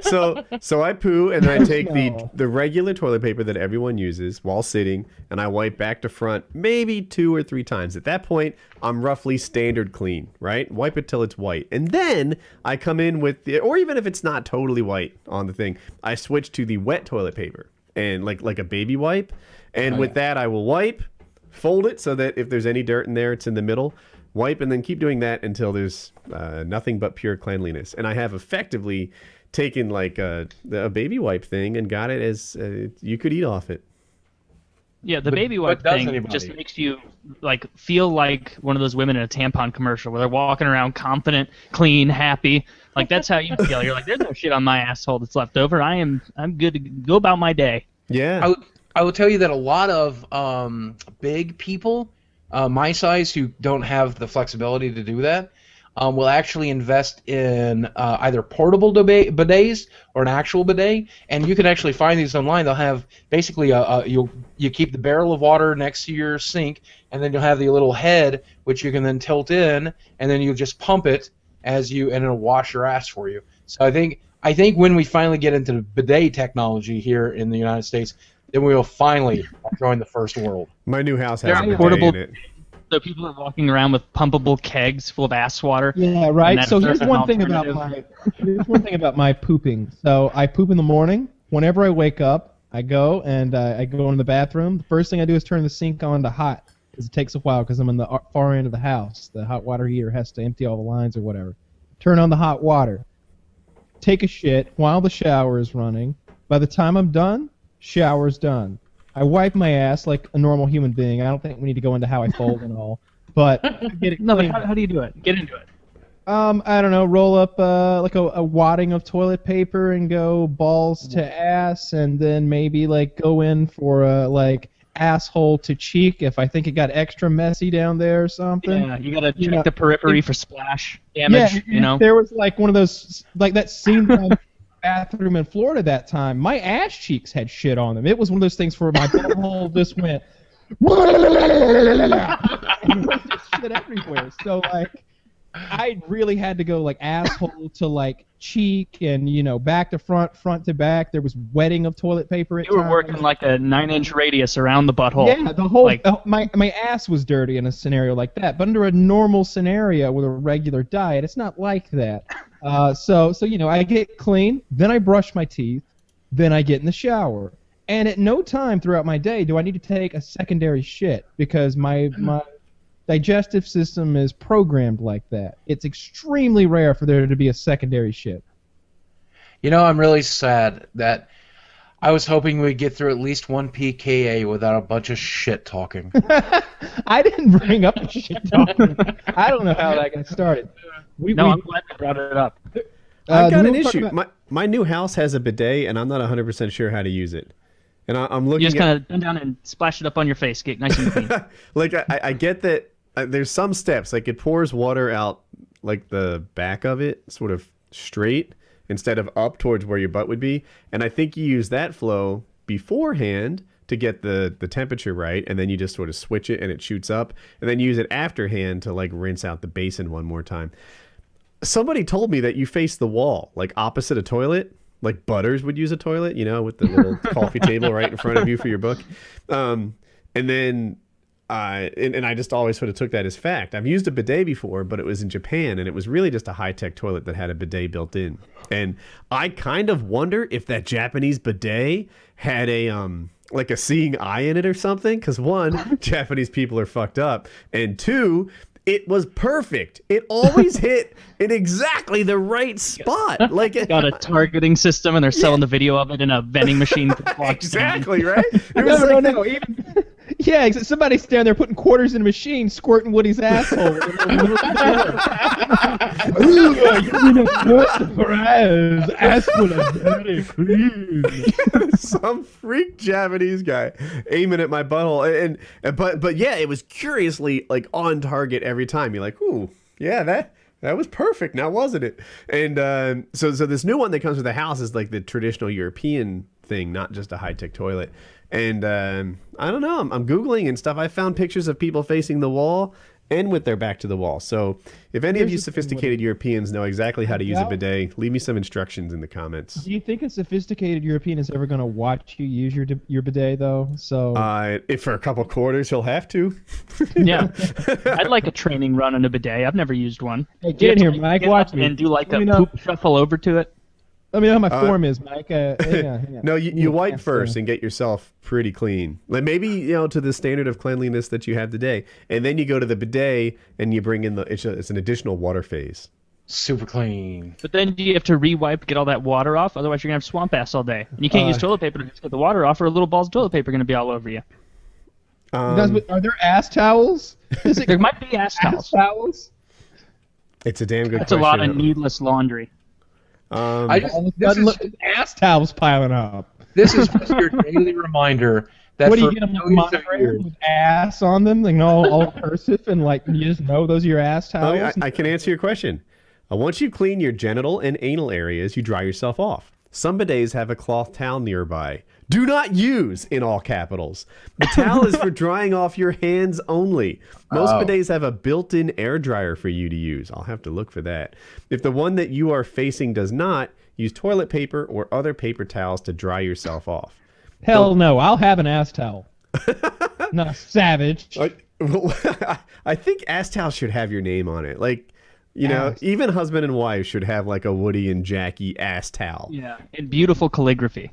So I poo, and then I take No. the regular toilet paper that everyone uses while sitting, and I wipe back to front maybe 2 or 3 times. At that point, I'm roughly standard clean, right? Wipe it till it's white. And then I come in with or even if it's not totally white on the thing, I switch to the wet toilet paper and like a baby wipe. And with that, I will wipe, fold it so that if there's any dirt in there, it's in the middle. Wipe, and then keep doing that until there's nothing but pure cleanliness. And I have effectively taken like a baby wipe thing and got it as you could eat off it. Yeah, the baby wipe does thing anybody? just makes you like feel like one of those women in a tampon commercial where they're walking around confident, clean, happy. Like that's how you feel. You're like, there's no shit on my asshole that's left over. I'm good to go about my day. Yeah. I will tell you that a lot of big people, my size, who don't have the flexibility to do that, will actually invest in either portable bidets or an actual bidet. And you can actually find these online. They'll have basically you keep the barrel of water next to your sink, and then you'll have the little head which you can then tilt in, and then you just pump it and it'll wash your ass for you. So I think when we finally get into the bidet technology here in the United States, then we will finally join the first world. My new house has There a are bidet portable- in it. So people are walking around with pumpable kegs full of ass water. Yeah, And right. that's So just here's an one thing about my pooping. So I poop in the morning. Whenever I wake up, I go and I go in the bathroom. The first thing I do is turn the sink on to hot, because it takes a while because I'm in the far end of the house. The hot water heater has to empty all the lines or whatever. Turn on the hot water. Take a shit while the shower is running. By the time I'm done, shower's done. I wipe my ass like a normal human being. I don't think we need to go into how I fold and all. But get it No, but clean. how do you do it? Get into it. I don't know, roll up like a wadding of toilet paper and go balls to ass, and then maybe like go in for like asshole to cheek if I think it got extra messy down there or something. Yeah, you gotta check know, the periphery for splash damage. Yeah, You know. there was like one of those like that scene from the bathroom in Florida that time. My ass cheeks had shit on them. It was one of those things where my butthole just went. And there was just shit everywhere. So like, I really had to go like asshole to like cheek, and back to front, front to back. There was wetting of toilet paper. You were working like a 9-inch radius around the butthole. Yeah, the whole Like- my ass was dirty in a scenario like that. But under a normal scenario with a regular diet, it's not like that. So I get clean, then I brush my teeth, then I get in the shower, and at no time throughout my day do I need to take a secondary shit, because my digestive system is programmed like that. It's extremely rare for there to be a secondary shit. I'm really sad that I was hoping we'd get through at least one PKA without a bunch of shit talking. I didn't bring up the shit talking. I don't know how that got started. I'm glad you brought it up. I've got do an we talk issue. about- My new house has a bidet, and I'm not 100% sure how to use it. And I'm looking You just at kind of bend down and splash it up on your face, get nice and clean. like I get that there's some steps, like it pours water out like the back of it sort of straight instead of up towards where your butt would be, and I think you use that flow beforehand to get the temperature right, and then you just sort of switch it and it shoots up, and then use it afterhand to like rinse out the basin one more time. Somebody told me that you face the wall, like opposite a toilet, like Butters would use a toilet, with the little coffee table right in front of you for your book. And then and I just always sort of took that as fact. I've used a bidet before, but it was in Japan, and it was really just a high-tech toilet that had a bidet built in. And I kind of wonder if that Japanese bidet had a like a seeing eye in it or something. Because one, Japanese people are fucked up, and two, it was perfect. It always hit in exactly the right spot. Like got a targeting system, and they're selling the video of it in a vending machine. Exactly right. It was no. Even yeah, somebody's standing there putting quarters in a machine, squirting Woody's asshole. Some freak Japanese guy aiming at my butthole, but yeah, it was curiously like on target every time. You're like, ooh, yeah, that was perfect, now wasn't it? And so this new one that comes with the house is like the traditional European thing, not just a high-tech toilet. And I don't know, I'm Googling and stuff. I found pictures of people facing the wall and with their back to the wall. So if any of you sophisticated Europeans know exactly how to use a bidet, leave me some instructions in the comments. Do you think a sophisticated European is ever going to watch you use your bidet, though? So if for a couple quarters, he'll have to. Yeah. I'd like a training run on a bidet. I've never used one. Hey, get in here, Mike. Watch me. And do like a poop shuffle over to it. Let me know how my form is, Mike. Hang on. No, you wipe first and get yourself pretty clean. Like maybe to the standard of cleanliness that you have today, and then you go to the bidet and you bring in it's an additional water phase. Super clean. But then you have to re-wipe, get all that water off. Otherwise, you're gonna have swamp ass all day. And you can't use toilet paper to just get the water off, or little balls of toilet paper are gonna be all over you. Are there ass towels? There might be ass towels. It's a damn good question. That's a lot of needless laundry. This is ass towels piling up. This is just your daily reminder that what do you get them with ass on them, like all cursive, and like you just know those are your ass towels? I can answer your question. Once you clean your genital and anal areas, you dry yourself off. Some bidets have a cloth towel nearby. Do not use in all capitals. The towel is for drying off your hands only. Most bidets have a built-in air dryer for you to use. I'll have to look for that. If the one that you are facing does not, use toilet paper or other paper towels to dry yourself off. Hell no, I'll have an ass towel. Not a savage. I think ass towels should have your name on it. Like, even husband and wife should have like a Woody and Jackie ass towel. Yeah, in beautiful calligraphy.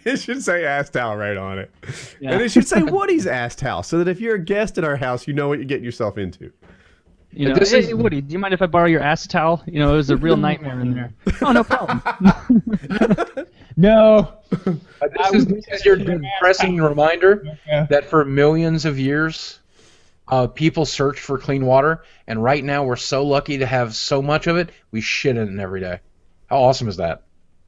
It should say ass towel right on it. Yeah. And it should say Woody's ass towel, so that if you're a guest at our house, you know what you're getting yourself into. Hey, Woody, do you mind if I borrow your ass towel? It was a real nightmare in there. Oh, no problem. No. This is your depressing reminder that for millions of years, people search for clean water, and right now we're so lucky to have so much of it, we shit in it every day. How awesome is that?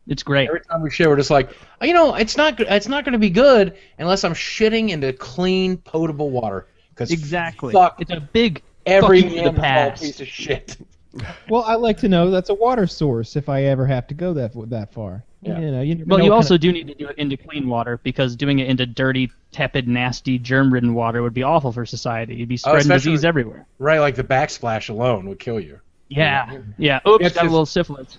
It's great. Every time we shit, we're just like, it's not going to be good unless I'm shitting into clean, potable water. Exactly. It's a big every past piece of shit. Well, I like to know that's a water source if I ever have to go that far. Yeah. You also do need to do it into clean water, because doing it into dirty, tepid, nasty, germ-ridden water would be awful for society. You'd be spreading disease everywhere. Right, like the backsplash alone would kill you. Yeah. Oops, got a little syphilis.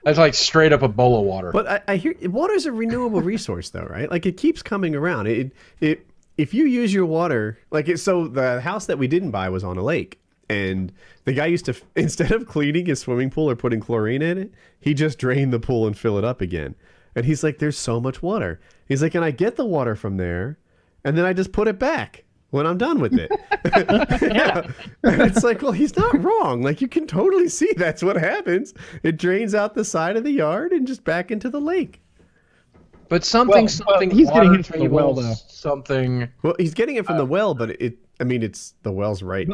That's like straight up Ebola water. But I hear water's a renewable resource, though, right? Like it keeps coming around. If you use your water, so the house that we didn't buy was on a lake, and the guy used to, instead of cleaning his swimming pool or putting chlorine in it, he just drained the pool and fill it up again. And he's like, there's so much water. He's like, and I get the water from there, and then I just put it back when I'm done with it. Yeah. And it's like, well, he's not wrong. Like, you can totally see that's what happens. It drains out the side of the yard and just back into the lake. But something he's getting it from the well, though. Something. Well, he's getting it from the well, but it's the well's right.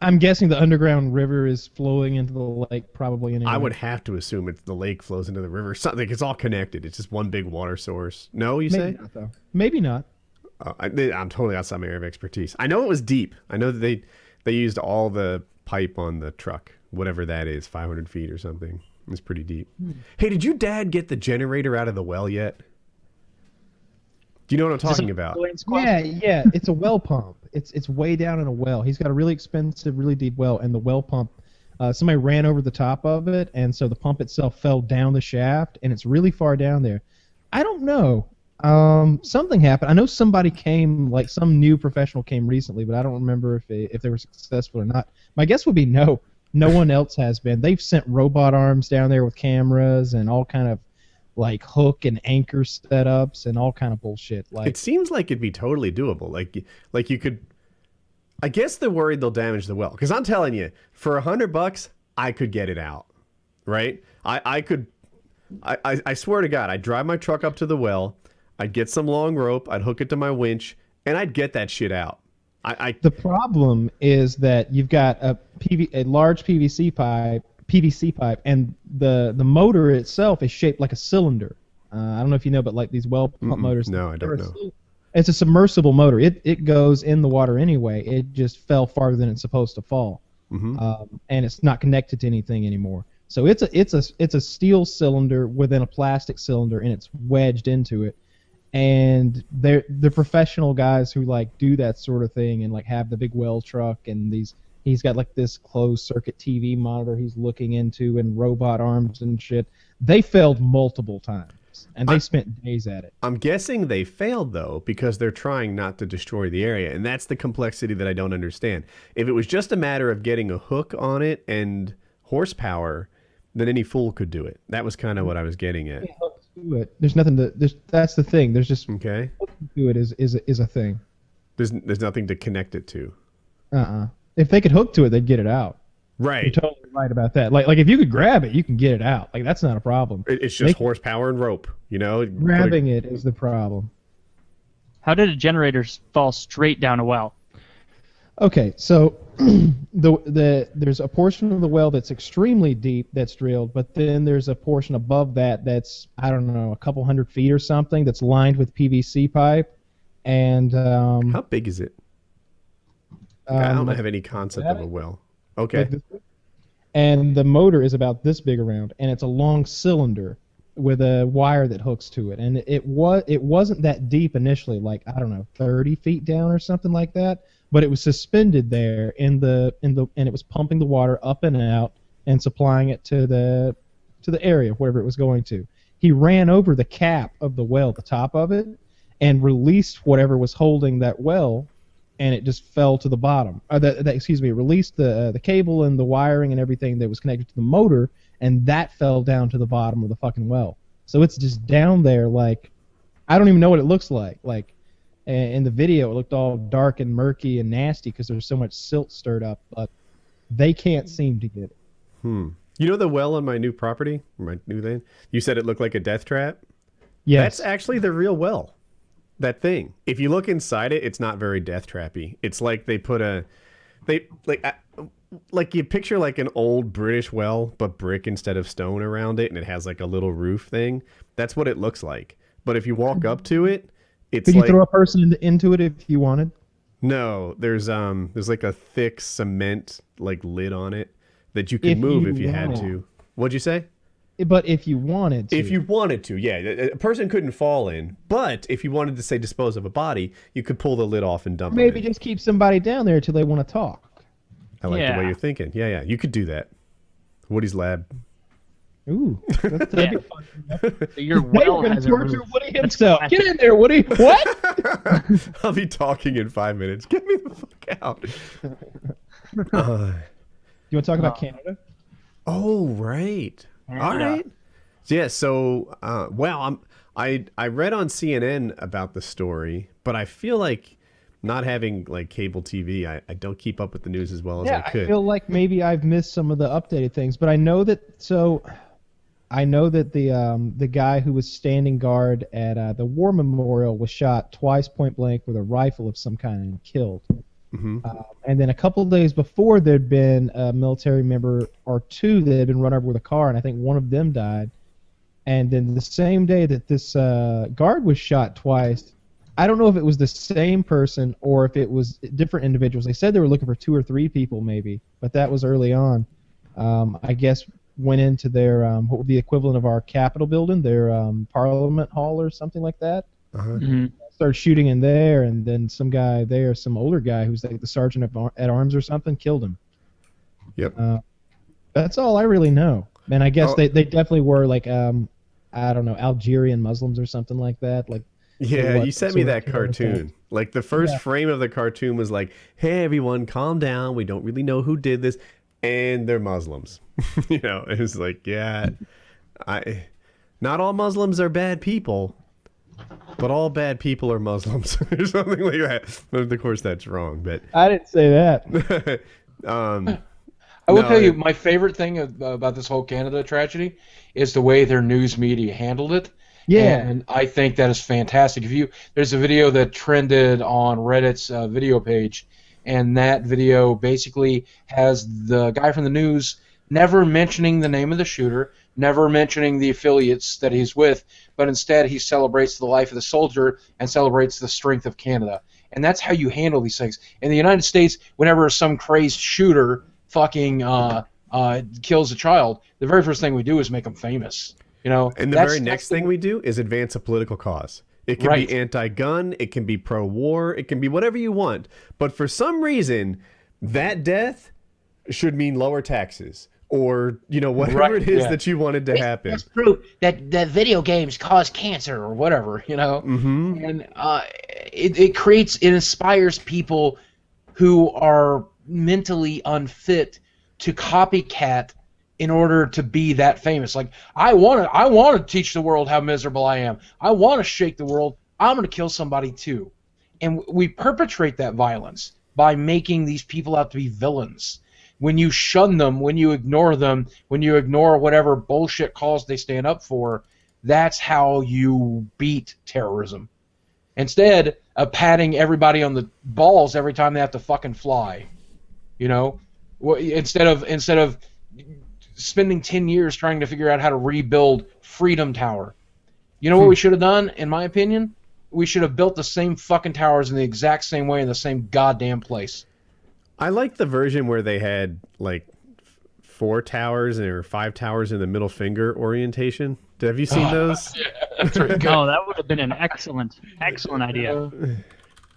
I'm guessing the underground river is flowing into the lake, probably. Anyway. I would have to assume the lake flows into the river. Something. It's all connected. It's just one big water source. No, you say? Not, though. Maybe not. I'm totally outside my area of expertise. I know it was deep. I know that they used all the pipe on the truck, whatever that is, 500 feet or something. It's pretty deep. Hey, did your dad get the generator out of the well yet? Do you know what I'm talking about? Yeah. It's a well pump. It's way down in a well. He's got a really expensive, really deep well, and the well pump, somebody ran over the top of it, and so the pump itself fell down the shaft, and it's really far down there. I don't know Something happened. I know somebody came, like some new professional came recently, but I don't remember if they were successful or not. My guess would be no. No one else has been. They've sent robot arms down there with cameras and all kind of like hook and anchor setups and all kind of bullshit. Like it seems like it'd be totally doable. Like you could. I guess they're worried they'll damage the well. Because I'm telling you, for $100, I could get it out, right? I could. I swear to God, I'd drive my truck up to the well. I'd get some long rope. I'd hook it to my winch, and I'd get that shit out. The problem is that you've got a large PVC pipe, and the motor itself is shaped like a cylinder. I don't know if you know, but like these well pump motors. No, I don't know. It's a submersible motor. It goes in the water anyway. It just fell farther than it's supposed to fall, and it's not connected to anything anymore. So it's a steel cylinder within a plastic cylinder, and it's wedged into it. And they're the professional guys who like do that sort of thing and like have the big well truck and he's got like this closed circuit TV monitor he's looking into and robot arms and shit. They failed multiple times and they spent days at it. I'm guessing they failed though because they're trying not to destroy the area, and that's the complexity that I don't understand. If it was just a matter of getting a hook on it and horsepower, then any fool could do it. That was kind of what I was getting at. There's nothing to. That's the thing. There's just okay. Do it is a thing. There's nothing to connect it to. If they could hook to it, they'd get it out. Right. You're totally right about that. Like if you could grab it, you can get it out. Like that's not a problem. It's just horsepower and rope. You know. Grabbing it is the problem. How did a generator fall straight down a well? Okay, so there's a portion of the well that's extremely deep that's drilled, but then there's a portion above that's I don't know, a couple 100 feet or something that's lined with PVC pipe. And how big is it? I don't have any concept of a well. Okay. And the motor is about this big around, and it's a long cylinder with a wire that hooks to it. And it wasn't that deep initially, like I don't know, 30 feet down or something like that. But it was suspended there and it was pumping the water up and out and supplying it to the area wherever it was going to. He ran over the cap of the well, the top of it, and released whatever was holding that well, and it just fell to the bottom. Released the cable and the wiring and everything that was connected to the motor, and that fell down to the bottom of the fucking well. So it's just down there like I don't even know what it looks like. Like in the video, it looked all dark and murky and nasty because there's so much silt stirred up, but they can't seem to get it. You know the well on my new property, my new thing? You said it looked like a death trap? Yes. That's actually the real well. That thing. If you look inside it, it's not very death trappy. It's like they put like you picture like an old British well, but brick instead of stone around it, and it has like a little roof thing. That's what it looks like. But if you walk up to it, it's Could you throw a person into it if you wanted? No, there's like a thick cement like lid on it that you could move if you had to. What'd you say? But if you wanted to. If you wanted to, yeah. A person couldn't fall in, but if you wanted to, say, dispose of a body, you could pull the lid off and dump it. Maybe just keep somebody down there until they want to talk. I like the way you're thinking. Yeah. You could do that. Woody's lab. Ooh, that'd be fun. So your well has a roof. Woody himself. Get in there, Woody. What? I'll be talking in 5 minutes. Get me the fuck out. You want to talk about Canada? Oh, right. All right. Yeah. So, I read on CNN about the story, but I feel like not having like cable TV, I don't keep up with the news as well as I could. I feel like maybe I've missed some of the updated things, but I know that. So, I know that the guy who was standing guard at the war memorial was shot twice point blank with a rifle of some kind and killed. Mm-hmm. And then a couple of days before, there'd been a military member or two that had been run over with a car, and I think one of them died. And then the same day that this guard was shot twice, I don't know if it was the same person or if it was different individuals. They said they were looking for 2 or 3 people maybe, but that was early on. I guess went into their what would be the equivalent of our Capitol building, their Parliament Hall or something like that. Uh-huh. Mm-hmm. Started shooting in there, and then some guy there, some older guy who's like the sergeant at arms or something, killed him. Yep. That's all I really know. And I guess they definitely were like I don't know, Algerian Muslims or something like that. Like Yeah, you sent me that cartoon. Like the first frame of the cartoon was like, "Hey everyone, calm down. We don't really know who did this, and they're Muslims." You know, it was like, yeah, not all Muslims are bad people, but all bad people are Muslims, or something like that. But of course, that's wrong. But I didn't say that. I will tell you, my favorite thing about this whole Canada tragedy is the way their news media handled it. Yeah, and I think that is fantastic. There's a video that trended on Reddit's video page, and that video basically has the guy from the news never mentioning the name of the shooter, never mentioning the affiliates that he's with, but instead he celebrates the life of the soldier and celebrates the strength of Canada. And that's how you handle these things. In the United States, whenever some crazed shooter fucking kills a child, the very first thing we do is make them famous. You know, and the very next thing we do is advance a political cause. It can be anti-gun, it can be pro-war, it can be whatever you want. But for some reason, that death should mean lower taxes or, you know, whatever it is that you wanted to happen. That's proof that video games cause cancer or whatever, you know. And it inspires people who are mentally unfit to copycat in order to be that famous. Like, I want to teach the world how miserable I am. I want to shake the world. I'm going to kill somebody too. And we perpetrate that violence by making these people out to be villains. When you shun them, when you ignore them, when you ignore whatever bullshit cause they stand up for, that's how you beat terrorism. Instead of patting everybody on the balls every time they have to fucking fly, you know, instead of spending 10 years trying to figure out how to rebuild Freedom Tower. You know what we should have done, in my opinion? We should have built the same fucking towers in the exact same way in the same goddamn place. I like the version where they had like 4 towers or 5 towers in the middle finger orientation. Have you seen those? Yeah, that's really good. Oh, that would have been an excellent idea.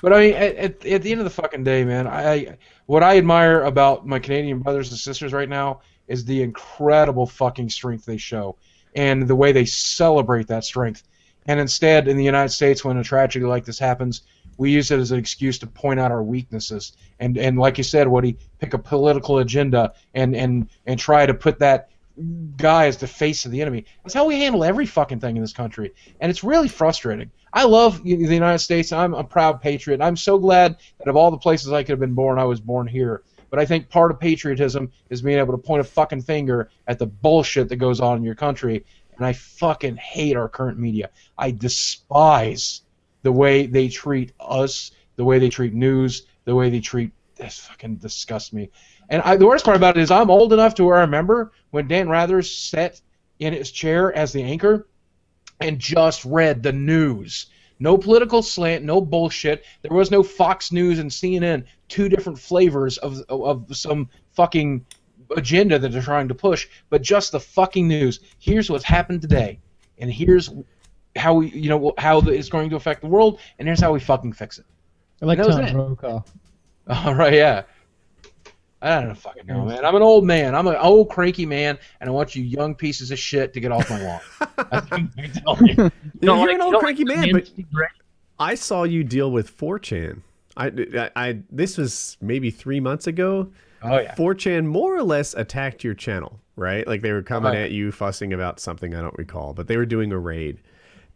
But I mean, at the end of the fucking day, man, what I admire about my Canadian brothers and sisters right now is the incredible fucking strength they show and the way they celebrate that strength. And instead, in the United States, when a tragedy like this happens, we use it as an excuse to point out our weaknesses. And like you said, Woody, pick a political agenda and try to put that guy as the face of the enemy. That's how we handle every fucking thing in this country. And it's really frustrating. I love the United States. I'm a proud patriot. I'm so glad that of all the places I could have been born, I was born here. But I think part of patriotism is being able to point a fucking finger at the bullshit that goes on in your country. And I fucking hate our current media. I despise the way they treat us, the way they treat news, the way they treat... This fucking disgusts me. And the worst part about it is I'm old enough to where I remember when Dan Rather sat in his chair as the anchor and just read the news. No political slant, no bullshit. There was no Fox News and CNN, 2 different flavors of some fucking agenda that they're trying to push, but just the fucking news. Here's what's happened today, and here's how it's going to affect the world, and here's how we fucking fix it. I like Tom Brokaw. All right, yeah. I don't fucking know, man. I'm an old man. I'm an old cranky man, and I want you young pieces of shit to get off my lawn. You're an old cranky man, but I saw you deal with 4chan. This was maybe 3 months ago. Oh yeah. 4chan more or less attacked your channel, right? Like they were coming at you, fussing about something I don't recall, but they were doing a raid.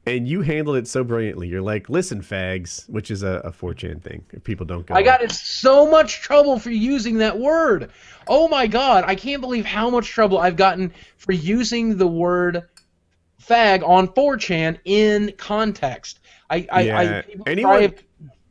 And you handled it so brilliantly. You're like, listen, fags, which is a 4chan thing. If people don't go. I got in so much trouble for using that word. Oh my god, I can't believe how much trouble I've gotten for using the word fag on 4chan in context.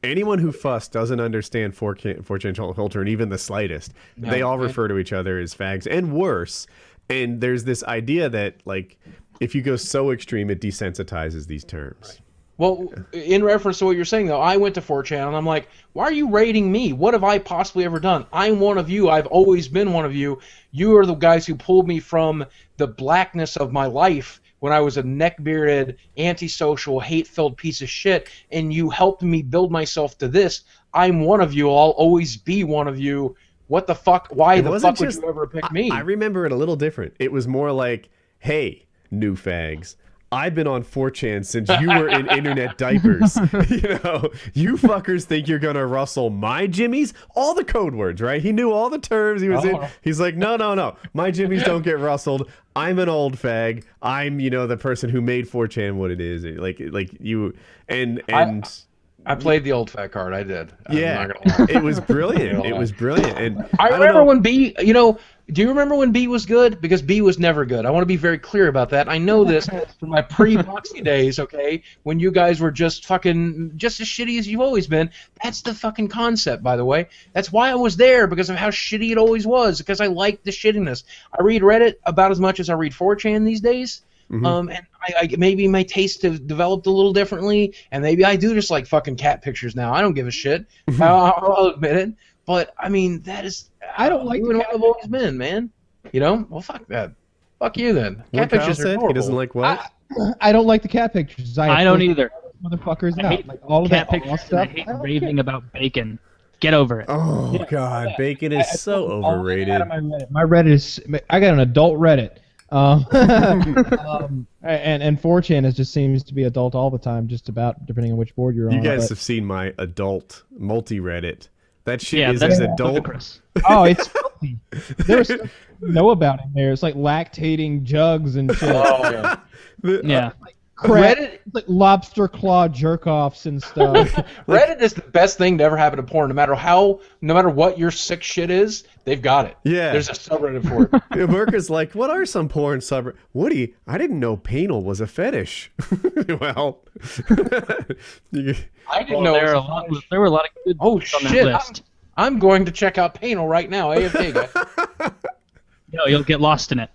Anyone who fussed doesn't understand 4chan culture and even the slightest. No, they all refer to each other as fags and worse. And there's this idea that like, if you go so extreme, it desensitizes these terms. Well, in reference to what you're saying, though, I went to 4chan, and I'm like, why are you rating me? What have I possibly ever done? I'm one of you. I've always been one of you. You are the guys who pulled me from the blackness of my life when I was a neck-bearded, antisocial, hate-filled piece of shit, and you helped me build myself to this. I'm one of you. I'll always be one of you. What the fuck? Why the fuck would you ever pick me? I remember it a little different. It was more like, hey, new fags, I've been on 4chan since you were in internet diapers. You fuckers think you're gonna rustle my jimmies? All the code words, right? He knew all the terms. He was in. He's like, no. My jimmies don't get rustled. I'm an old fag. I'm, the person who made 4chan what it is. Like you and. I played the old fat card. I did. Yeah, it was brilliant. It was brilliant. And I remember when B. Do you remember when B was good? Because B was never good. I want to be very clear about that. I know this from my pre-Boxy days. Okay, when you guys were just as shitty as you've always been. That's the fucking concept, by the way. That's why I was there, because of how shitty it always was. Because I liked the shittiness. I read Reddit about as much as I read 4chan these days. And I maybe my taste have developed a little differently, and maybe I do just like fucking cat pictures now. I don't give a shit. I'll admit it. But I mean, that is I don't like what I've always been, man. Well, fuck that. Fuck you then. Cat pictures are horrible. He doesn't like what? I don't like the cat pictures. I don't either. Motherfuckers I out. hate Like all of cat that pictures. stuff. I hate raving about bacon. Get over it. Oh God, bacon is so overrated. My Reddit is. I got an adult Reddit. And 4chan just seems to be adult all the time, just about, depending on which board you're on. You guys have seen my adult multi-Reddit. That shit is that's as adult. ludicrous. Oh, it's filthy. There's stuff you know about in there. It's like lactating jugs and shit. Oh yeah. Yeah. Reddit, like lobster claw jerk-offs and stuff. Reddit is the best thing to ever happen to porn. No matter what your sick shit is, they've got it. Yeah. There's a subreddit for it. America's like, what are some porn subreddits? Woody, I didn't know penal was a fetish. Well, I didn't know there were a lot of good Oh on that shit! list. I'm going to check out Panel right now. AFK guy. No, you'll get lost in it.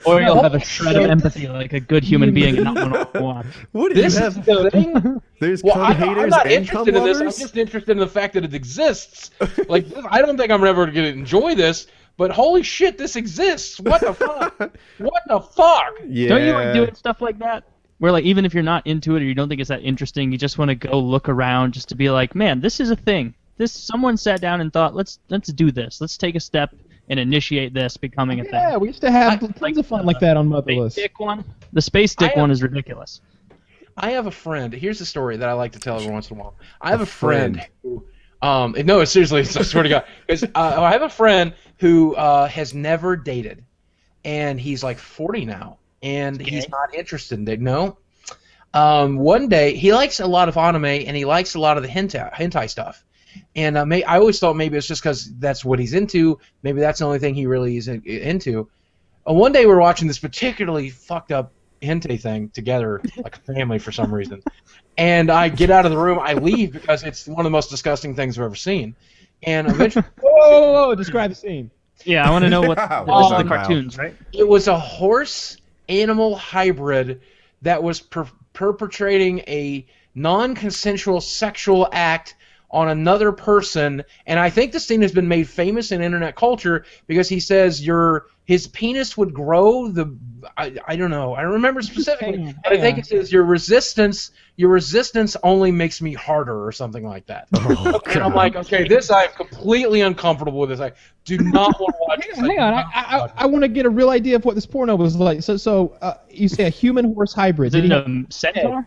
Or you'll have a shred of empathy like a good human being and not want to watch. What do This you is have? the thing. There's Well, cum haters I'm not and cum interested in this. I'm lovers? just interested in the fact that it exists. Like, I don't think I'm ever going to enjoy this, but holy shit, this exists. What the fuck? What the fuck? Yeah. Don't you like doing stuff like that? Where like even if you're not into it or you don't think it's that interesting, you just want to go look around just to be like, man, this is a thing. Someone sat down and thought, let's do this. Let's take a step and initiate this becoming a thing. Yeah, we used to have tons of fun like that on Motherless. The space dick one is ridiculous. I have a friend. Here's a story that I like to tell every once in a while. I have a friend who, no, seriously, I swear to God, because I have a friend who has never dated, and he's like 40 now, and he's not interested in dating. No. One day, he likes a lot of anime, and he likes a lot of the hentai stuff. And I always thought maybe it's just because that's what he's into. Maybe that's the only thing he really is into. One day we were watching this particularly fucked up hentai thing together, like a family for some reason. And I get out of the room. I leave because it's one of the most disgusting things I've ever seen. And eventually, whoa, describe the scene. Yeah, I want to know what the cartoons, right? It was a horse-animal hybrid that was perpetrating a non-consensual sexual act on another person, and I think this thing has been made famous in internet culture because he says his penis would grow. I don't know. I don't remember specifically, but I think it says your resistance only makes me harder or something like that. Oh, and I'm like, okay, this I'm completely uncomfortable with. This I do not want to watch. Hang on, I want to get a real idea of what this porno was like. So you say a human horse hybrid? Is it a centaur?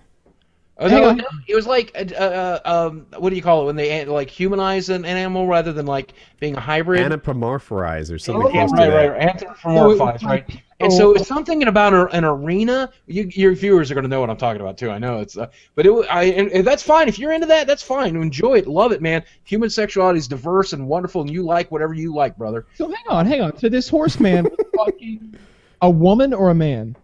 No, it was like what do you call it when they like humanize an animal rather than like being a hybrid? Anthropomorphize or something. Right. Anthropomorphize, right? And so it's something about an arena. Your viewers are going to know what I'm talking about too. I know it's, but and that's fine if you're into that. That's fine. Enjoy it, love it, man. Human sexuality is diverse and wonderful, and you like whatever you like, brother. So hang on. So this horseman was fucking a woman or a man?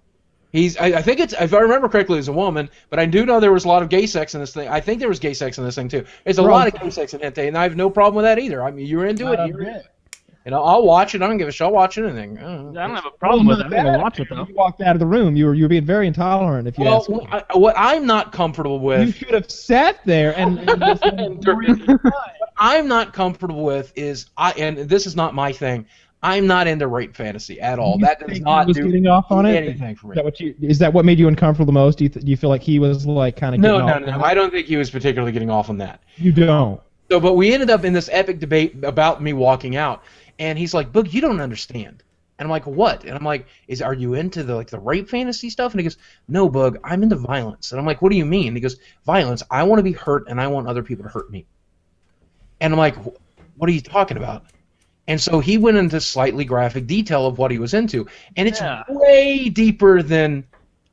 I think it's, if I remember correctly, it's a woman, but I do know there was a lot of gay sex in this thing. I think there was gay sex in this thing too. There's a lot of gay sex in hentai, and I have no problem with that either. I mean, you're into it. You're in it. And I'll watch it. I don't give a shit. I'll watch anything. I don't have a problem with it. I'm gonna watch it though. You walked out of the room. You were being very intolerant. If you ask me. What I'm not comfortable with. You should have sat there and what I'm not comfortable with is and this is not my thing. I'm not into rape fantasy at all. That does not do anything for me. Is that what made you uncomfortable the most? Do you feel like he was like kind of No. I don't think he was particularly getting off on that. You don't. But we ended up in this epic debate about me walking out, and he's like, "Boog, you don't understand. And I'm like, what? And I'm like, are you into the rape fantasy stuff? And he goes, no, Bug, I'm into violence. And I'm like, what do you mean? And he goes, violence. I want to be hurt, and I want other people to hurt me. And I'm like, what are you talking about? And so he went into slightly graphic detail of what he was into, and it's way deeper than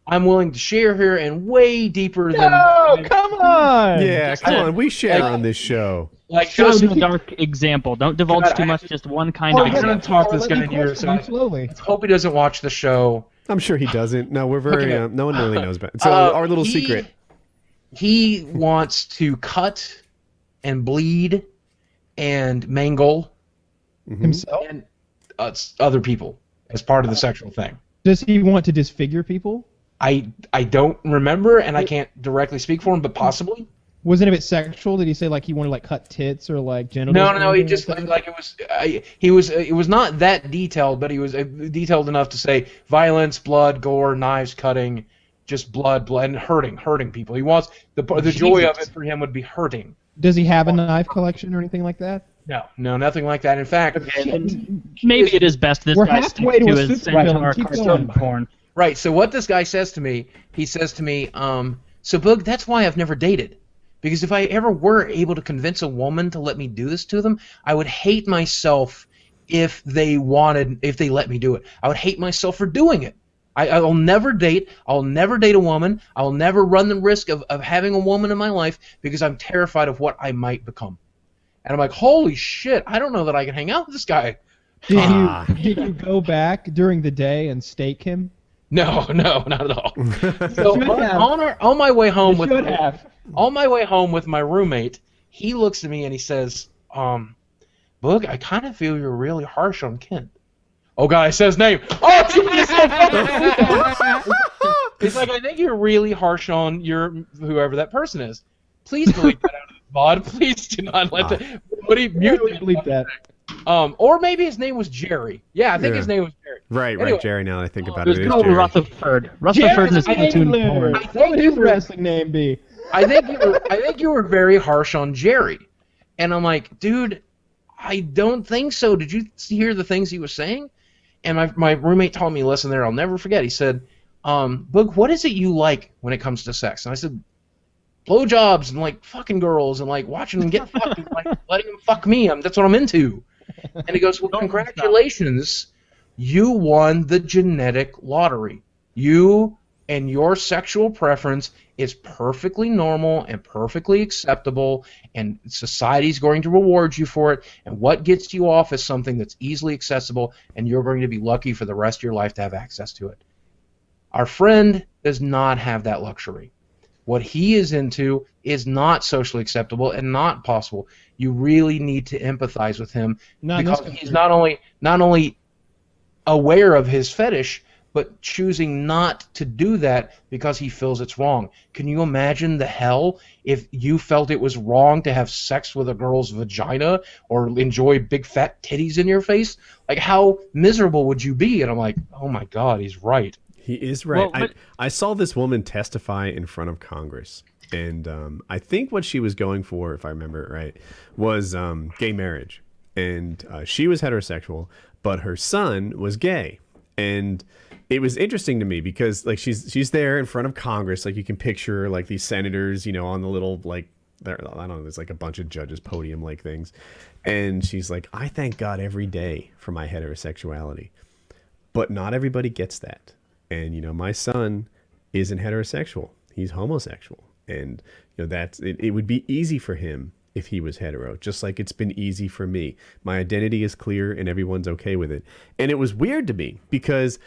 I'm willing to share here, and way deeper than. No, come on. Yeah, come on. We share on this show. Like, show the dark example. Don't divulge too much. Just one kind of I'm example. gonna talk this guy in here. So slowly. I hope he doesn't watch the show. I'm sure he doesn't. No, we're very. No one really knows about it. So our little secret. He wants to cut and bleed and mangle Himself? and other people as part of the sexual thing. Does he want to disfigure people? I don't remember, and I can't directly speak for him, but possibly. Was it a bit sexual? Did he say like he wanted to like cut tits or like genitals? No. He just like it was. It was not that detailed, but he was detailed enough to say violence, blood, gore, knives, cutting, just blood, and hurting people. He wants the joy of it for him would be hurting. Does he have a knife collection or anything like that? No, nothing like that. In fact, maybe it is best this We're guy halfway stick to to a his supervillain. Centaur Keep cartoon going. porn. right. So what this guy says to me, he says to me, so Boog, that's why I've never dated. Because if I ever were able to convince a woman to let me do this to them, I would hate myself if they let me do it. I would hate myself for doing it. I'll never date. I'll never date a woman. I'll never run the risk of having a woman in my life because I'm terrified of what I might become. And I'm like, holy shit, I don't know that I can hang out with this guy. Did you go back during the day and stake him? No, not at all. So on my way home with my roommate, he looks at me and he says, Boog, I kind of feel you're really harsh on Kent. Oh God, I said his name. Oh, Jesus! It's like, I think you're really harsh on whoever that person is. Please delete that out of the VOD. Please do not let that. Woody, mute Delete that. Or maybe his name was Jerry. Yeah, I think his name was Jerry. Right, Jerry. Now that I think about There's it, no Rutherford. Rutherford is cartoon porn. What would his wrestling name be? I think you were very harsh on Jerry, and I'm like, dude, I don't think so. Did you hear the things he was saying? And my roommate told me, listen there, I'll never forget. He said, Boog, what is it you like when it comes to sex? And I said, blowjobs and like fucking girls and like watching them get fucked and like letting them fuck me. That's what I'm into. And he goes, well, congratulations, you won the genetic lottery. You and your sexual preference is perfectly normal and perfectly acceptable, and society's going to reward you for it, and what gets you off is something that's easily accessible, and you're going to be lucky for the rest of your life to have access to it. Our friend does not have that luxury. What he is into is not socially acceptable and not possible. You really need to empathize with him because he's not only aware of his fetish, but choosing not to do that because he feels it's wrong. Can you imagine the hell if you felt it was wrong to have sex with a girl's vagina or enjoy big fat titties in your face? Like, how miserable would you be? And I'm like, oh my God, he's right. He is right. Well, I saw this woman testify in front of Congress, and I think what she was going for, if I remember it right, was gay marriage. And she was heterosexual, but her son was gay. And it was interesting to me because like she's there in front of Congress, like you can picture like these senators, you know, on the little like I don't know, there's like a bunch of judges podium like things, and she's like, I thank God every day for my heterosexuality, but not everybody gets that. And you know, my son isn't heterosexual; he's homosexual, and you know that's it. It would be easy for him if he was hetero, just like it's been easy for me. My identity is clear, and everyone's okay with it. And it was weird to me because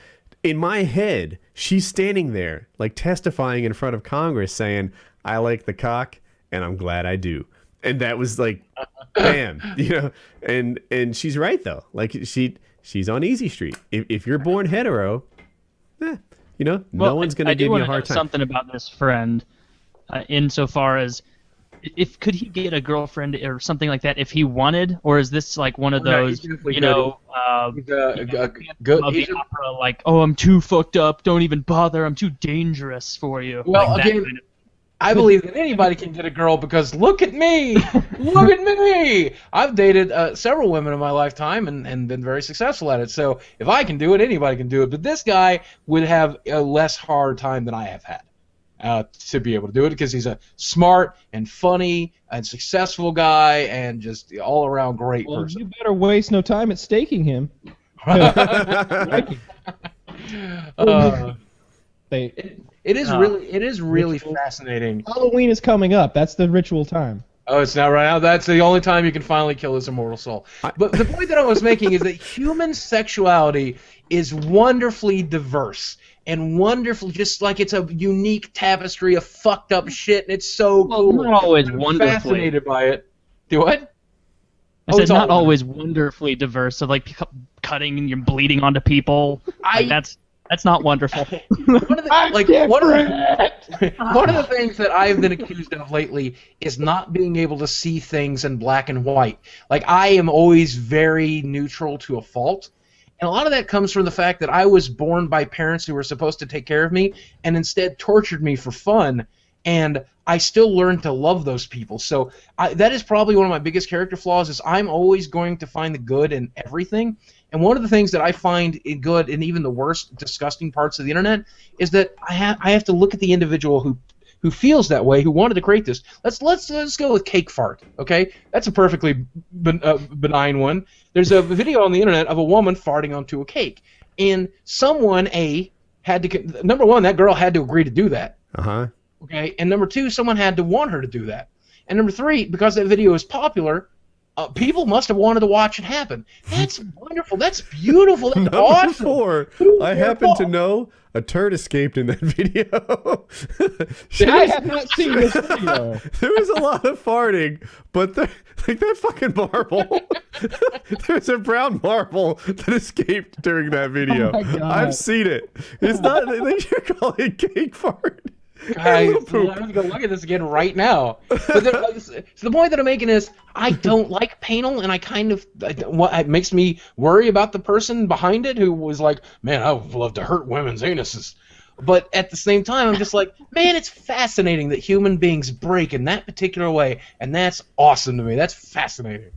in my head, she's standing there, like testifying in front of Congress saying, I like the cock and I'm glad I do. And that was like, bam, you know, and she's right though. Like she's on easy street. If you're born hetero, you know, no one's going to give you a hard time. Something about this friend, insofar as could he get a girlfriend or something like that if he wanted, or is this like one of those, you know, the opera, like, oh, I'm too fucked up, don't even bother, I'm too dangerous for you. Well, like again, I believe that anybody can get a girl because look at me, look at me. I've dated several women in my lifetime and been very successful at it. So if I can do it, anybody can do it. But this guy would have a less hard time than I have had to be able to do it because he's a smart and funny and successful guy and just all around great person. You better waste no time at staking him. It is really fascinating. Halloween is coming up. That's the ritual time. Oh, it's not right now. That's the only time you can finally kill this immortal soul. But the point that I was making is that human sexuality is wonderfully diverse and wonderful, just like it's a unique tapestry of fucked up shit, and it's so cool. Not always I'm wonderfully. fascinated by it. Do what? I said not always wonderfully diverse, so like cutting and you're bleeding onto people. That's not wonderful. One of the things that I've been accused of lately is not being able to see things in black and white. Like, I am always very neutral to a fault. And a lot of that comes from the fact that I was born by parents who were supposed to take care of me and instead tortured me for fun. And I still learned to love those people. So that is probably one of my biggest character flaws is I'm always going to find the good in everything. And one of the things that I find good in even the worst, disgusting parts of the internet is that I have to look at the individual who feels that way, who wanted to create this. Let's go with cake fart, okay? That's a perfectly benign one. There's a video on the internet of a woman farting onto a cake, and someone had to number one, that girl had to agree to do that. Okay, and number two, someone had to want her to do that, and number three, because that video is popular. People must have wanted to watch it happen. That's wonderful. That's beautiful. That's awesome. Number 4, I happen to know a turd escaped in that video. I have not seen this video. There was a lot of farting, but like that fucking marble. There's a brown marble that escaped during that video. Oh my God. I've seen it. It's not. They should call it cake fart. I'm going to look at this again right now. But so the point that I'm making is I don't like Painel, and it makes me worry about the person behind it who was like, man, I would love to hurt women's anuses. But at the same time, I'm just like, man, it's fascinating that human beings break in that particular way, and that's awesome to me. That's fascinating.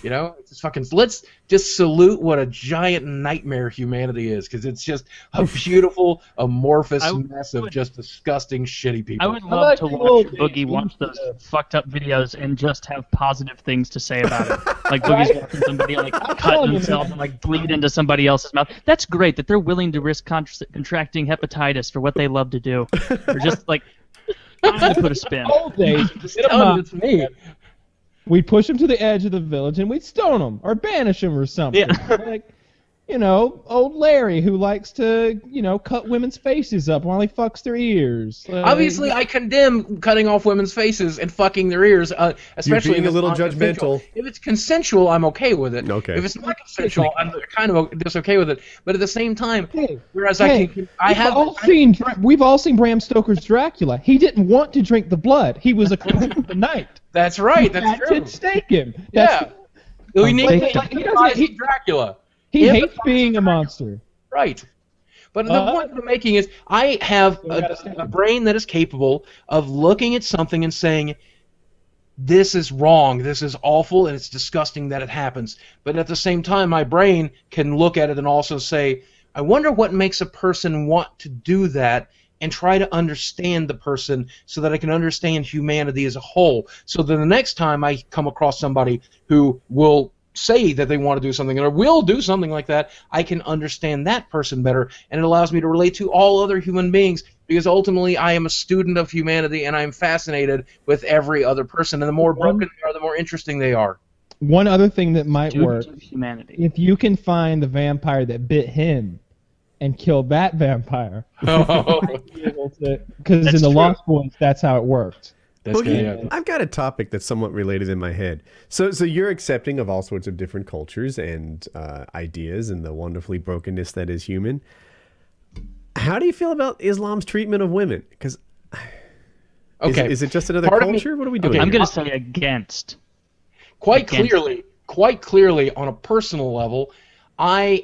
You know, it's just fucking. Let's just salute what a giant nightmare humanity is, because it's just a beautiful, amorphous mess of just disgusting, shitty people. I would love to watch Boogie watch those fucked up videos and just have positive things to say about it. Like Boogie's watching somebody like cut themselves and like bleed into somebody else's mouth. That's great that they're willing to risk contracting hepatitis for what they love to do. Or just like trying to put a spin. Old days, It's me. We'd push him to the edge of the village and we'd stone him or banish him or something. Yeah. Like, you know, old Larry who likes to, you know, cut women's faces up while he fucks their ears. Obviously, I condemn cutting off women's faces and fucking their ears, especially You're being if a little it's judgmental. If it's consensual, I'm okay with it. Okay. If it's not consensual, I'm kind of just okay with it. But at the same time, we've all seen Bram Stoker's Dracula. He didn't want to drink the blood. He was a creature of the night. That's right. That's true. Should stake him. Yeah. We need Dracula. He hates being a monster. Right. But the point that I'm making is I have a brain that is capable of looking at something and saying, this is wrong, this is awful, and it's disgusting that it happens. But at the same time, my brain can look at it and also say, I wonder what makes a person want to do that, and try to understand the person so that I can understand humanity as a whole. So that the next time I come across somebody who will say that they want to do something or will do something like that, I can understand that person better, and it allows me to relate to all other human beings, because ultimately I am a student of humanity and I'm fascinated with every other person, and the more broken they are, the more interesting they are. One other thing that might work, humanity. If you can find the vampire that bit him and kill that vampire, because in the Lost Boys, that's how it worked. Boogie, I've got a topic that's somewhat related in my head. So you're accepting of all sorts of different cultures and ideas and the wonderfully brokenness that is human. How do you feel about Islam's treatment of women? Because is it just another culture? What are we doing? I'm going to say against. Quite clearly, on a personal level, I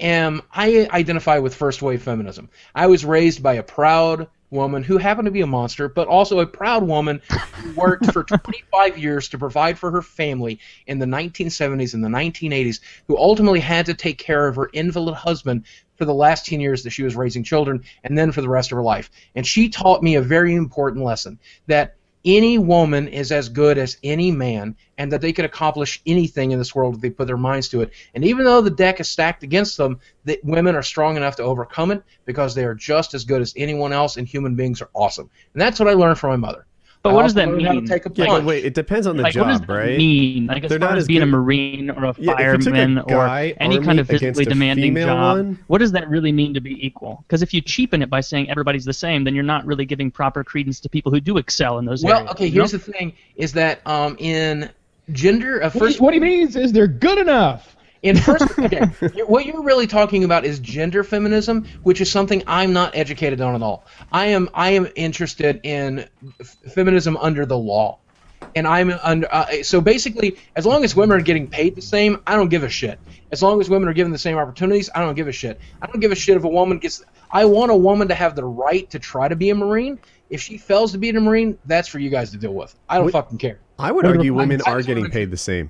identify with first wave feminism. I was raised by a proud woman who happened to be a monster, but also a proud woman who worked for 25 years to provide for her family in the 1970s and the 1980s, who ultimately had to take care of her invalid husband for the last 10 years that she was raising children, and then for the rest of her life. And she taught me a very important lesson, that any woman is as good as any man, and that they could accomplish anything in this world if they put their minds to it. And even though the deck is stacked against them, that women are strong enough to overcome it, because they are just as good as anyone else, and human beings are awesome. And that's what I learned from my mother. But what does that mean? How to take a Yeah, punch. wait, it depends on the Like, what does job, that right? mean? Like, as They're far not as as being a good- Marine or a Yeah, if you took a fireman or guy any kind of army against physically a demanding female job, one- what does that really mean to be equal? Because if you cheapen it by saying everybody's the same, then you're not really giving proper credence to people who do excel in those areas. Well, okay, you here's know? the thing, is that in gender... What he means is they're good enough. In first, okay, what you're really talking about is gender feminism, which is something I'm not educated on at all. I am interested in feminism under the law, and I'm under. So basically, as long as women are getting paid the same, I don't give a shit. As long as women are given the same opportunities, I don't give a shit. I don't give a shit if a woman gets. I want a woman to have the right to try to be a Marine. If she fails to be a Marine, that's for you guys to deal with. I don't fucking care. I would argue women are getting paid the same.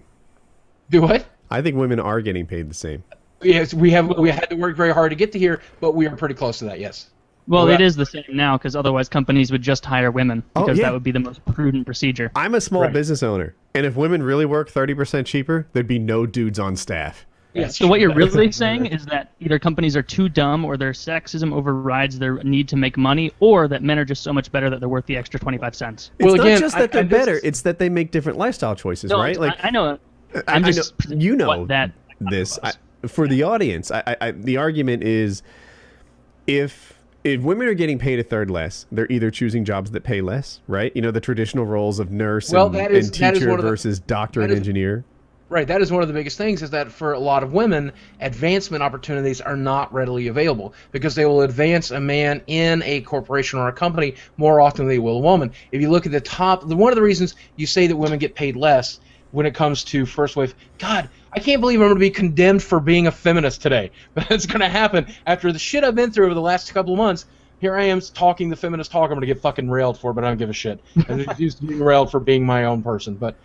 Do what? I think women are getting paid the same. Yes, we had to work very hard to get to here, but we are pretty close to that. Yes. Well, it is the same now, because otherwise companies would just hire women, because yeah. that would be the most prudent procedure. I'm a small business owner, and if women really work 30% cheaper, there'd be no dudes on staff. Yes. So what you're really saying is that either companies are too dumb, or their sexism overrides their need to make money, or that men are just so much better that they're worth the extra 25 cents. It's not just that they're better; it's that they make different lifestyle choices, No, right? I know. I'm just you know what that this. For the audience, the argument is if women are getting paid a third less, they're either choosing jobs that pay less, right? You know, the traditional roles of nurse and teacher versus doctor and engineer. Right, that is one of the biggest things, is that for a lot of women, advancement opportunities are not readily available, because they will advance a man in a corporation or a company more often than they will a woman. If you look at the top, one of the reasons you say that women get paid less when it comes to first wave, God, I can't believe I'm going to be condemned for being a feminist today. But it's going to happen after the shit I've been through over the last couple of months. Here I am talking the feminist talk. I'm going to get fucking railed for, but I don't give a shit. I'm used to being railed for being my own person. But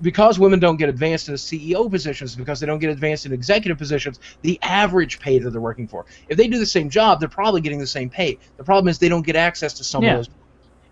because women don't get advanced into CEO positions, because they don't get advanced in executive positions, the average pay that they're working for, if they do the same job, they're probably getting the same pay. The problem is they don't get access to some of those.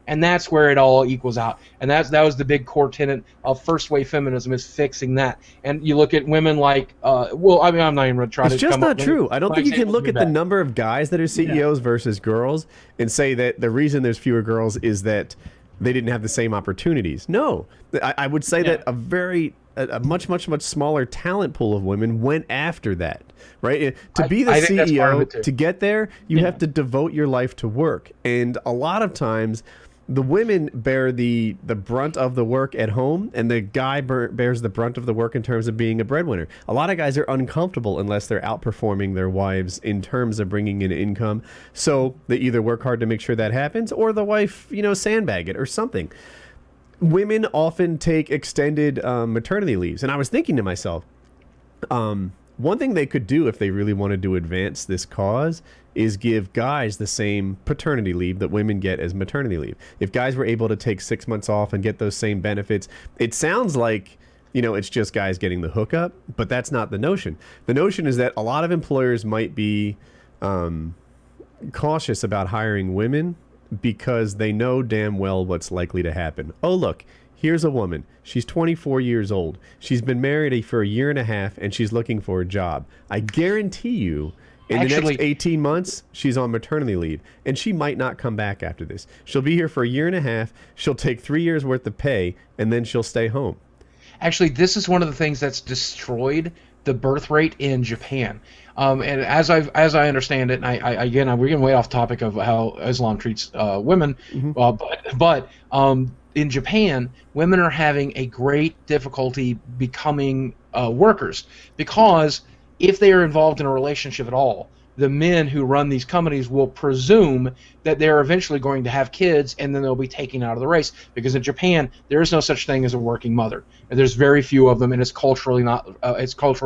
And that's where it all equals out. And that was the big core tenet of first wave feminism, is fixing that. And you look at women like, well, I mean, I'm not even going to try to. It's just not true. I don't think you can look at the number of guys that are CEOs versus girls and say that the reason there's fewer girls is that they didn't have the same opportunities. No, I would say that a much smaller talent pool of women went after that, right? To be the CEO, to get there, you have to devote your life to work. And a lot of times, the women bear the brunt of the work at home, and the guy bears the brunt of the work in terms of being a breadwinner. A lot of guys are uncomfortable unless they're outperforming their wives in terms of bringing in income. So they either work hard to make sure that happens, or the wife, sandbag it or something. Women often take extended maternity leaves. And I was thinking to myself, one thing they could do if they really wanted to advance this cause is give guys the same paternity leave that women get as maternity leave. If guys were able to take 6 months off and get those same benefits, it sounds like, it's just guys getting the hookup, but that's not the notion. The notion is that a lot of employers might be cautious about hiring women because they know damn well what's likely to happen. Oh, look, here's a woman. She's 24 years old. She's been married for a year and a half, and she's looking for a job. I guarantee you, in the next 18 months, she's on maternity leave, and she might not come back after this. She'll be here for a year and a half. She'll take 3 years worth of pay, and then she'll stay home. Actually, this is one of the things that's destroyed the birth rate in Japan. And as I understand it, and we're getting way off topic of how Islam treats women, but in Japan, women are having a great difficulty becoming workers, because if they are involved in a relationship at all, the men who run these companies will presume that they're eventually going to have kids, and then they'll be taken out of the race. Because in Japan, there is no such thing as a working mother, and there's very few of them, and it's culturally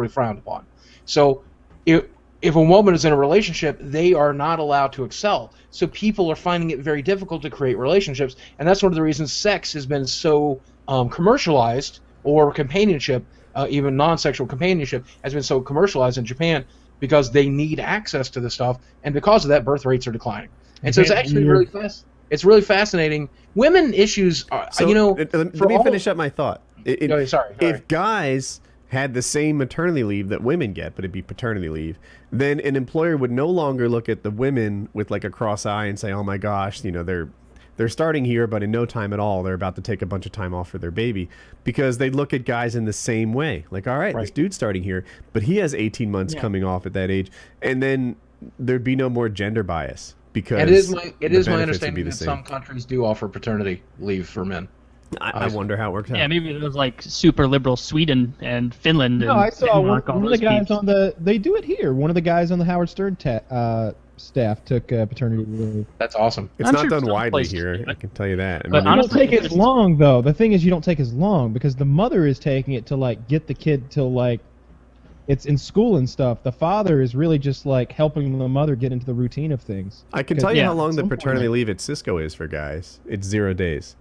frowned upon. So, if a woman is in a relationship, they are not allowed to excel. So people are finding it very difficult to create relationships, and that's one of the reasons sex has been so commercialized, or companionship, even non-sexual companionship, has been so commercialized in Japan, because they need access to this stuff, and because of that, birth rates are declining. And so it's actually really fast. It's really fascinating. Women issues are, So, let me finish up my thought. Sorry. If guys had the same maternity leave that women get, but it'd be paternity leave, then an employer would no longer look at the women with like a cross eye and say, oh my gosh, they're starting here, but in no time at all, they're about to take a bunch of time off for their baby, because they look at guys in the same way. Like, all right, this dude's starting here, but he has 18 months coming off at that age. And then there'd be no more gender bias, because it is my understanding that some countries do offer paternity leave for men. I wonder how it works out. Yeah, maybe it was like super liberal Sweden and Finland. No, I saw one of the guys on they do it here. One of the guys on the Howard Stern staff took paternity leave. That's awesome. It's not done widely here, I can tell you that. But you don't take as long, though. The thing is, you don't take as long, because the mother is taking it to, like, get the kid till, like, it's in school and stuff. The father is really just, like, helping the mother get into the routine of things. I can tell you how long the paternity leave at Cisco is for guys. It's 0 days.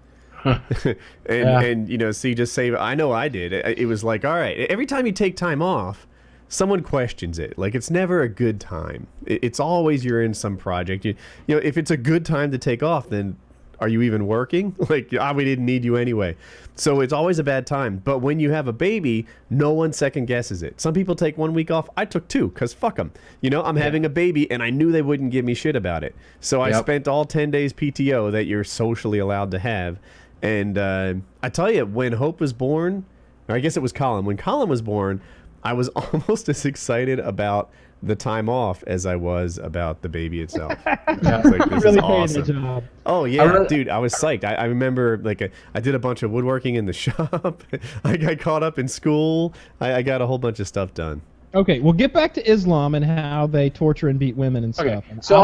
and so you just say, I know I did. It was like, all right, every time you take time off, someone questions it. Like, it's never a good time. It's always you're in some project. If it's a good time to take off, then are you even working? Like, we didn't need you anyway. So it's always a bad time. But when you have a baby, no one second guesses it. Some people take 1 week off. I took 2, because fuck them. I'm having a baby, and I knew they wouldn't give me shit about it. So I spent all 10 days PTO that you're socially allowed to have. And I tell you, when Hope was born, or I guess it was Colin. When Colin was born, I was almost as excited about the time off as I was about the baby itself. I was like, this really is awesome. the job. Oh yeah, dude, I was psyched. I remember, like, I did a bunch of woodworking in the shop. I got caught up in school. I got a whole bunch of stuff done. Okay, we'll get back to Islam and how they torture and beat women and stuff. Okay. So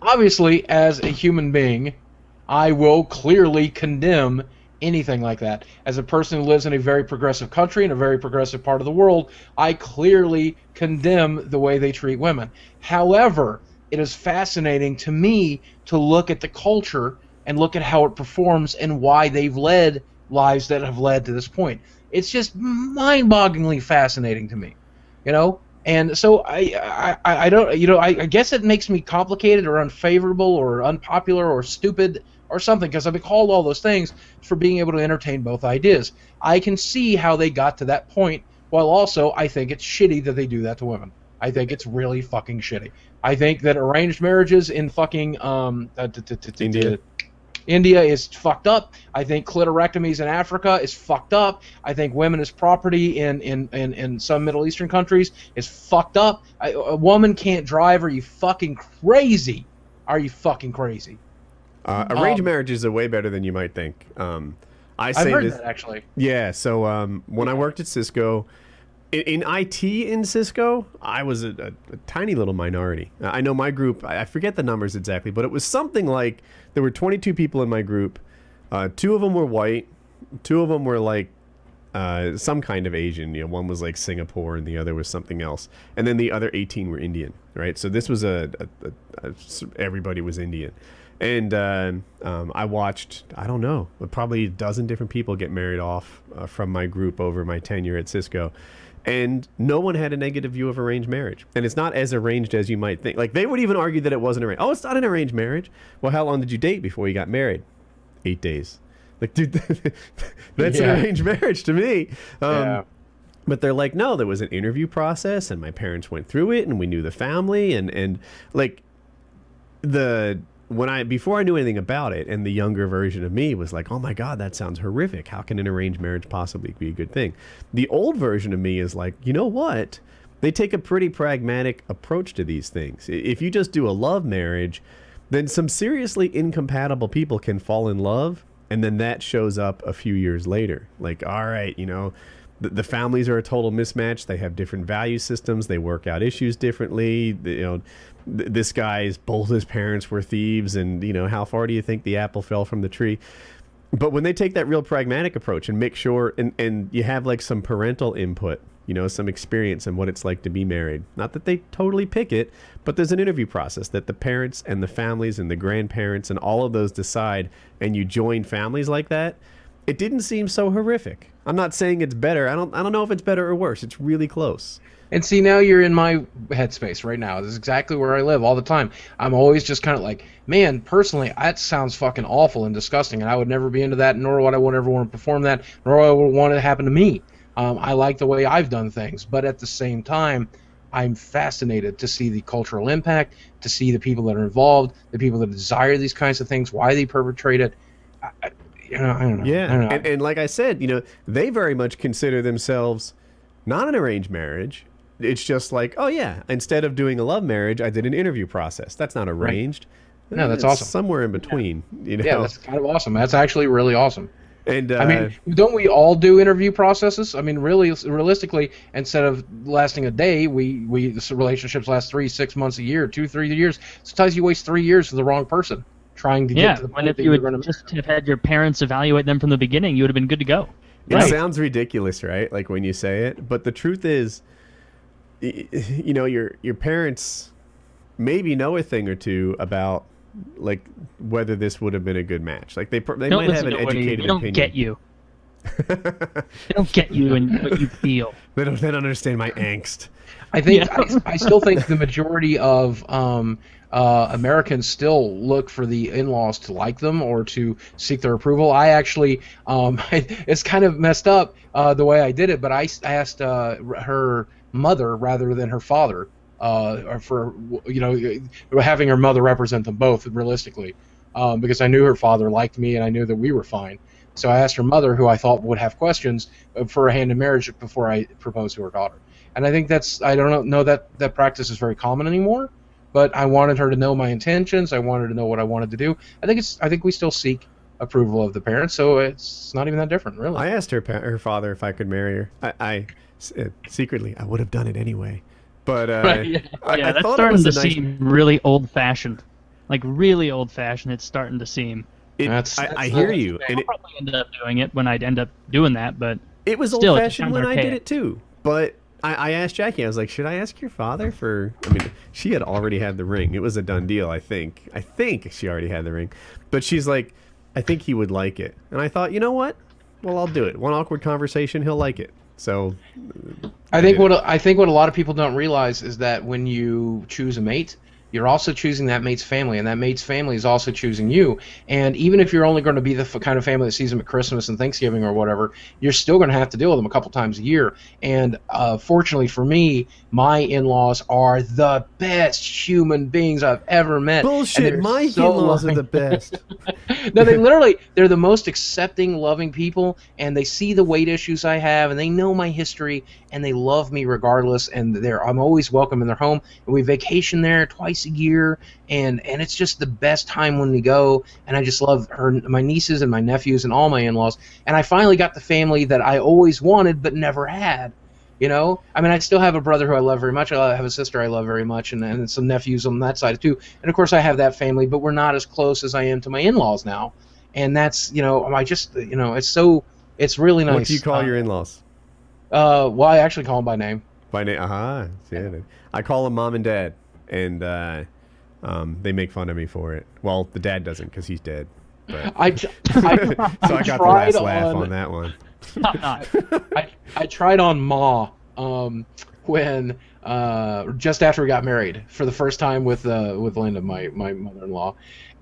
obviously, as a human being, I will clearly condemn anything like that. As a person who lives in a very progressive country, in a very progressive part of the world, I clearly condemn the way they treat women. However, it is fascinating to me to look at the culture and look at how it performs and why they've led lives that have led to this point. It's just mind-bogglingly fascinating to me, And so I don't, I guess it makes me complicated or unfavorable or unpopular or stupid or something, because I've been called all those things for being able to entertain both ideas. I can see how they got to that point, while also I think it's shitty that they do that to women. I think it's really fucking shitty. I think that arranged marriages in fucking India is fucked up. I think clitorectomies in Africa is fucked up. I think women as property in some Middle Eastern countries is fucked up. A woman can't drive. Are you fucking crazy? Are you fucking crazy? Arranged marriages are way better than you might think. I've heard that, actually. Yeah, so when I worked at Cisco, in IT in Cisco, I was a tiny little minority. I know my group, I forget the numbers exactly, but it was something like there were 22 people in my group. 2 of them were white. 2 of them were like some kind of Asian. One was like Singapore and the other was something else. And then the other 18 were Indian, right? So this was everybody was Indian. And I watched, I don't know, probably a dozen different people get married off from my group over my tenure at Cisco. And no one had a negative view of arranged marriage. And it's not as arranged as you might think. Like, they would even argue that it wasn't arranged. Oh, it's not an arranged marriage. Well, how long did you date before you got married? 8 days. Like, dude, that's an arranged marriage to me. But they're like, no, there was an interview process, and my parents went through it, and we knew the family, and like, before I knew anything about it, and the younger version of me was like, oh my God, that sounds horrific. How can an arranged marriage possibly be a good thing? The old version of me is like, you know what? They take a pretty pragmatic approach to these things. If you just do a love marriage, then some seriously incompatible people can fall in love, and then that shows up a few years later. Like, all right, the families are a total mismatch. They have different value systems. They work out issues differently. This guy's, both his parents were thieves, and how far do you think the apple fell from the tree? But when they take that real pragmatic approach and make sure, and you have like some parental input, some experience in what it's like to be married. Not that they totally pick it, but there's an interview process that the parents and the families and the grandparents and all of those decide, and you join families like that. It didn't seem so horrific. I'm not saying it's better. I don't know if it's better or worse. It's really close. And see, now you're in my headspace right now. This is exactly where I live all the time. I'm always just kind of like, man, personally, that sounds fucking awful and disgusting, and I would never be into that, nor would I ever want to perform that, nor would I want it to happen to me. I like the way I've done things, but at the same time, I'm fascinated to see the cultural impact, to see the people that are involved, the people that desire these kinds of things, why they perpetrate it. I don't know. Yeah, I don't know. And like I said, they very much consider themselves not an arranged marriage. It's just like, oh yeah, instead of doing a love marriage, I did an interview process. That's not arranged. Right. No, that's it's awesome. Somewhere in between. Yeah, that's kind of awesome. That's actually really awesome. And I mean, don't we all do interview processes? I mean, really, realistically, instead of lasting a day, the relationships last 3, 6 months, a year, 2, 3 years. Sometimes you waste 3 years for the wrong person trying to get to the point if that you you're would going to just have had your parents evaluate them from the beginning, you would have been good to go. It sounds ridiculous, right? Like when you say it, but the truth is, your parents maybe know a thing or two about like whether this would have been a good match. Like they might have an educated opinion. They don't get you. They don't get you and what you feel. They don't understand my angst. I think I still think the majority of Americans still look for the in-laws to like them or to seek their approval. I actually, it's kind of messed up the way I did it, but I asked her mother rather than her father, for having her mother represent them both realistically, because I knew her father liked me and I knew that we were fine. So I asked her mother, who I thought would have questions, for a hand in marriage before I proposed to her daughter. And I think I don't know that practice is very common anymore, but I wanted her to know my intentions. I wanted to know what I wanted to do. I think we still seek approval of the parents, so it's not even that different, really. I asked her father if I could marry her. I secretly, I would have done it anyway. But I that's thought starting to nice... seem really old-fashioned. Like really old-fashioned. It's starting to seem. I hear you. I'll probably end up doing it when I'd end up doing that, but it was old-fashioned when I did it too. But I asked Jackie, I was like, should I ask your father for... I mean, she had already had the ring. It was a done deal, I think. I think she already had the ring. But she's like, I think he would like it. And I thought, you know what? Well, I'll do it. One awkward conversation, he'll like it. So... I think what a lot of people don't realize is that when you choose a mate, you're also choosing that mate's family, and that mate's family is also choosing you. And even if you're only going to be the kind of family that sees them at Christmas and Thanksgiving or whatever, you're still going to have to deal with them a couple times a year. And fortunately for me, my in-laws are the best human beings I've ever met. Bullshit, my in-laws are the best. No, they're the most accepting, loving people, and they see the weight issues I have, and they know my history, and they love me regardless, and I'm always welcome in their home, and we vacation there twice a year, and it's just the best time when we go, and I just love my nieces and my nephews and all my in-laws, and I finally got the family that I always wanted but never had. I mean, I still have a brother who I love very much. I have a sister I love very much, and some nephews on that side too. And of course, I have that family, but we're not as close as I am to my in-laws now. And that's, it's really nice. What do you call your in-laws? Well, I actually call them by name. By name? Yeah. I call them mom and dad, and they make fun of me for it. Well, the dad doesn't because he's dead. But... so I got the last laugh on that one. I tried on Ma when just after we got married for the first time with Linda, my mother-in-law,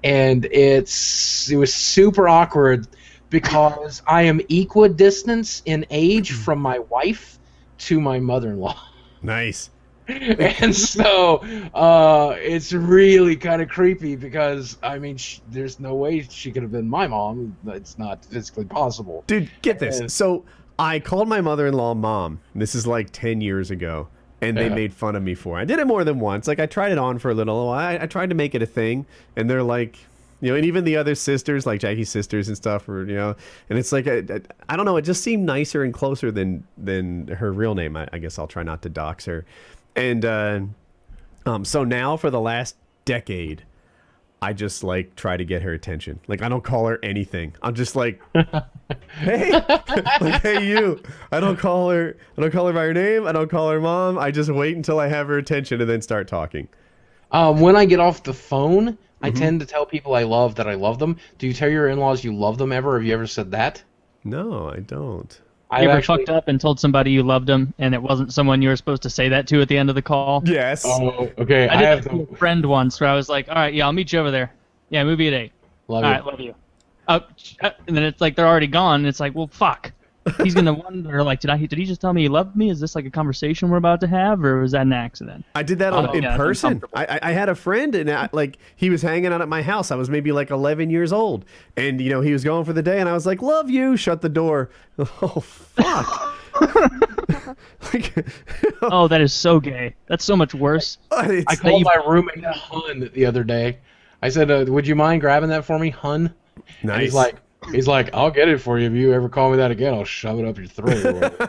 and it was super awkward because I am equidistant in age from my wife to my mother-in-law. Nice. And so it's really kind of creepy because, I mean, there's no way she could have been my mom. It's not physically possible. Dude, get this. So I called my mother-in-law mom. This is like 10 years ago. And they made fun of me for it. I did it more than once. Like, I tried it on for a little. I tried to make it a thing. And they're like... and even the other sisters, like Jackie's sisters and stuff, were, and it's like, I don't know, it just seemed nicer and closer than her real name. I guess I'll try not to dox her. And so now for the last decade, I just like try to get her attention. Like I don't call her anything. I'm just like, hey, like, hey you. I don't call her by her name. I don't call her mom. I just wait until I have her attention and then start talking. When I get off the phone, I tend to tell people I love that I love them. Do you tell your in-laws you love them ever? Have you ever said that? No, I don't. You ever fucked up and told somebody you loved them, and it wasn't someone you were supposed to say that to at the end of the call? Yes. Oh, okay. I did that to a friend once where I was like, all right, yeah, I'll meet you over there. Yeah, movie at 8. Love all you. right, love you. And then it's like they're already gone, and it's like, well, fuck. He's going to wonder, like, did he just tell me he loved me? Is this like a conversation we're about to have, or was that an accident? I did that in person. I had a friend, and like he was hanging out at my house. I was maybe like 11 years old, and he was going for the day, and I was like, "Love you." Shut the door. Oh fuck. Oh, that is so gay. That's so much worse. I called my roommate Hun the other day. I said, "Would you mind grabbing that for me, Hun?" Nice. And he's like, "I'll get it for you. If you ever call me that again, I'll shove it up your throat."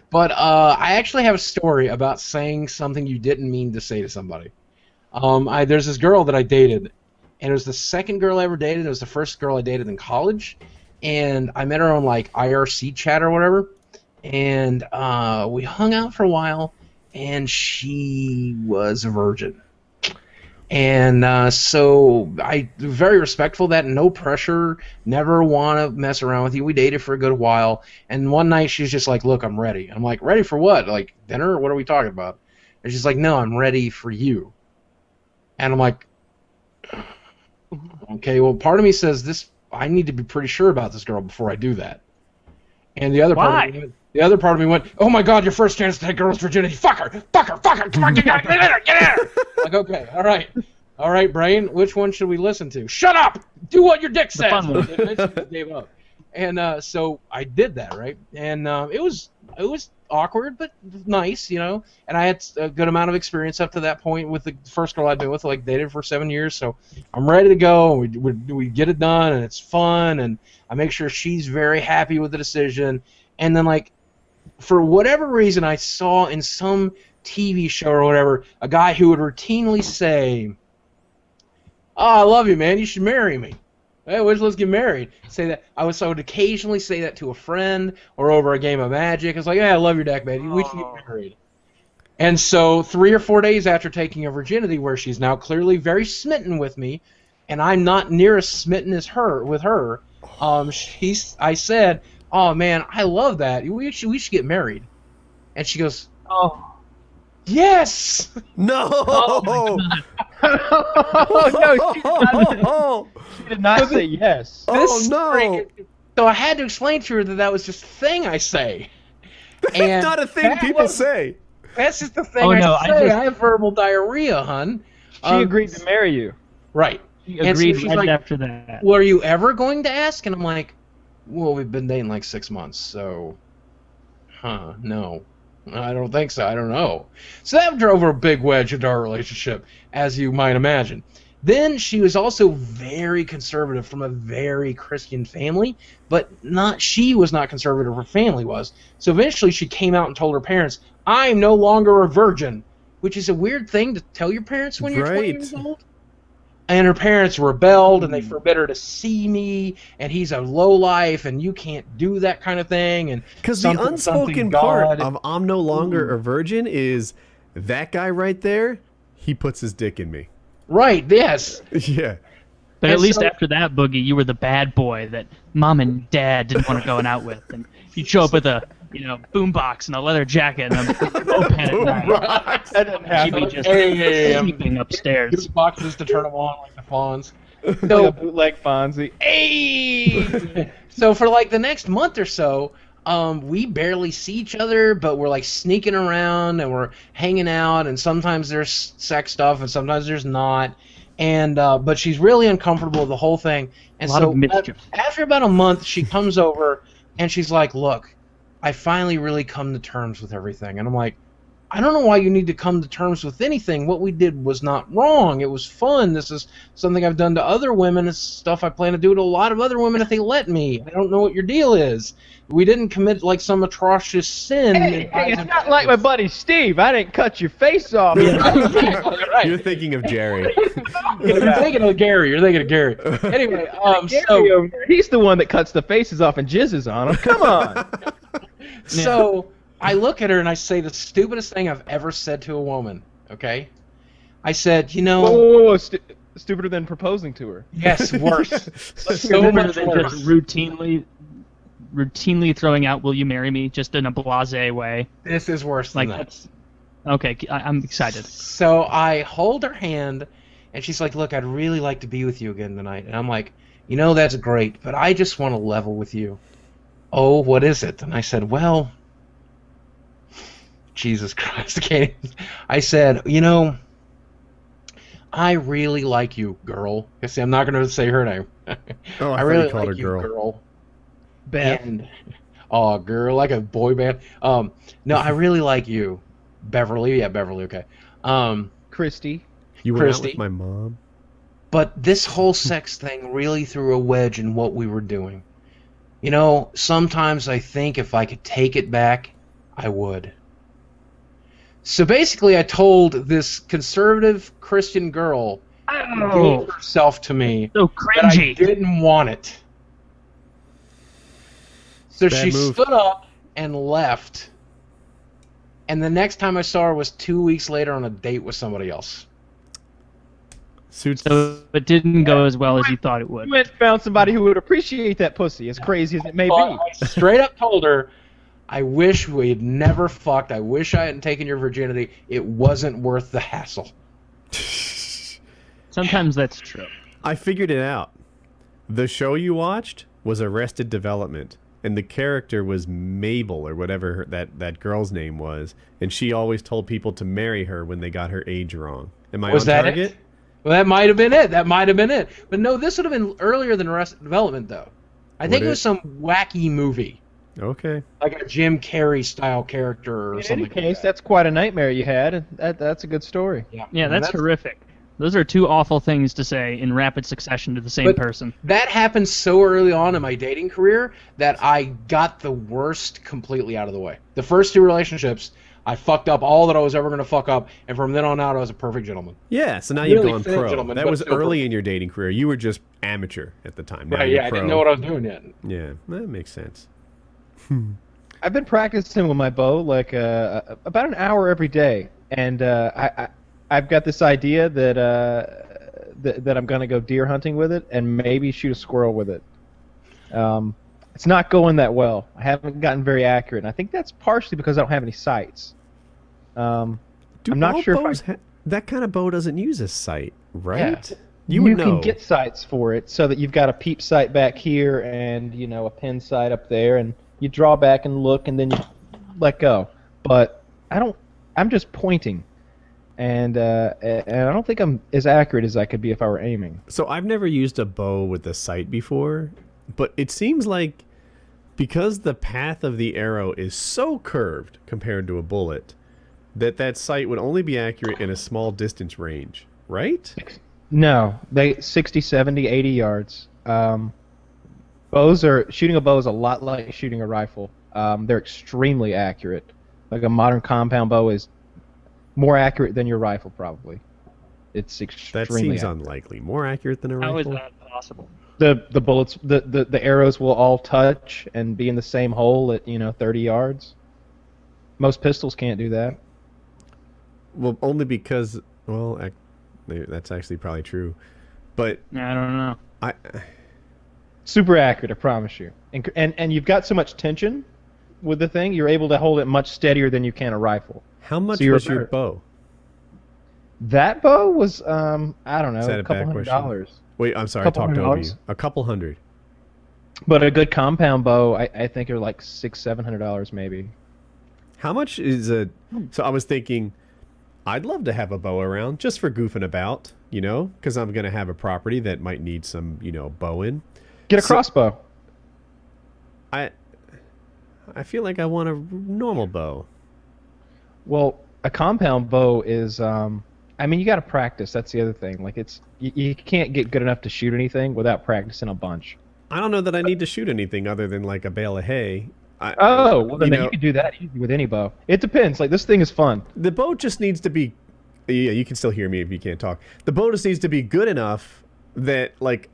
But I actually have a story about saying something you didn't mean to say to somebody. There's this girl that I dated, and it was the second girl I ever dated. It was the first girl I dated in college, and I met her on like IRC chat or whatever, and we hung out for a while, and she was a virgin. And so I very respectful of that, no pressure, never want to mess around with you. We dated for a good while, and one night she's just like, "Look, I'm ready." I'm like, "Ready for what? Like dinner? What are we talking about?" And she's like, "No, I'm ready for you." And I'm like, "Okay, well, part of me says this. I need to be pretty sure about this girl before I do that." And the other part of me went, "Oh my God, your first chance to take girl's virginity. Fuck her, come on, get in her. Like, okay, all right, brain. Which one should we listen to? Shut up. Do what your dick says. Eventually gave up. And so I did that, right? And it was awkward, but nice, And I had a good amount of experience up to that point with the first girl I'd been with, like dated for 7 years. So I'm ready to go. We get it done, and it's fun, and I make sure she's very happy with the decision. And then, like, for whatever reason, I saw in some TV show or whatever a guy who would routinely say, "Oh, I love you, man. You should marry me. Hey, let's get married." Say that. I would occasionally say that to a friend or over a game of Magic. It's like, "Yeah, I love your deck, man. We should get married." And so 3 or 4 days after taking her virginity, where she's now clearly very smitten with me, and I'm not near as smitten as her with her, I said, "Oh man, I love that. We should get married." And she goes, "Oh, yes." No. Oh, no, she did not say yes. Oh no. So I had to explain to her that was just a thing I say. That's not a thing people say. That's just the thing I say. I have verbal diarrhea, hun. She agreed to marry you. Right. He agreed so right like, after that. "Well, are you ever going to ask?" And I'm like, "Well, we've been dating like 6 months, so, no. I don't think so. I don't know." So that drove a big wedge into our relationship, as you might imagine. Then she was also very conservative from a very Christian family, but she was not conservative, her family was. So eventually she came out and told her parents, "I'm no longer a virgin," which is a weird thing to tell your parents when you're 20 years old. And her parents rebelled, and they forbid her to see me, and he's a lowlife, and you can't do that kind of thing. And because the unspoken part of "I'm no longer a virgin" is that guy right there, he puts his dick in me. Right, yes. Yeah. But at least after that, Boogie, you were the bad boy that mom and dad didn't want to go out with, and you'd show up with a boombox and a leather jacket and a moped at night. That didn't happen. She'd be just sleeping upstairs. Use boxes to turn them on like the Fonz. So, like a bootleg Fonzie. Hey! So for like the next month or so, we barely see each other, but we're like sneaking around and we're hanging out, and sometimes there's sex stuff and sometimes there's not. And but she's really uncomfortable with the whole thing. And so after about a month, she comes over and she's like, "Look, I finally really come to terms with everything." And I'm like, I don't know why you need to come to terms with anything. What we did was not wrong. It was fun. This is something I've done to other women. It's stuff I plan to do to a lot of other women if they let me. I don't know what your deal is. We didn't commit like some atrocious sin. Hey, it's not like my buddy Steve. I didn't cut your face off. Right. You're thinking of Jerry. You're thinking of Gary. You're thinking of Gary. Anyway, Gary over there, he's the one that cuts the faces off and jizzes on them. Come on. So I look at her and I say the stupidest thing I've ever said to a woman. Okay, I said, you know, whoa. Stupider than proposing to her. yes, worse. So Stupider much than worse. just routinely throwing out "Will you marry me?" just in a blasé way. This is worse than Like that. that's okay. I'm excited. So I hold her hand, and she's like, "Look, I'd really like to be with you again tonight." And I'm like, "You know, that's great, but I just want to level with you." Oh, what is it? And I said, "Well, Jesus Christ, okay." I said, "You know, I really like you, girl." I see, I'm not going to say her name. Oh, I I thought really you called like her you, girl. girl. Beth. And, oh, girl, like a boy band. No, I really like you, Beverly. Yeah, Beverly. Okay. Christy. You went out Christy. with my mom? But this whole sex thing really threw a wedge in what we were doing. You know, sometimes I think if I could take it back, I would. So basically, I told this conservative Christian girl who gave herself to me So that I cringy. didn't want it. So Bad she move. stood up and left. And the next time I saw her was 2 weeks later on a date with somebody else. Suits. So it didn't go as well as you thought it would. You went and found somebody who would appreciate that pussy, as crazy as it may But be. I straight up told her, I wish we had never fucked. I wish I hadn't taken your virginity. It wasn't worth the hassle. Sometimes that's true. I figured it out. The show you watched was Arrested Development, and the character was Mabel, or whatever that girl's name was, and she always told people to marry her when they got her age wrong. Am I Was on that target? it? Well, that might have been it. That might have been it. But no, this would have been earlier than Arrested Development, though. I think Would it was it? some wacky movie, Okay. like a Jim Carrey style character or In something. any case, that's quite a nightmare you had, and that's a good story. Yeah, that's horrific. Those are two awful things to say in rapid succession to the same But- person. That happened so early on in my dating career that I got the worst completely out of the way. The first two relationships, I fucked up all that I was ever going to fuck up, and from then on out, I was a perfect gentleman. Yeah, so now you've Really gone thin pro. gentleman, That but was still early pro. in your dating career. You were just amateur at the time. Now Right, you're yeah, I pro. didn't know what I was doing yet. Yeah, that makes sense. I've been practicing with my bow like about an hour every day, and I've got this idea that I'm gonna go deer hunting with it and maybe shoot a squirrel with it. It's not going that well. I haven't gotten very accurate, and I think that's partially because I don't have any sights. Do I'm not all sure if bows that kind of bow doesn't use a sight, right? Yeah. You would know. can get sights for it, so that you've got a peep sight back here and a pin sight up there, and you draw back and look, and then you let go. But I'm just pointing, and I don't think I'm as accurate as I could be if I were aiming. So I've never used a bow with a sight before, but it seems like because the path of the arrow is so curved compared to a bullet, that sight would only be accurate in a small distance range, right? No, they 60, 70, 80 yards. Shooting a bow is a lot like shooting a rifle. They're extremely accurate. Like a modern compound bow is more accurate than your rifle, probably. It's extremely That seems accurate. unlikely. More accurate than a How is rifle? that possible? The bullets, the arrows will all touch and be in the same hole at 30 yards. Most pistols can't do that. Well, only because, that's actually probably true. But I don't know. Super accurate, I promise you. And you've got so much tension with the thing, you're able to hold it much steadier than you can a rifle. how much So you're was your better. bow? That bow was I don't know, Is that a a couple bad $100. question? Wait, I'm sorry, I Couple talked over you. $100. A couple hundred. But a good compound bow, I think, are like $600-700 maybe. How much is a... So I was thinking, I'd love to have a bow around just for goofing about, because I'm going to have a property that might need some, bowing. Get a So- crossbow. I feel like I want a normal bow. Well, a compound bow is I mean, you got to practice. That's the other thing. Like you can't get good enough to shoot anything without practicing a bunch. I don't know that I need to shoot anything other than like a bale of hay. Well, then you can do that easy with any bow. It depends. Like, this thing is fun. The bow just needs to be. Yeah, you can still hear me if you can't talk. The bow just needs to be good enough that like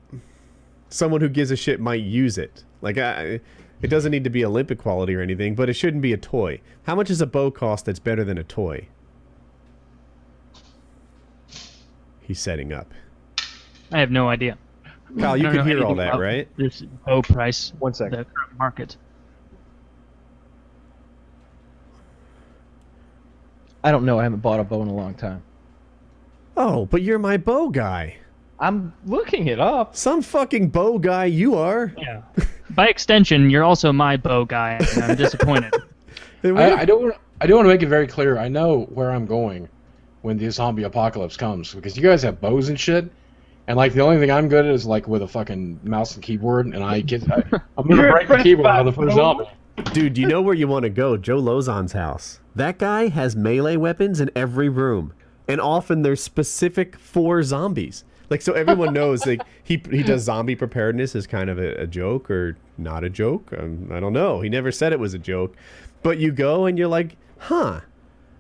someone who gives a shit might use it. Like it doesn't need to be Olympic quality or anything, but it shouldn't be a toy. How much does a bow cost that's better than a toy? He's setting up. I have no idea. Kyle, you can hear all that, right? This bow price. 1 second. The current market. I don't know. I haven't bought a bow in a long time. Oh, but you're my bow guy. I'm looking it up. Some fucking bow guy you are. Yeah. By extension, you're also my bow guy, and I'm disappointed. I do want to make it very clear. I know where I'm going when the zombie apocalypse comes, because you guys have bows and shit, and like the only thing I'm good at is like with a fucking mouse and keyboard, and I'm gonna break the keyboard on the first zombie. Dude, you know where you want to go? Joe Lozon's house. That guy has melee weapons in every room, and often they're specific for zombies. Like, so everyone knows, like, he does zombie preparedness as kind of a joke or not a joke. I don't know. He never said it was a joke. But you go and you're like, huh,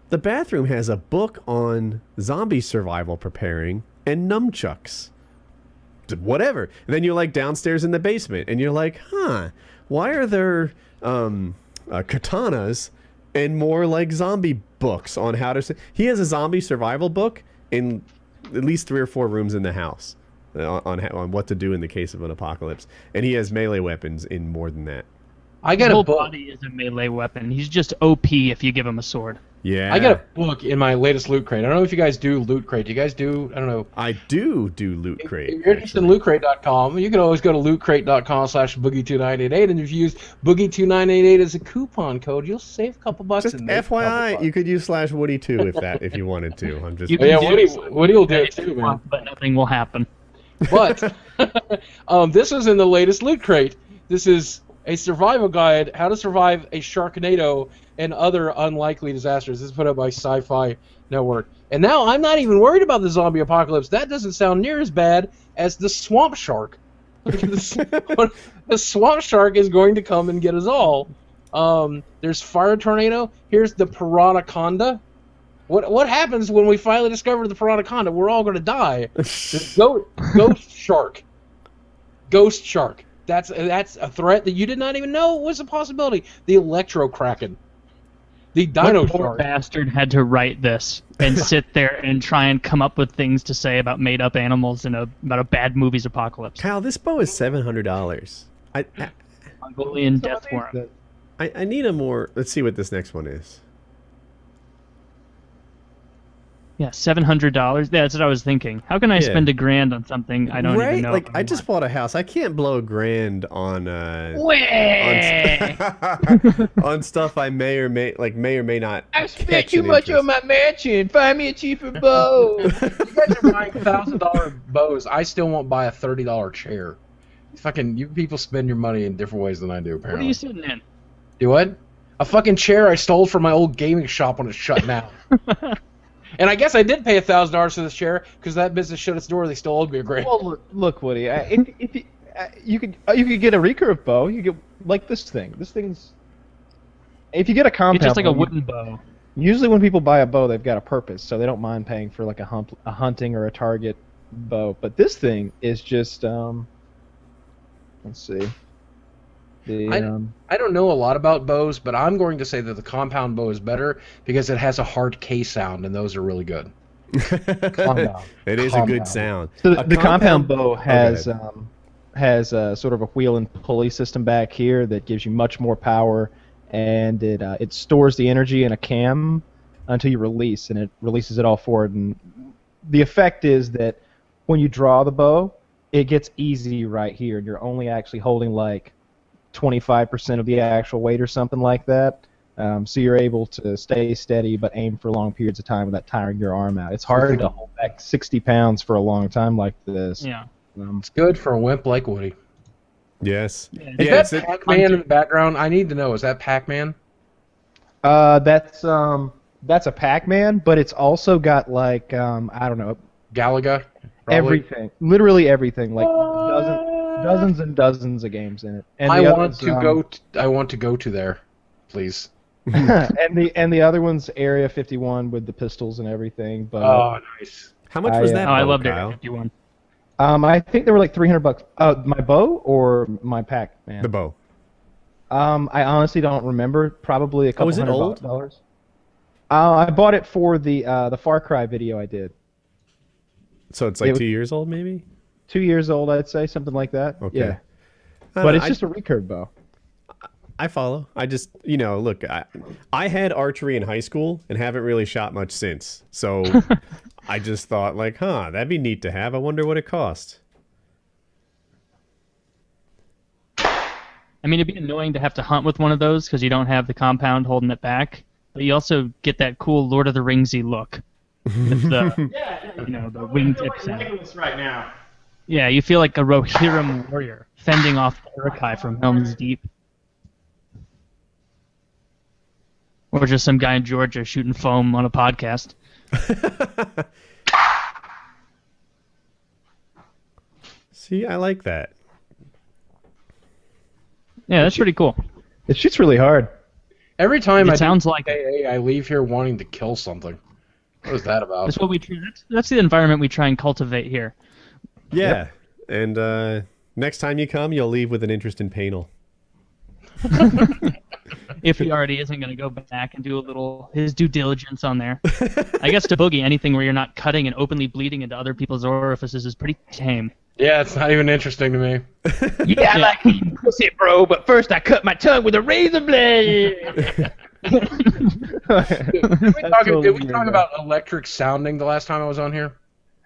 the bathroom has a book on zombie survival preparing and nunchucks. Whatever. And then you're like downstairs in the basement and you're like, huh, why are there katanas and more like zombie books on how to... He has a zombie survival book in at least 3 or 4 rooms in the house on what to do in the case of an apocalypse. And he has melee weapons in more than that. His whole body is a melee weapon. He's just OP if you give him a sword. Yeah. I got a book in my latest Loot Crate. I don't know if you guys do Loot Crate. Do you guys do? I don't know. I do Loot Crate. If you're interested in lootcrate.com, you can always go to lootcrate.com/boogie2988, and if you use boogie2988 as a coupon code, you'll save a couple bucks. Just FYI, you could use /Woody2 if you wanted to. I'm just. Yeah, Woody will do it too, man. But nothing will happen. But this is in the latest Loot Crate. This is a survival guide: how to survive a Sharknado and other unlikely disasters. This is put up by Sci-Fi Network. And now I'm not even worried about the zombie apocalypse. That doesn't sound near as bad as the swamp shark. The swamp shark is going to come and get us all. There's fire tornado. Here's the piranhaconda. What happens when we finally discover the piranhaconda? We're all going to die. Ghost shark. Ghost shark. That's a threat that you did not even know was a possibility. The electro kraken. The dino What poor shark. bastard had to write this and sit there and try and come up with things to say about made-up animals and about a bad movie's apocalypse. Kyle, this bow is $700. Mongolian death worm. I need a more... Let's see what this next one is. Yeah, $700. That's what I was thinking. How can I spend $1,000 on something I don't even know? Like, I just bought a house. I can't blow $1,000 on on stuff I may or may not. I spent too much on my mansion. Find me a cheaper bow. You guys are buying $1,000 bows. I still won't buy a $30 chair. Fucking, you people spend your money in different ways than I do, apparently. What are you sitting in? Do what? A fucking chair I stole from my old gaming shop when it shut down. And I guess I did pay $1,000 for this chair because that business shut its door. They still owed me $1,000. Well, look, Woody. If you could get a recurve bow. You get like this thing. This thing's. If you get a compound, It's just like bow, a wooden bow. Usually, when people buy a bow, they've got a purpose, so they don't mind paying for like a hunting or a target bow. But this thing is just. Let's see. I don't know a lot about bows, but I'm going to say that the compound bow is better because it has a hard K sound, and those are really good. It is a good sound. So the compound bow has sort of a wheel and pulley system back here that gives you much more power, and it stores the energy in a cam until you release, and it releases it all forward. And the effect is that when you draw the bow, it gets easy right here, and you're only actually holding like 25% of the actual weight or something like that. So you're able to stay steady but aim for long periods of time without tiring your arm out. It's hard to hold back 60 pounds for a long time like this. Yeah. It's good for a wimp like Woody. Yes. Is that Pac-Man in the background? I need to know. Is that Pac-Man? That's That's a Pac-Man, but it's also got like I don't know, Galaga. Probably. everything, literally everything, like dozens and dozens of games in it. And I the want others, to go to there, please. and the other one's Area 51 with the pistols and everything. But Oh, nice. How much was that? Oh, I bow, loved Kyle? Area 51. I think they were like $300. My bow or my Pac-Man? The bow. I honestly don't remember. Probably a couple is it $100. old? I bought it for the Far Cry video I did. So it's like 2 years old, maybe? 2 years old, I'd say, something like that. Okay. Yeah. But it's just a recurve bow. I follow. I just, look, I had archery in high school and haven't really shot much since. So I just thought, like, that'd be neat to have. I wonder what it cost. I mean, it'd be annoying to have to hunt with one of those because you don't have the compound holding it back. But you also get that cool Lord of the Ringsy look with the, the wingtips. Right now. Yeah, you feel like a Rohirrim warrior fending off the Uruk-hai from Helm's Deep. Or just some guy in Georgia shooting foam on a podcast. See, I like that. Yeah, that's pretty cool. It shoots really hard. Every time It sounds like I leave here wanting to kill something. What is that about? that's what we. That's the environment we try and cultivate here. Yeah. Yep. And next time you come, you'll leave with an interest in Painel. If he already isn't going to go back and do his due diligence on there. I guess to Boogie, anything where you're not cutting and openly bleeding into other people's orifices is pretty tame. Yeah, it's not even interesting to me. Yeah, I like eating pussy, bro, but first I cut my tongue with a razor blade. Did we talk about electric sounding the last time I was on here?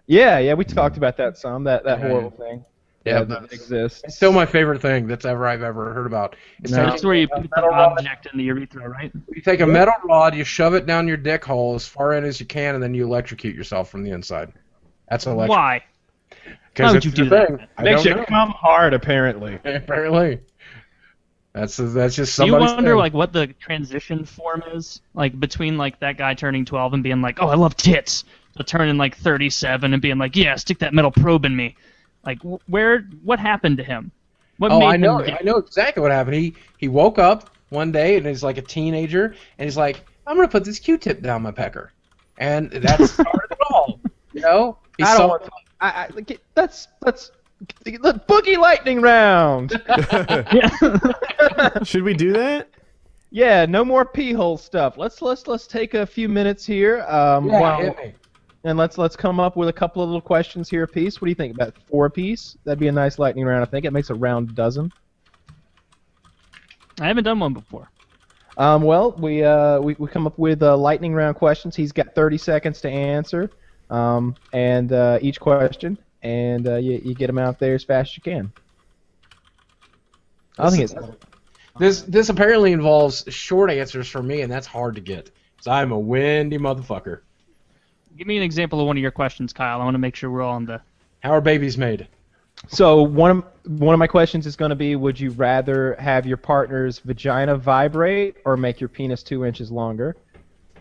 Yeah, we talked about that some, that horrible thing. Yeah, that exists. It's still my favorite thing I've ever heard about. That's where you put the object in the urethra, right? You take a metal rod, you shove it down your dick hole as far in as you can, and then you electrocute yourself from the inside. That's electric. Why? Why would you do that? Makes you come hard, apparently. Apparently. That's just Do somebody's you wonder thing. like what the transition form is, like between like that guy turning 12 and being like, "Oh, I love tits," to turning like 37 and being like, "Yeah, stick that metal probe in me." Like, what happened to him? What made I know him exactly what happened. He woke up one day and he's like a teenager and he's like, "I'm gonna put this Q-tip down my pecker," and that started it all. You know, That's the Boogie Lightning round. Should we do that? Yeah, no more pee hole stuff. Let's take a few minutes here. hit me. And let's come up with a couple of little questions here apiece. What do you think? About 4 apiece? That'd be a nice lightning round. I think it makes a round dozen. I haven't done one before. Well, we come up with lightning round questions. He's got 30 seconds to answer, and each question, and you get them out there as fast as you can. I think it's This apparently involves short answers for me, and that's hard to get. So I'm a windy motherfucker. Give me an example of one of your questions, Kyle. I want to make sure we're all on the. How are babies made? So one of my questions is going to be: would you rather have your partner's vagina vibrate or make your penis 2 inches longer?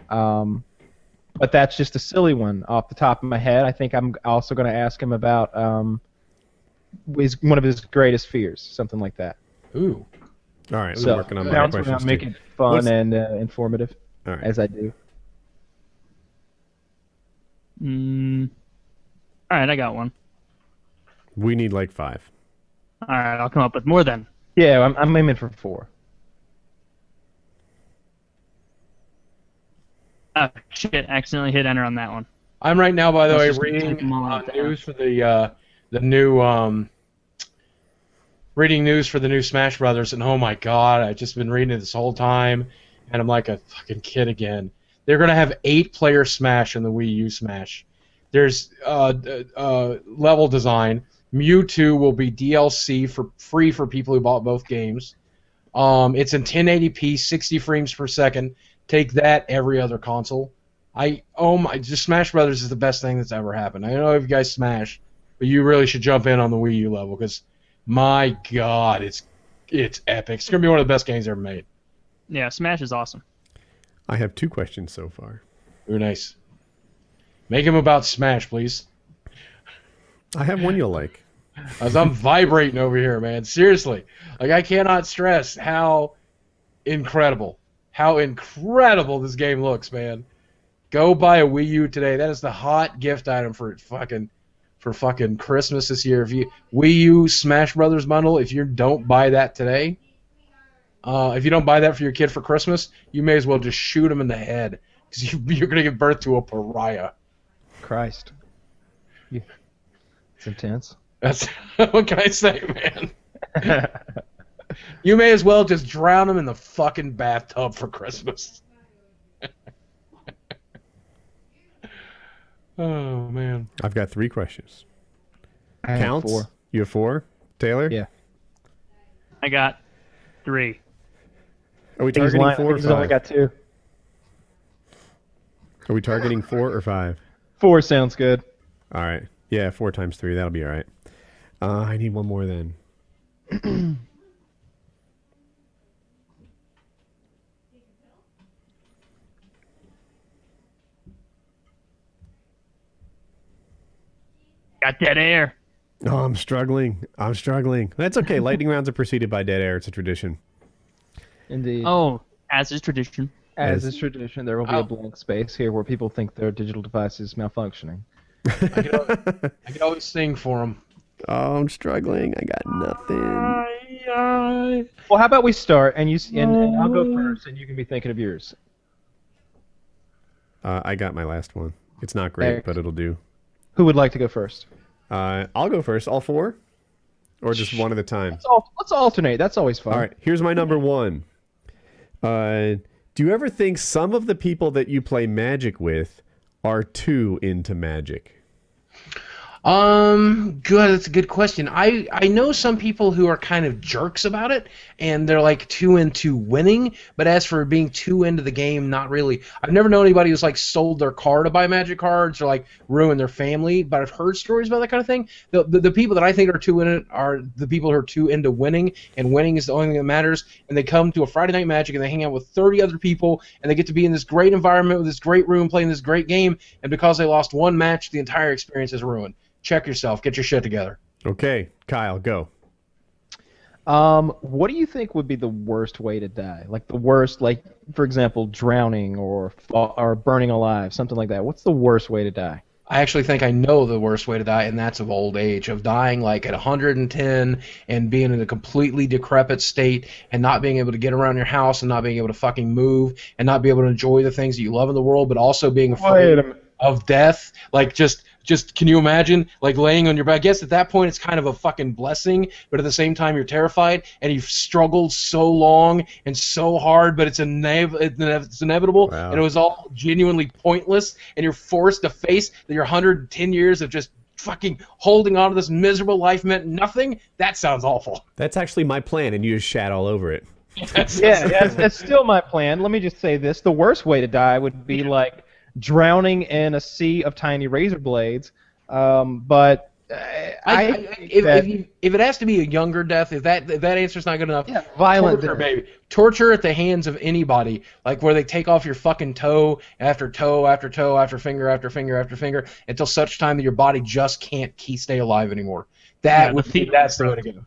But that's just a silly one off the top of my head. I think I'm also going to ask him about one of his greatest fears, something like that. Ooh. All right, So we're working on my questions make too. it fun and informative, All right. as I do. All right, I got one. We need like 5. All right, I'll come up with more then. Yeah, I'm aiming for 4. Oh, shit, accidentally hit enter on that one. I'm right now, by the way, Let's just reading type them all out there. news for the new reading news for the new Smash Brothers, and oh my god, I've just been reading it this whole time, and I'm like a fucking kid again. They're gonna have 8-player Smash in the Wii U Smash. There's level design. Mewtwo will be DLC for free for people who bought both games. It's in 1080p, 60 frames per second. Take that, every other console. Just Smash Brothers is the best thing that's ever happened. I know if you guys Smash, but you really should jump in on the Wii U level because, my God, it's epic. It's gonna be one of the best games ever made. Yeah, Smash is awesome. I have 2 questions so far. Very nice. Make him about Smash, please. I have one you'll like. As I'm vibrating over here, man. Seriously. Like, I cannot stress how incredible this game looks, man. Go buy a Wii U today. That is the hot gift item for fucking Christmas this year. If you Wii U Smash Brothers bundle, if you don't buy that today, if you don't buy that for your kid for Christmas, you may as well just shoot him in the head because you're going to give birth to a pariah. Christ. Yeah. It's intense. That's what can I say, man? You may as well just drown him in the fucking bathtub for Christmas. Oh man. I've got 3 questions. I have Counts? 4. You have 4? Taylor? Yeah. I got 3. Are we targeting 4 or He's only 5? got 2. Are we targeting 4 or 5? 4 sounds good. All right. Yeah, 4 times 3. That'll be all right. I need one more then. Got dead air. Oh, I'm struggling. That's okay. Lightning rounds are preceded by dead air. It's a tradition. Indeed. Oh, as is tradition. As is tradition, there will be a blank space here where people think their digital device is malfunctioning. I can always sing for him. Oh, I'm struggling. I got nothing. Well, how about we start and and I'll go first, and you can be thinking of yours. I got my last one. It's not great, but it'll do. Who would like to go first? I'll go first. All 4? Or just one at a time? Let's alternate. That's always fun. All right. Here's my number 1. Do you ever think some of the people that you play Magic with are too into Magic? Good. That's a good question. I know some people who are kind of jerks about it, and they're like too into winning. But as for being too into the game, not really. I've never known anybody who's like sold their car to buy Magic cards or like ruined their family. But I've heard stories about that kind of thing. The people that I think are too in it are the people who are too into winning, and winning is the only thing that matters. And they come to a Friday Night Magic and they hang out with 30 other people, and they get to be in this great environment with this great room playing this great game. And because they lost one match, the entire experience is ruined. Check yourself. Get your shit together. Okay, Kyle, go. What do you think would be the worst way to die? Like the worst, like for example, drowning or burning alive, something like that. What's the worst way to die? I actually think I know the worst way to die, and that's of old age, of dying like at 110 and being in a completely decrepit state and not being able to get around your house and not being able to fucking move and not be able to enjoy the things that you love in the world, but also being afraid of death. Like just can you imagine like laying on your back? I guess at that point it's kind of a fucking blessing, but at the same time you're terrified and you've struggled so long and so hard, but it's inevitable. Wow. And it was all genuinely pointless, and you're forced to face that your 110 years of just fucking holding on to this miserable life meant nothing. That sounds awful. That's actually my plan, and you just shat all over it. That's still my plan. Let me just say this: the worst way to die would be like drowning in a sea of tiny razor blades. But if it has to be a younger death, if that answer's not good enough, violent torture, death. baby. Torture at the hands of anybody, like where they take off your fucking toe after toe after toe after finger after finger after finger until such time that your body just can't stay alive anymore. That's the way to go.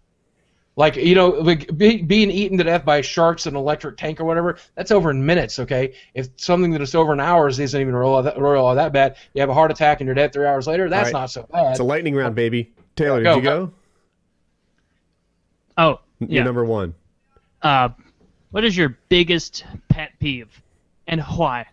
Like, you know, like being eaten to death by sharks in an electric tank or whatever, that's over in minutes, okay? If something that is over in hours isn't even all that bad, you have a heart attack and you're dead 3 hours later, that's not so bad. It's a lightning round, baby. Taylor, did you go? Oh, yeah. You're number 1. What is your biggest pet peeve, and why?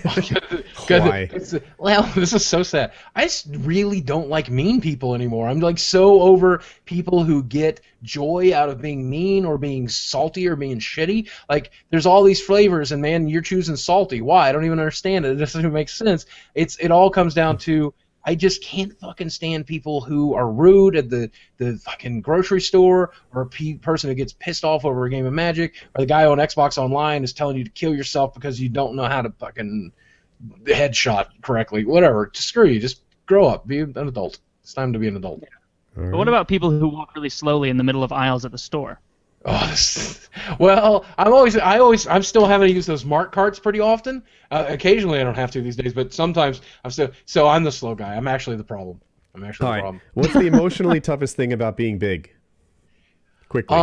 Why? Well, this is so sad. I just really don't like mean people anymore. I'm like so over people who get joy out of being mean or being salty or being shitty. Like there's all these flavors, and man, you're choosing salty. Why? I don't even understand it. It doesn't even make sense. It all comes down to I just can't fucking stand people who are rude at the fucking grocery store, or a person who gets pissed off over a game of Magic, or the guy on Xbox Online is telling you to kill yourself because you don't know how to fucking headshot correctly. Whatever. Just screw you. Just grow up. Be an adult. It's time to be an adult. But what about people who walk really slowly in the middle of aisles at the store? Oh, well, I'm still having to use those Mark carts pretty often. Occasionally, I don't have to these days, but sometimes I'm still. So I'm the slow guy. I'm actually the problem. All right. What's the emotionally toughest thing about being big? Quickly.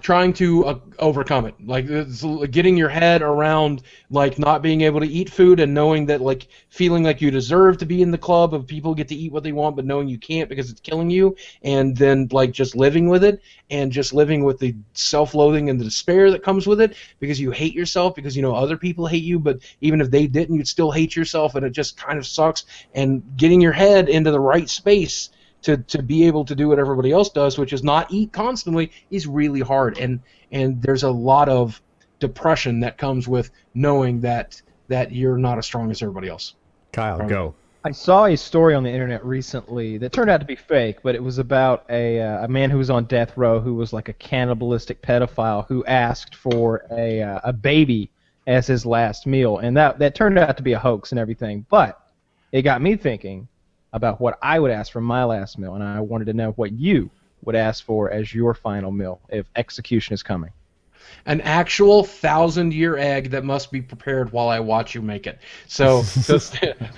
Trying to overcome it, like it's getting your head around like not being able to eat food and knowing that like feeling like you deserve to be in the club of people get to eat what they want, but knowing you can't because it's killing you, and then like just living with it and just living with the self-loathing and the despair that comes with it because you hate yourself because you know other people hate you, but even if they didn't, you'd still hate yourself, and it just kind of sucks. And getting your head into the right space to be able to do what everybody else does, which is not eat constantly, is really hard. And there's a lot of depression that comes with knowing that you're not as strong as everybody else. Kyle, go. I saw a story on the internet recently that turned out to be fake, but it was about a man who was on death row who was like a cannibalistic pedophile who asked for a baby as his last meal, and that turned out to be a hoax and everything. But it got me thinking about what I would ask for my last meal, and I wanted to know what you would ask for as your final meal if execution is coming. An actual 1,000-year egg that must be prepared while I watch you make it. So,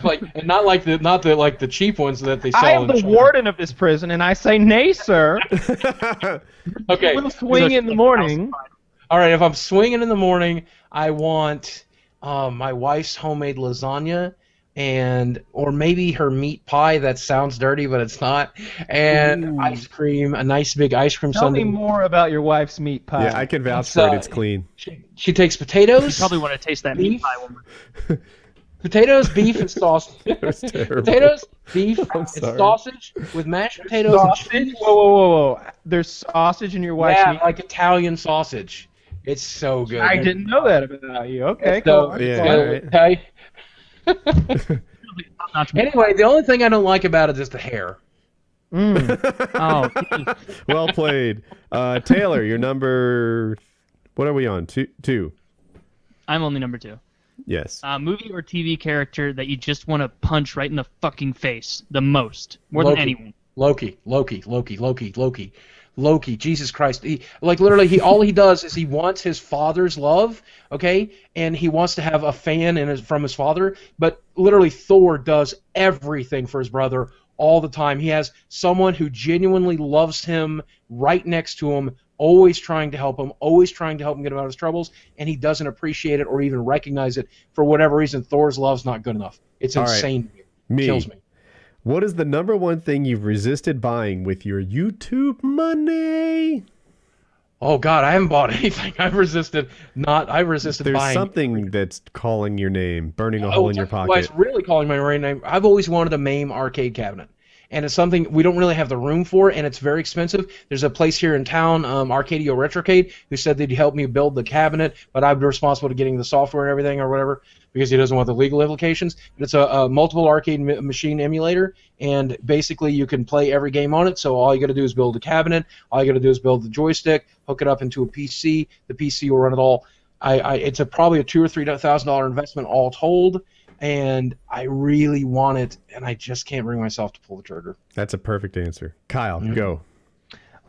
like, and not the cheap ones that they sell. I am the warden of this prison, and I say nay, sir. Okay. We'll swing in the morning. All right. If I'm swinging in the morning, I want my wife's homemade lasagna. Or maybe her meat pie. That sounds dirty, but it's not. And ice cream, a nice big ice cream sundae. Tell me more about your wife's meat pie. Yeah, I can vouch for it. It's clean. She takes potatoes. You probably want to taste that meat pie one. Potatoes, beef, and sausage. Potatoes, beef, and sausage with mashed potatoes. Sausage? And cheese. Whoa. There's sausage in your wife's meat? Yeah, like Italian sausage. It's so good. I didn't know that about you. Okay, cool. Yeah, Anyway, the only thing I don't like about it is the hair. Oh, well played. Taylor, your number... What are we on? Two. I'm only number 2. Yes. Movie or TV character that you just want to punch right in the fucking face the most, more than anyone. Loki. Jesus Christ. All he does is he wants his father's love, okay? And he wants to have a fan from his father, but literally Thor does everything for his brother all the time. He has someone who genuinely loves him right next to him, always trying to help him get him out of his troubles, and he doesn't appreciate it or even recognize it. For whatever reason, Thor's love's not good enough. It's insane. It kills me. What is the number one thing you've resisted buying with your YouTube money? Oh God, I haven't bought anything. I've resisted There's buying. Something that's calling your name, burning a hole in your pocket. Well, it's really calling my name. I've always wanted a MAME arcade cabinet. And it's something we don't really have the room for, and it's very expensive. There's a place here in town, Arcadio Retrocade, who said they'd help me build the cabinet, but I'd be responsible to getting the software and everything or whatever, because he doesn't want the legal implications. But it's a multiple arcade machine emulator, and basically you can play every game on it. So all you got to do is build a cabinet. All you got to do is build the joystick, hook it up into a PC. The PC will run it all. It's probably a $2,000 or $3,000 investment all told. And I really want it, and I just can't bring myself to pull the trigger. That's a perfect answer. Kyle, go.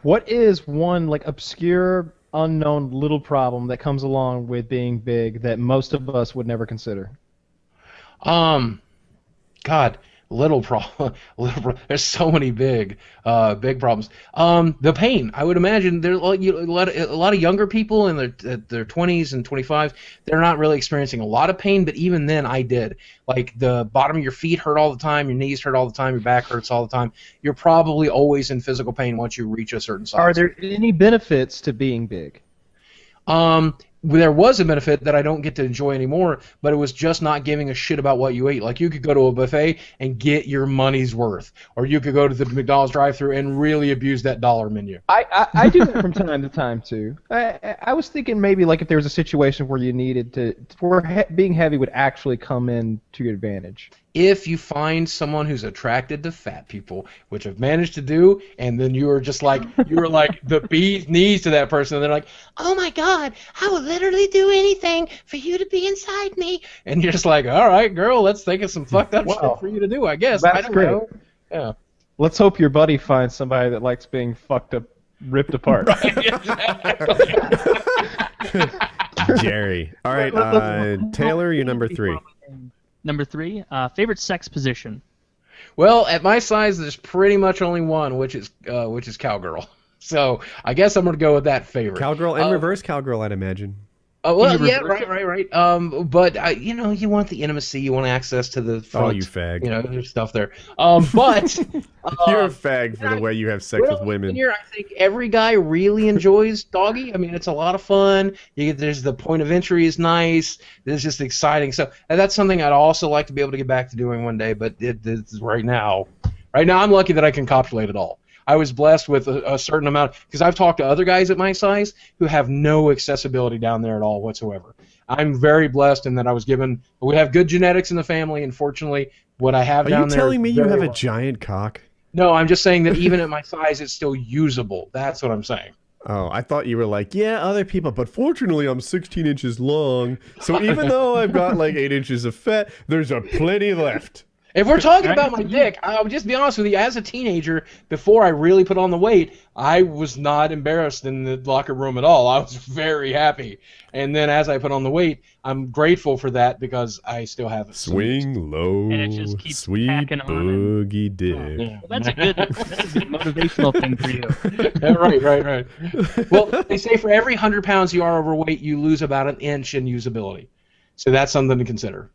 What is one obscure, unknown little problem that comes along with being big that most of us would never consider? God, little problem. There's so many big problems. The pain. I would imagine there's a lot of younger people in their 20s and 25. They're not really experiencing a lot of pain, but even then, I did. Like the bottom of your feet hurt all the time, your knees hurt all the time, your back hurts all the time. You're probably always in physical pain once you reach a certain size. Are there any benefits to being big? There was a benefit that I don't get to enjoy anymore, but it was just not giving a shit about what you ate. Like you could go to a buffet and get your money's worth, or you could go to the McDonald's drive-thru and really abuse that dollar menu. I do that from time to time too. I was thinking maybe if there was a situation where you needed to, being heavy would actually come in to your advantage. If you find someone who's attracted to fat people, which I've managed to do, and then you were the bee's knees to that person, and they're like, oh my God, I will literally do anything for you to be inside me. And you're just like, all right, girl, let's think of some fucked up shit for you to do, I guess. That's I don't great. know. Yeah. Let's hope your buddy finds somebody that likes being fucked up ripped apart. Jerry. All right, Taylor, you're number 3. Number 3, favorite sex position. Well, at my size, there's pretty much only one, which is cowgirl. So I guess I'm gonna go with that favorite. Cowgirl and reverse cowgirl, I'd imagine. Well, yeah, right. But you want the intimacy, you want access to the front, oh, you fag. There's stuff there. But you're a fag for the way you have sex with women. Here, I think every guy really enjoys doggy. I mean, it's a lot of fun. There's the point of entry is nice. It's just exciting. So that's something I'd also like to be able to get back to doing one day. But it's right now, I'm lucky that I can copulate it all. I was blessed with a certain amount, because I've talked to other guys at my size who have no accessibility down there at all whatsoever. I'm very blessed in that we have good genetics in the family, and fortunately, what I have down there... Are you telling me you have a giant cock? No, I'm just saying that even at my size, it's still usable. That's what I'm saying. Oh, I thought you were like, yeah, other people, but fortunately I'm 16 inches long, so even though I've got like 8 inches of fat, there's a plenty left. If we're talking about my dick, I'll just be honest with you. As a teenager, before I really put on the weight, I was not embarrassed in the locker room at all. I was very happy. And then as I put on the weight, I'm grateful for that because I still have it. Swing low, and it just keeps sweet boogie dick. Well, that's a good motivational thing for you. Right. Well, they say for every 100 pounds you are overweight, you lose about an inch in usability. So that's something to consider.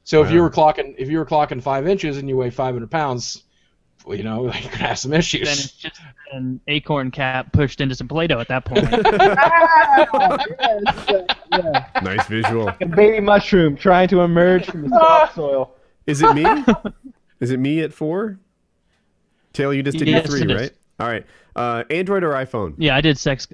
So if you were clocking 5 inches and you weigh 500 pounds, you could have some issues. Then it's just an acorn cap pushed into some Play-Doh at that point. Yeah. Nice visual. Like a baby mushroom trying to emerge from the soft soil. Is it me? Is it me at 4? Taylor, you just did your 3, right? All right. Android or iPhone? Yeah, I did sex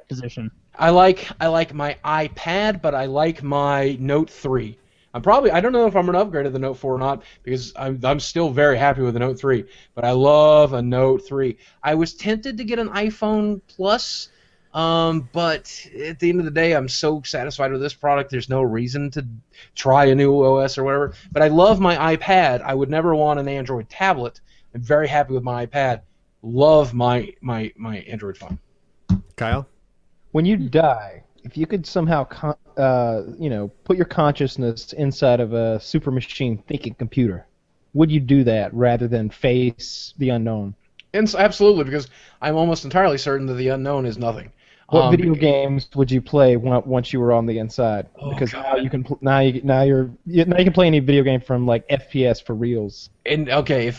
position. I like my iPad, but I like my Note 3. I don't know if I'm going to upgrade to the Note 4 or not, because I'm still very happy with the Note 3, but I love a Note 3. I was tempted to get an iPhone Plus, but at the end of the day, I'm so satisfied with this product, there's no reason to try a new OS or whatever. But I love my iPad. I would never want an Android tablet. I'm very happy with my iPad. Love my Android phone. Kyle? When you die, if you could somehow, put your consciousness inside of a super machine thinking computer, would you do that rather than face the unknown? Absolutely, because I'm almost entirely certain that the unknown is nothing. What video games would you play once you were on the inside? Because God. now you can play any video game from like FPS for reals. And okay,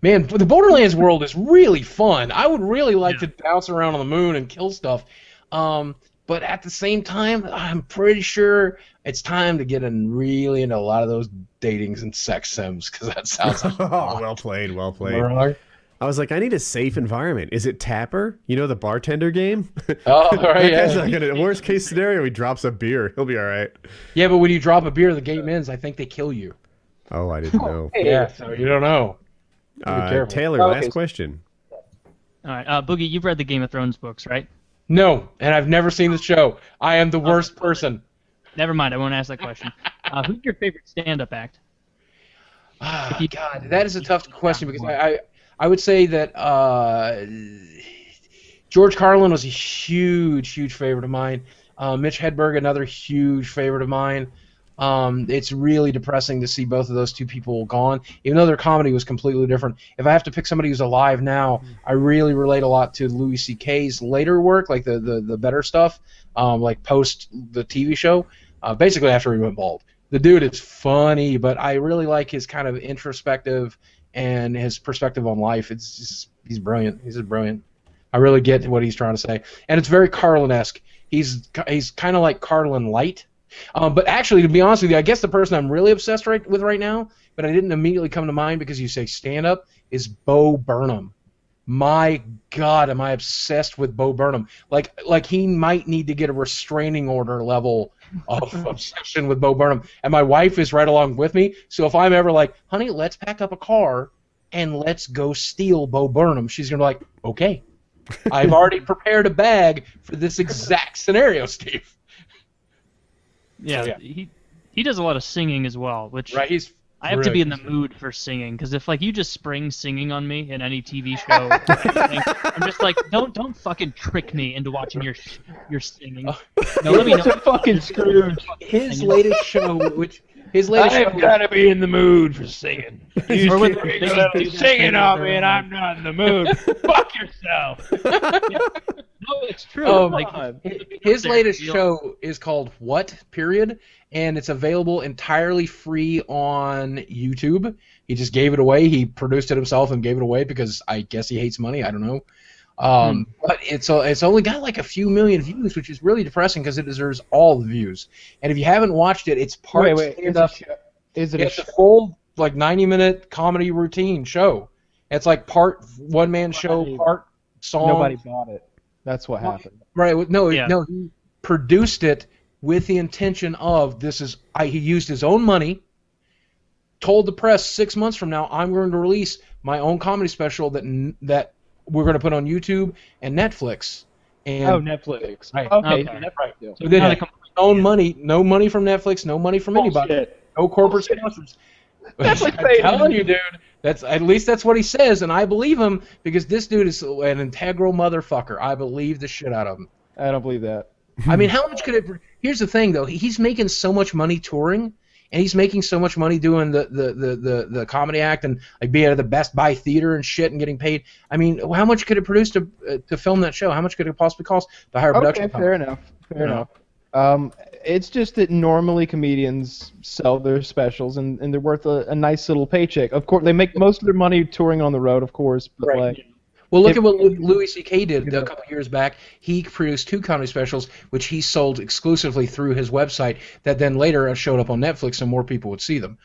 man, the Borderlands world is really fun. I would really like to bounce around on the moon and kill stuff. But at the same time, I'm pretty sure it's time to get really into a lot of those datings and sex sims, because that sounds like well played. Right. I was like, I need a safe environment. Is it Tapper? The bartender game? Oh, right. That's not gonna. Worst case scenario, he drops a beer. He'll be all right. Yeah, but when you drop a beer, the game ends. I think they kill you. Oh, I didn't know. Yeah, so you don't know. Taylor, last question. All right, Boogie, you've read the Game of Thrones books, right? No, and I've never seen the show. I am the worst person. Never mind, I won't ask that question. Who's your favorite stand-up act? God, that is a tough question, because I would say that George Carlin was a huge favorite of mine. Mitch Hedberg, another huge favorite of mine. It's really depressing to see both of those two people gone, even though their comedy was completely different. If I have to pick somebody who's alive now, I really relate a lot to Louis C.K.'s later work, like the better stuff, like post the TV show, basically after he went bald. The dude is funny, but I really like his kind of introspective and his perspective on life. He's brilliant. He's just brilliant. I really get what he's trying to say, and it's very Carlin-esque. He's kind of like Carlin light. But actually, to be honest with you, I guess the person I'm really obsessed with right now, but I didn't immediately come to mind because you say stand-up, is Bo Burnham. My God, am I obsessed with Bo Burnham. Like he might need to get a restraining order level of obsession with Bo Burnham. And my wife is right along with me, so if I'm ever like, honey, let's pack up a car and let's go steal Bo Burnham, she's going to be like, okay. I've already prepared a bag for this exact scenario, Steve. Yeah, he does a lot of singing as well, which right, he's I have to be in the mood for singing, because if like you just spring singing on me in any TV show, or anything, I'm just like, don't fucking trick me into watching your singing. No, let me know. Fucking Scrooge. His latest show, I've got to be in the mood for singing. You Or when keep they just do that singing thing on where me, and they're I'm not in the mood. Fuck yourself. No, it's true. Like, his latest show is called What? Period, and it's available entirely free on YouTube. He just gave it away. He produced it himself and gave it away because I guess he hates money. I don't know. But it's only got like a few million views, which is really depressing because it deserves all the views. And if you haven't watched it, it's part stand-up. Is it It's a full like 90-minute comedy routine show. It's like part one-man show, part song. Nobody bought it. That's what happened. Right? No, he produced it with the intention of he used his own money. Told the press 6 months from now I'm going to release my own comedy special that we're going to put on YouTube and Netflix. And Netflix. Right. Okay. Right. So they had own money, no money from Netflix, no money from anybody, no corporate sponsors. I'm telling you, dude. At least that's what he says, and I believe him because this dude is an integral motherfucker. I believe the shit out of him. I don't believe that. I mean, how much could it? Here's the thing, though. He's making so much money touring, and he's making so much money doing the comedy act and like being at the Best Buy theater and shit and getting paid. I mean, how much could it produce to film that show? How much could it possibly cost to hire a production company? Fair enough. It's just that normally comedians sell their specials and they're worth a nice little paycheck. Of course, they make most of their money touring on the road, of course. But like, well, look at what Louis C.K. did a couple years back. He produced 2 comedy specials, which he sold exclusively through his website. That then later showed up on Netflix, and more people would see them.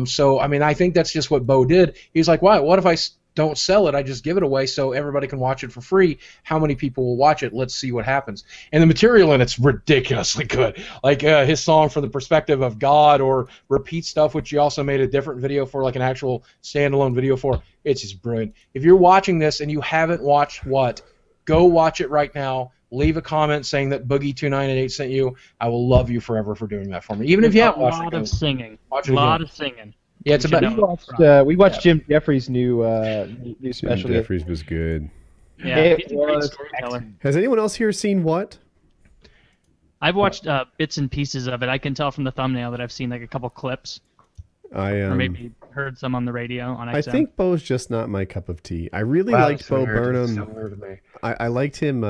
So I mean, I think that's just what Bo did. He's like, "Why? What if I don't sell it? I just give it away so everybody can watch it for free. How many people will watch it? Let's see what happens." And the material in it's ridiculously good. Like his song From the Perspective of God, or Repeat Stuff, which he also made a different video for, like an actual standalone video for. It's just brilliant. If you're watching this and you haven't watched What, go watch it right now. Leave a comment saying that Boogie2988 sent you. I will love you forever for doing that for me. Even if you haven't watched it. A lot of singing. Watch it a lot of singing. Yeah, it's about. We watched Jim Jeffries' new special. Jim Jeffries was good. Yeah, he's a great storyteller. Has anyone else here seen What? I've watched bits and pieces of it. I can tell from the thumbnail that I've seen like a couple clips. Or maybe heard some on the radio on XM. I think Bo's just not my cup of tea. I really liked Bo Burnham. I liked him,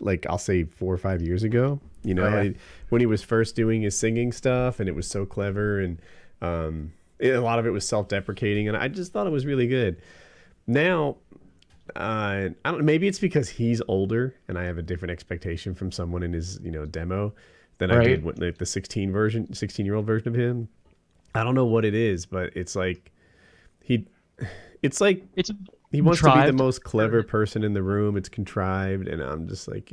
like I'll say 4 or 5 years ago. You know, when he was first doing his singing stuff, and it was so clever, and a lot of it was self-deprecating, and I just thought it was really good. Now, I don't. Maybe it's because he's older, and I have a different expectation from someone in his demo than I did with like the 16-year-old version of him. I don't know what it is, but it's like he wants to be the most clever person in the room. It's contrived, and I'm just like,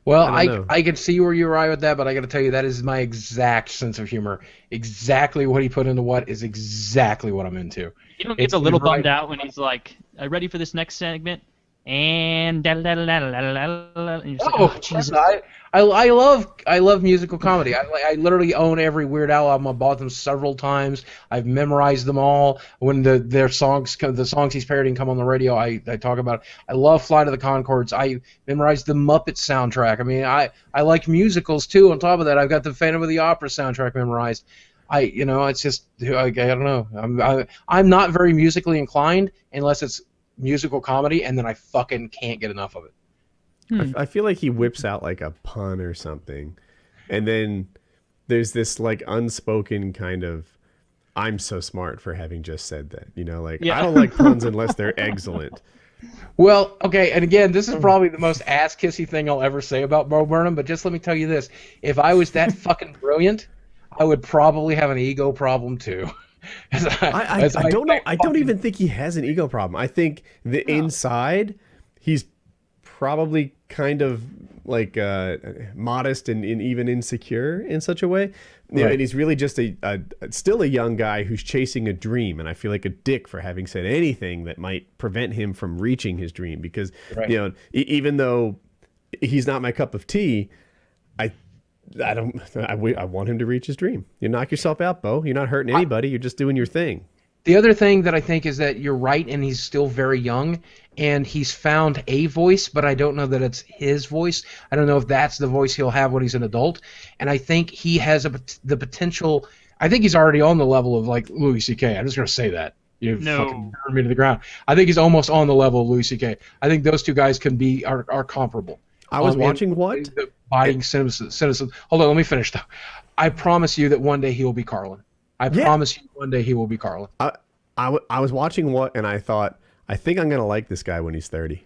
Well, I can see where you're right with that, but I got to tell you, that is my exact sense of humor. Exactly what he put into What is exactly what I'm into. You don't get a little bummed out when he's like, ready for this next segment? And you're just like, oh, Jesus. I love musical comedy. I literally own every Weird Al album. I bought them several times. I've memorized them all. When the songs he's parodying come on the radio, I talk about it. I love Flight of the Conchords. I memorized the Muppets soundtrack. I mean, I like musicals too. On top of that, I've got the Phantom of the Opera soundtrack memorized. It's just I don't know. I'm not very musically inclined unless it's musical comedy, and then I fucking can't get enough of it. I feel like he whips out like a pun or something, and then there's this like unspoken kind of, I'm so smart for having just said that. I don't like puns unless they're excellent. Well, okay, and again, this is probably the most ass-kissy thing I'll ever say about Bo Burnham, but just let me tell you this. If I was that fucking brilliant, I would probably have an ego problem too. I don't know. I don't even think he has an ego problem. I think inside he's probably kind of like modest and even insecure in such a way. And he's really just still a young guy who's chasing a dream. And I feel like a dick for having said anything that might prevent him from reaching his dream, because even though he's not my cup of tea, I want him to reach his dream. You knock yourself out, Bo. You're not hurting anybody. You're just doing your thing. The other thing that I think is that you're right, and he's still very young, and he's found a voice, but I don't know that it's his voice. I don't know if that's the voice he'll have when he's an adult. And I think he has the potential. I think he's already on the level of like Louis C.K. I'm just going to say that. You fucking burn me to the ground. I think he's almost on the level of Louis C.K. I think those two guys are comparable. I was watching what? The biting cynicism. Hold on, let me finish though. I promise you that one day he will be Carlin. I promise you one day he will be Carlin. I was watching what, and I thought, I think I'm gonna like this guy when he's 30.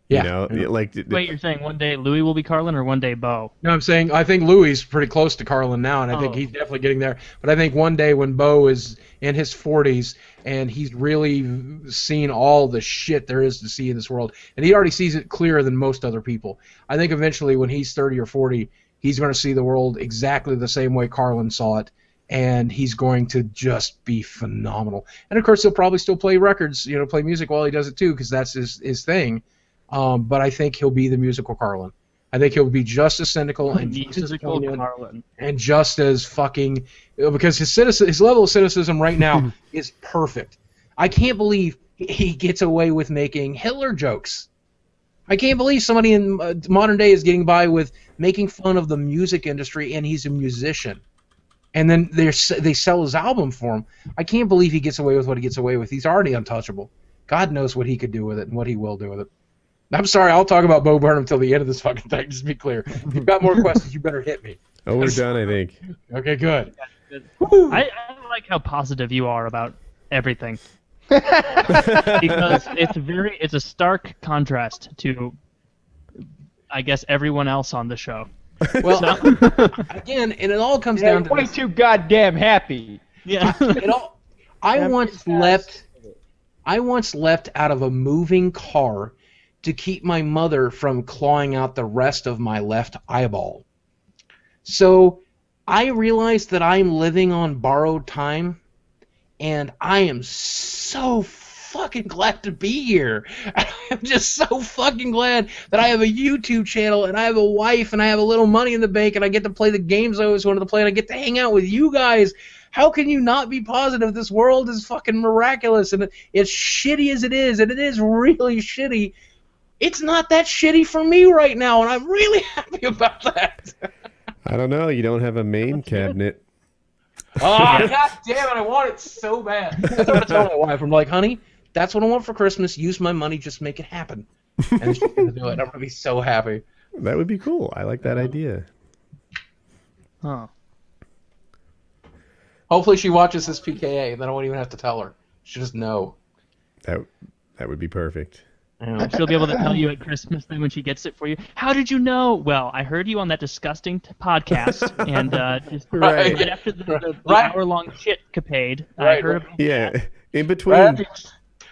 Yeah. You know, like. Wait, you're saying one day Louis will be Carlin or one day Bo? No, I'm saying I think Louis is pretty close to Carlin now, and I think he's definitely getting there. But I think one day when Bo is in his 40s and he's really seen all the shit there is to see in this world, and he already sees it clearer than most other people. I think eventually when he's 30 or 40, he's going to see the world exactly the same way Carlin saw it. And he's going to just be phenomenal. And of course, he'll probably still play records, play music while he does it too, because that's his thing. But I think he'll be the musical Carlin. I think he'll be just as cynical and just as fucking, because his level of cynicism right now is perfect. I can't believe he gets away with making Hitler jokes. I can't believe somebody in modern day is getting by with making fun of the music industry, and he's a musician. And then they sell his album for him. I can't believe he gets away with what he gets away with. He's already untouchable. God knows what he could do with it and what he will do with it. I'm sorry, I'll talk about Bo Burnham until the end of this fucking thing, just to be clear. If you've got more questions, you better hit me. Oh, we're done, I think. Okay, good. I like how positive you are about everything. Because it's a stark contrast to, I guess, everyone else on the show. Well, again, and it all comes down to way too goddamn happy. Yeah. I once left out of a moving car to keep my mother from clawing out the rest of my left eyeball. So I realized that I'm living on borrowed time, and I am so fucking glad to be here. I'm just so fucking glad that I have a YouTube channel, and I have a wife, and I have a little money in the bank, and I get to play the games I always wanted to play, and I get to hang out with you guys. How can you not be positive? This world is fucking miraculous, and it's shitty as it is, and it is really shitty. It's not that shitty for me right now, and I'm really happy about that. I don't know. You don't have a main cabinet. Oh, God damn it. I want it so bad. That's what I tell my wife. I'm like, honey, that's what I want for Christmas. Use my money. Just make it happen. And she's going to do it. I'm going to be so happy. That would be cool. I like that idea. Huh. Hopefully she watches this PKA, and then I won't even have to tell her. She'll just know. That would be perfect. She'll be able to tell you at Christmas then when she gets it for you. How did you know? Well, I heard you on that disgusting podcast, and just right after the hour-long shit capade, I heard. Yeah, in between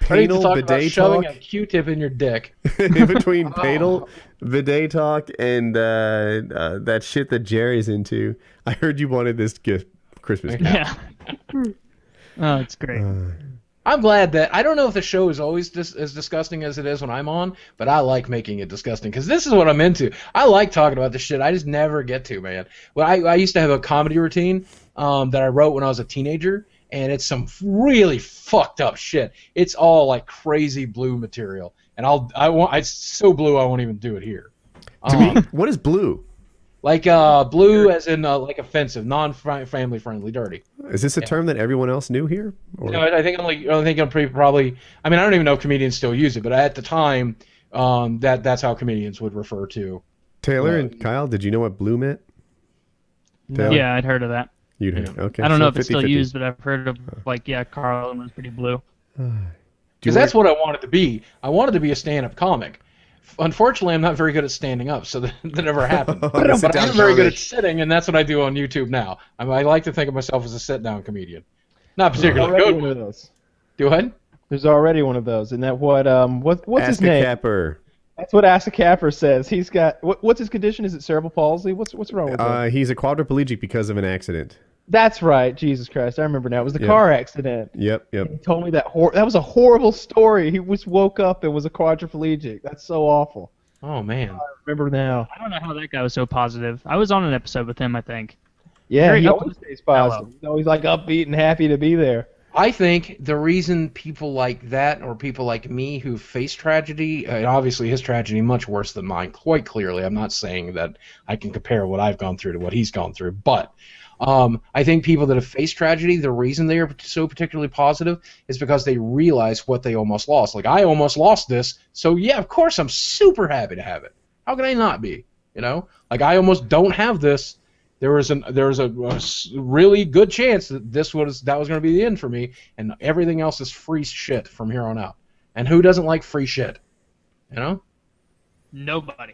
Panel bidet shoving talk, a Q-tip in your dick. in between Panel bidet talk and that shit that Jerry's into, I heard you wanted this gift Christmas gift. Yeah. Oh, it's great. I'm glad that I don't know if the show is always as disgusting as it is when I'm on, but I like making it disgusting because this is what I'm into. I like talking about this shit. I just never get to, man. Well, I used to have a comedy routine that I wrote when I was a teenager, and it's some really fucked up shit. It's all like crazy blue material, and it's so blue I won't even do it here. To me, what is blue? Like blue as in like offensive, non-family friendly, dirty. Is this a term that everyone else knew here? Or? No, I think I'm probably. I mean, I don't even know if comedians still use it, but at the time, that's how comedians would refer to. Taylor and Kyle, did you know what blue meant? Taylor? Yeah, I'd heard of that. You'd heard. Okay. I don't know if 50, it's still 50. used, but I've heard of Carlin was pretty blue. Because that's what I wanted to be. I wanted to be a stand-up comic. Unfortunately, I'm not very good at standing up, so that never happened. But I'm very good at sitting, and that's what I do on YouTube now. I like to think of myself as a sit-down comedian. Not particularly good. One of those. Do what? There's already one of those. Isn't that what's his name? Capper. That's what Asa Capper says. He's got what's his condition? Is it cerebral palsy? What's wrong with him? He's a quadriplegic because of an accident. That's right. Jesus Christ, I remember now. It was the car accident. Yep. He told me that was a horrible story. He just woke up and was a quadriplegic. That's so awful. Oh man. I remember now. I don't know how that guy was so positive. I was on an episode with him, I think. Yeah, Very he up- always stays positive. He's always like upbeat and happy to be there. I think the reason people like that, or people like me who face tragedy, obviously his tragedy much worse than mine, quite clearly. I'm not saying that I can compare what I've gone through to what he's gone through, but I think people that have faced tragedy, the reason they are so particularly positive is because they realize what they almost lost. Like, I almost lost this, so yeah, of course I'm super happy to have it. How can I not be? You know, like I almost don't have this. There was a really good chance that that was going to be the end for me, and everything else is free shit from here on out. And who doesn't like free shit? You know? Nobody.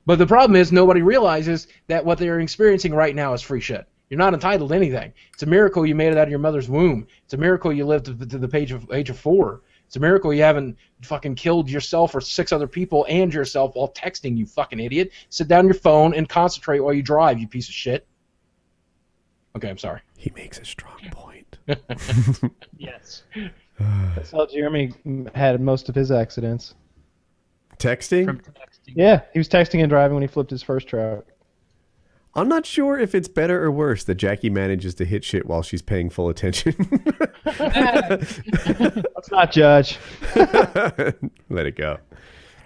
But the problem is nobody realizes that what they're experiencing right now is free shit. You're not entitled to anything. It's a miracle you made it out of your mother's womb. It's a miracle you lived to the age of 4. It's a miracle you haven't fucking killed yourself or 6 other people and yourself while texting, you fucking idiot. Sit down your phone and concentrate while you drive, you piece of shit. Okay, I'm sorry. He makes a strong point. Yes. That's how Jeremy had most of his accidents. Texting? From texting. Yeah, he was texting and driving when he flipped his first truck. I'm not sure if it's better or worse that Jackie manages to hit shit while she's paying full attention. Let's not judge. Let it go.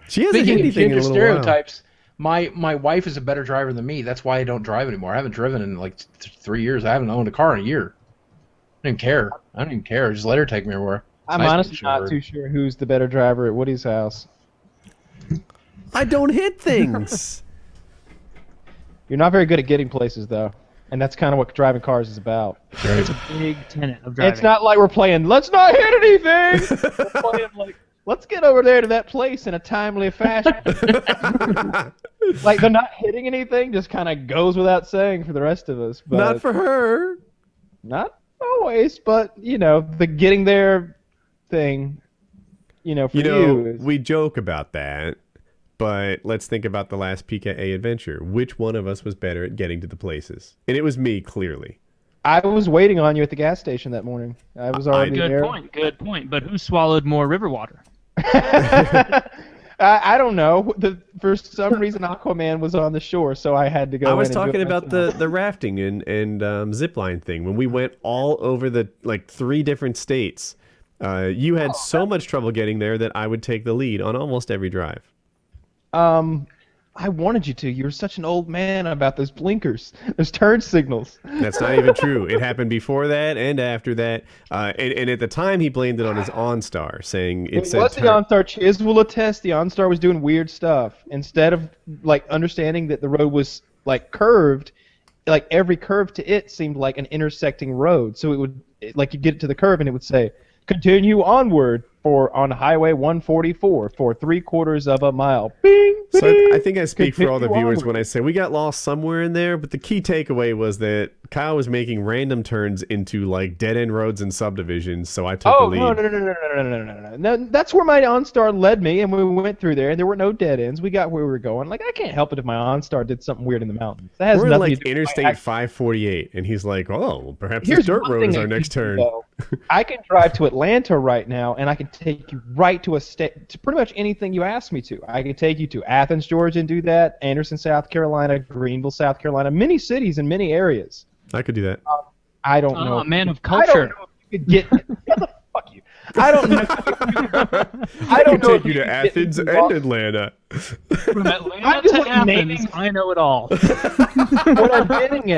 She hasn't Speaking hit of anything in gender a little stereotypes, my wife is a better driver than me. That's why I don't drive anymore. I haven't driven in like 3 years. I haven't owned a car in a year. I don't even care. I don't even care. Just let her take me everywhere. I'm Nice honestly to not her. too sure who's the better driver at Woody's house. while. I don't hit things. You're not very good at getting places, though. And that's kind of what driving cars is about. It's a big tenet of driving. It's not like we're playing, let's not hit anything! We're playing like, let's get over there to that place in a timely fashion. Like, they're not hitting anything, just kind of goes without saying for the rest of us. But Not for her. Not always, but, you know, the getting there thing, you know, for you is... we joke about that, but let's think about the last PKA adventure. Which one of us was better at getting to the places? And it was me, clearly. I was waiting on you at the gas station that morning. I was already there. Good point. But who swallowed more river water? I don't know. For some reason, Aquaman was on the shore, so I had to go. I was in and do talking it about myself. the rafting and zipline thing. When we went all over the 3 different states, you had so much trouble getting there that I would take the lead on almost every drive. I wanted you to. You're such an old man about those blinkers, those turn signals. That's not even true. It happened before that and after that. And at the time, he blamed it on his OnStar, saying it said was the OnStar. Chiz will attest the OnStar was doing weird stuff. Instead of like understanding that the road was like curved, like every curve to it seemed like an intersecting road. So it would like you get it to the curve and it would say, "Continue onward on Highway 144 for 3/4 of a mile." Bing. So bing, I think I speak for all the continue viewers onward. when I say we got lost somewhere in there, but the key takeaway was that Kyle was making random turns into like dead-end roads and subdivisions, so I took the lead. No. That's where my OnStar led me, and we went through there, and there were no dead ends. We got where we were going. Like, I can't help it if my OnStar did something weird in the mountains. That has We're in nothing to like do with Interstate my 548, and he's like, "Oh, perhaps Here's this dirt one road thing is I our can next do, turn." though. I can drive to Atlanta right now, and I can take you right to pretty much anything you ask me to. I can take you to Athens, Georgia, and do that. Anderson, South Carolina, Greenville, South Carolina, many cities and many areas. I could do that. I don't know. Oh, man of I don't culture. know if you could get. Fuck you. I don't know. I don't could know take if you you to can get Athens me and lost. Atlanta. From Atlanta I'm just to like Athens, naming- I know it all. What I'm getting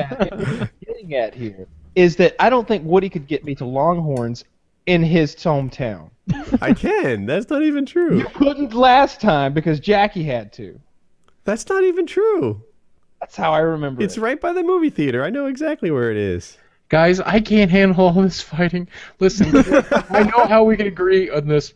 at here is that I don't think Woody could get me to Longhorns in his hometown. I can. That's not even true. You couldn't last time because Jackie had to. That's not even true. That's how I remember It's it. right by the movie theater. I know exactly where it is. Guys, I can't handle all this fighting. Listen, I know how we can agree on this.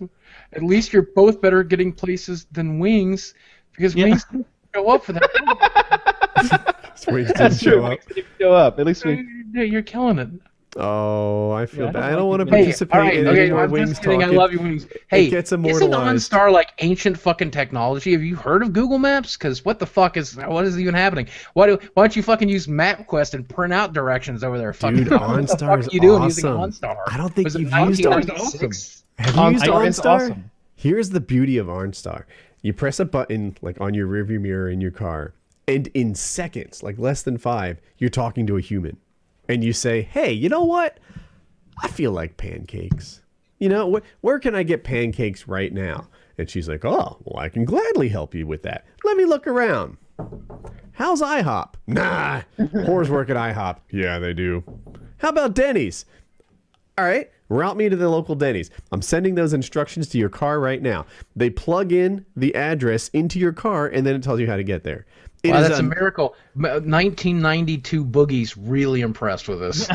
At least you're both better at getting places than Wings, because Wings didn't show up for that. Wings didn't That's show true. up. Wings didn't show up. At least we. You're killing it. Oh, I feel Yeah, I bad. don't I don't like want to you. Hey, participate all right, in okay, any more I'm Wings just kidding. talk. I love you, Wings. Hey, gets isn't immortalized. OnStar like ancient fucking technology? Have you heard of Google Maps? Because what is even happening? Why don't you fucking use MapQuest and print out directions over there? Dude, What the OnStar fuck is are you doing using awesome. OnStar? I don't think Was it you've used 1996? Have you used OnStar is OnStar? awesome. Here's the beauty of OnStar. You press a button like on your rearview mirror in your car, and in seconds, like less than 5, you're talking to a human. And you say, hey, you know what? I feel like pancakes. You know, where can I get pancakes right now? And she's like, oh, well, I can gladly help you with that. Let me look around. How's IHOP? Nah, whores work at IHOP. Yeah, they do. How about Denny's? All right, route me to the local Denny's. I'm sending those instructions to your car right now. They plug in the address into your car, and then it tells you how to get there. Wow, that's a miracle. 1992 Boogie's really impressed with this.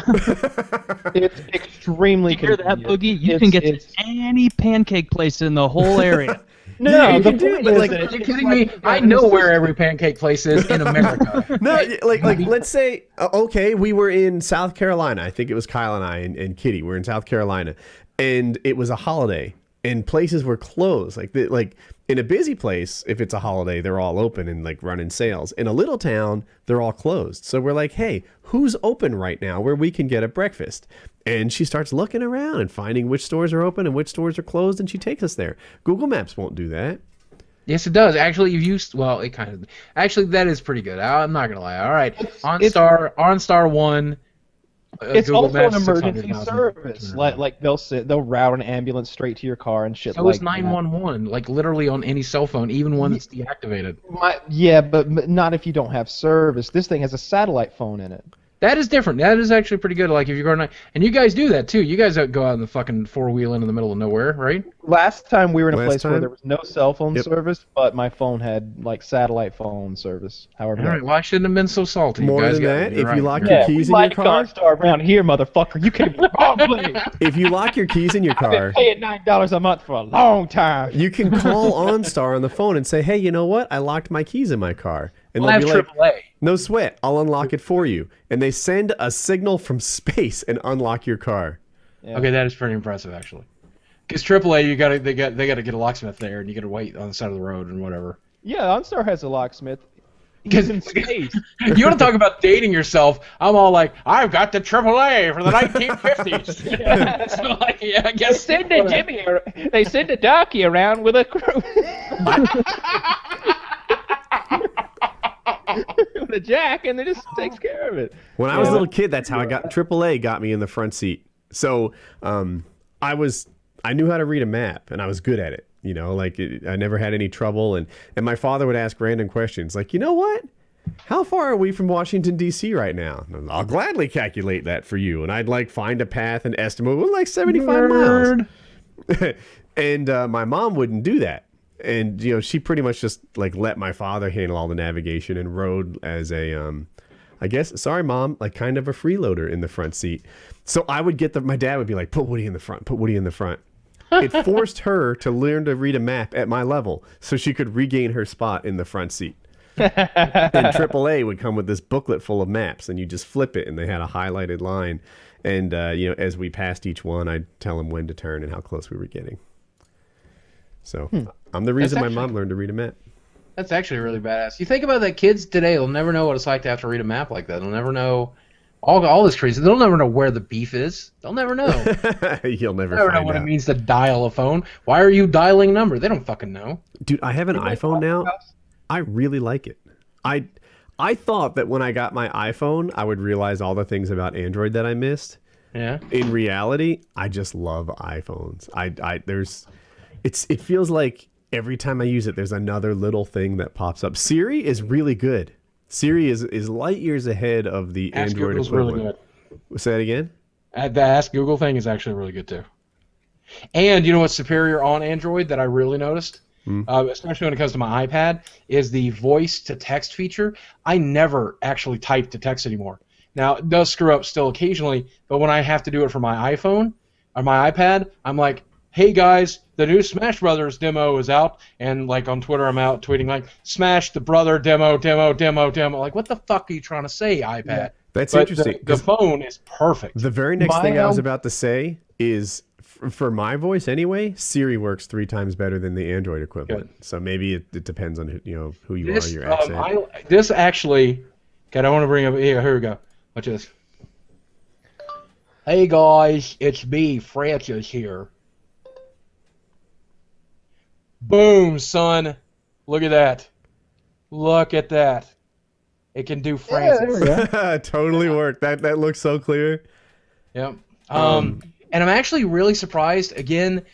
It's extremely convenient. You hear that, Boogie? You can get to any pancake place in the whole area. No, you can do it. But like, are you kidding me? I know where every pancake place is in America. No, like let's say, okay, we were in South Carolina. I think it was Kyle and I and Kitty. We're in South Carolina, and it was a holiday, and places were closed. Like in a busy place, if it's a holiday, they're all open and like running sales. In a little town, they're all closed. So we're like, hey, who's open right now where we can get a breakfast? And she starts looking around and finding which stores are open and which stores are closed, and she takes us there. Google Maps won't do that. Yes, it does. Actually, you've used, well, it kind of, actually, that is pretty good. I'm not going to lie. All right. OnStar 1. It's Google also Maps, an emergency 600,000. service. Like they'll route an ambulance straight to your car and shit. So like it's 911, like literally on any cell phone, even one that's deactivated. Yeah, but not if you don't have service. This thing has a satellite phone in it. That is different. That is actually pretty good. Like if you're going to, and you guys do that too. You guys go out in the fucking 4-wheeling in the middle of nowhere, right? Last time we were in a place where there was no cell phone service, but my phone had like satellite phone service. However, all right. Well, I shouldn't have been so salty. More you guys than that, if right. you lock your keys in your car, OnStar around here, motherfucker, you can't be wrong place. If you lock your keys in your car, I've been paying $9 a month for a long time. You can call OnStar on the phone and say, hey, you know what? I locked my keys in my car. And I'll they'll have be like, AAA. no sweat. I'll unlock it for you. And they send a signal from space and unlock your car. Yeah. Okay, that is pretty impressive, actually. Because AAA, they gotta get a locksmith there, and you gotta wait on the side of the road and whatever. Yeah, OnStar has a locksmith. He's in space. You want to talk about dating yourself? I'm all like, I've got the AAA for the 1950s. Yeah, so like, yeah, I guess. They send a darky around with a crew. With a jack, and it just takes care of it. When I was a little kid, that's how I got AAA got me in the front seat. So I knew how to read a map, and I was good at it. You know, like I never had any trouble, and my father would ask random questions, like, you know what? How far are we from Washington, D.C. right now? And I'll gladly calculate that for you. And I'd like find a path and estimate, well, like 75 miles. And my mom wouldn't do that. And, you know, she pretty much just like let my father handle all the navigation and rode as a, I guess, sorry, Mom, like kind of a freeloader in the front seat. So I would get my dad would be like, put Woody in the front, put Woody in the front. It forced her to learn to read a map at my level so she could regain her spot in the front seat. And AAA would come with this booklet full of maps, and you just flip it, and they had a highlighted line. And, you know, as we passed each one, I'd tell them when to turn and how close we were getting. So I'm the reason my mom learned to read a map. That's actually really badass. You think about that, kids today will never know what it's like to have to read a map like that. They'll never know all this crazy. They'll never know where the beef is. They'll never know. You'll never know find what out. it means to dial a phone. Why are you dialing a number? They don't fucking know. Dude, I have an iPhone now. I really like it. I thought that when I got my iPhone, I would realize all the things about Android that I missed. Yeah. In reality, I just love iPhones. It feels like every time I use it, there's another little thing that pops up. Siri is really good. Siri is light years ahead of the Ask Android Google's equivalent. really good. Say that again? The Ask Google thing is actually really good too. And you know what's superior on Android that I really noticed, especially when it comes to my iPad, is the voice to text feature. I never actually type to text anymore. Now, it does screw up still occasionally, but when I have to do it for my iPhone or my iPad, I'm like, hey guys, the new Smash Brothers demo is out, and like on Twitter I'm out tweeting like, Smash the Brother demo. Like, what the fuck are you trying to say, iPad? Yeah, that's but interesting. The phone is perfect. The very next thing I was about to say is, for my voice anyway, Siri works 3 times better than the Android equivalent. Good. So maybe it depends on who you are, your accent. This actually, okay, I want to bring up here we go. Watch this. Hey guys, it's me, Francis here. Boom, son. Look at that. Look at that. It can do Francis. Totally worked. That looks so clear. Yep. And I'm actually really surprised. Again,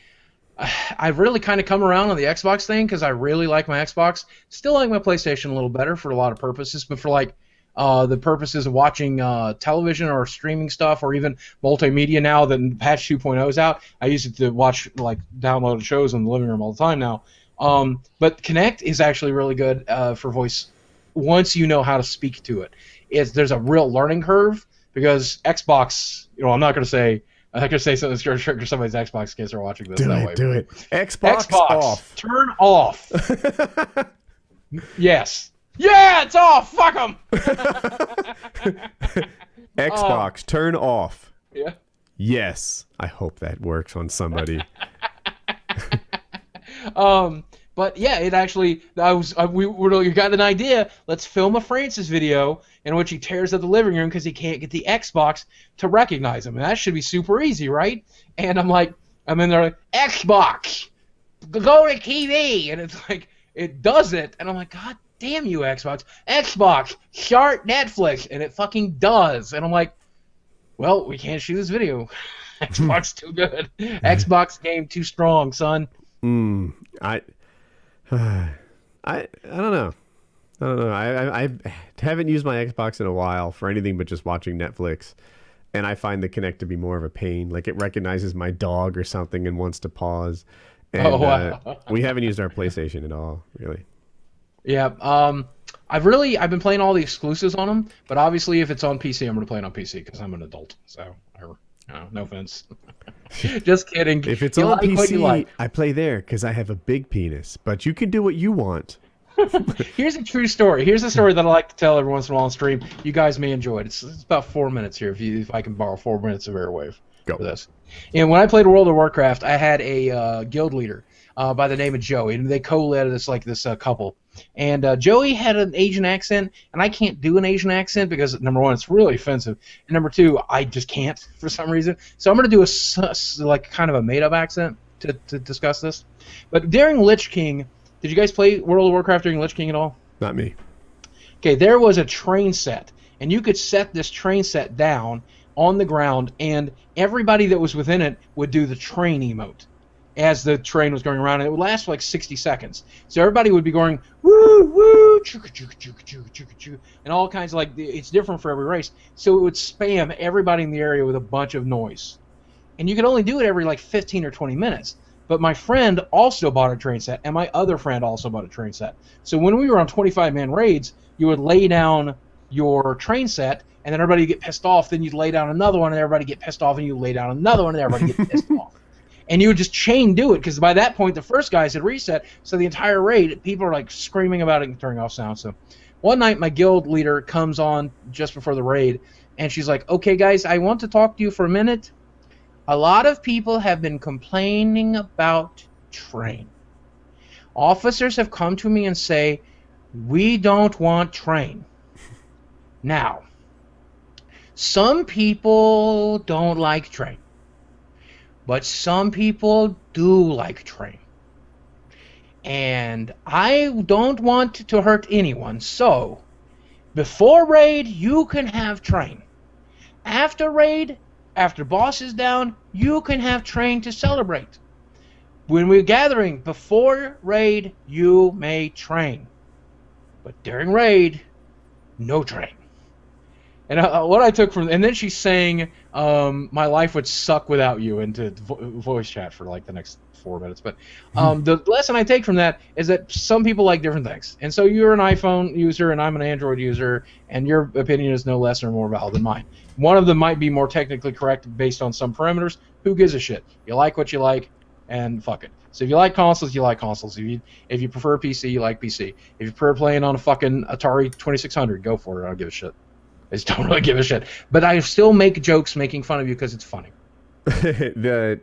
I've really kind of come around on the Xbox thing because I really like my Xbox. Still like my PlayStation a little better for a lot of purposes, but for like the purposes of watching television or streaming stuff or even multimedia now that patch 2.0 is out, I use it to watch like downloaded shows in the living room all the time now. But Kinect is actually really good for voice once you know how to speak to it. There's a real learning curve because Xbox, I'm not going to say something to trigger somebody's Xbox kids are watching this that way. Do it. Xbox off. Turn off. Yes. Yeah, it's off. Fuck them. Xbox, turn off. Yeah. Yes. I hope that works on somebody. But yeah, it actually, we got an idea. Let's film a Francis video in which he tears up the living room because he can't get the Xbox to recognize him. And that should be super easy, right? And I'm in there like, Xbox, go to TV. And it's like, it does it. And I'm like, God damn you, Xbox. Xbox, start Netflix. And it fucking does. And I'm like, well, we can't shoot this video. Xbox too good. Xbox game too strong, son. I don't know. I haven't used my Xbox in a while for anything but just watching Netflix, and I find the Kinect to be more of a pain. Like it recognizes my dog or something and wants to pause. And we haven't used our PlayStation at all, really. Yeah. I've been playing all the exclusives on them, but obviously if it's on PC, I'm going to play it on PC because I'm an adult. So, no offense. Just kidding. If it's on PC, I play there because I have a big penis. But you can do what you want. Here's a true story. Here's a story that I like to tell every once in a while on stream. You guys may enjoy it. It's about 4 minutes here if I can borrow 4 minutes of airwave for this. And when I played World of Warcraft, I had a guild leader by the name of Joey, and they co-led this couple. And Joey had an Asian accent, and I can't do an Asian accent because number one, it's really offensive, and number two, I just can't for some reason. So I'm going to do a kind of a made-up accent to discuss this. But during Lich King, did you guys play World of Warcraft during Lich King at all? Not me. Okay, there was a train set, and you could set this train set down on the ground, and everybody that was within it would do the train emote as the train was going around, and it would last for like 60 seconds. So everybody would be going, woo, woo, choo choo choo choo choo choo, and all kinds of it's different for every race. So it would spam everybody in the area with a bunch of noise. And you could only do it every 15 or 20 minutes. But my friend also bought a train set, and my other friend also bought a train set. So when we were on 25-man raids, you would lay down your train set, and then everybody would get pissed off. Then you'd lay down another one, and everybody would get pissed off, and you'd lay down another one, and everybody would get pissed off. And you would just chain do it, because by that point, the first guys had reset, so the entire raid, people are screaming about it and turning off sound. So one night, my guild leader comes on just before the raid, and she's like, okay, guys, I want to talk to you for a minute. A lot of people have been complaining about train. Officers have come to me and say, we don't want train. Now, some people don't like train, but some people do like train. And I don't want to hurt anyone, so before raid, you can have train. After raid, after boss is down, you can have train to celebrate. When we're gathering before raid, you may train. But during raid, no train. And what I took from, and then she's saying, my life would suck without you into voice chat for the next 4 minutes. But the lesson I take from that is that some people like different things. And so you're an iPhone user and I'm an Android user, and your opinion is no less or more valid than mine. One of them might be more technically correct based on some parameters. Who gives a shit? You like what you like, and fuck it. So if you like consoles, you like consoles. If you prefer PC, you like PC. If you prefer playing on a fucking Atari 2600, go for it. I don't give a shit. I just don't really give a shit. But I still make jokes making fun of you because it's funny. The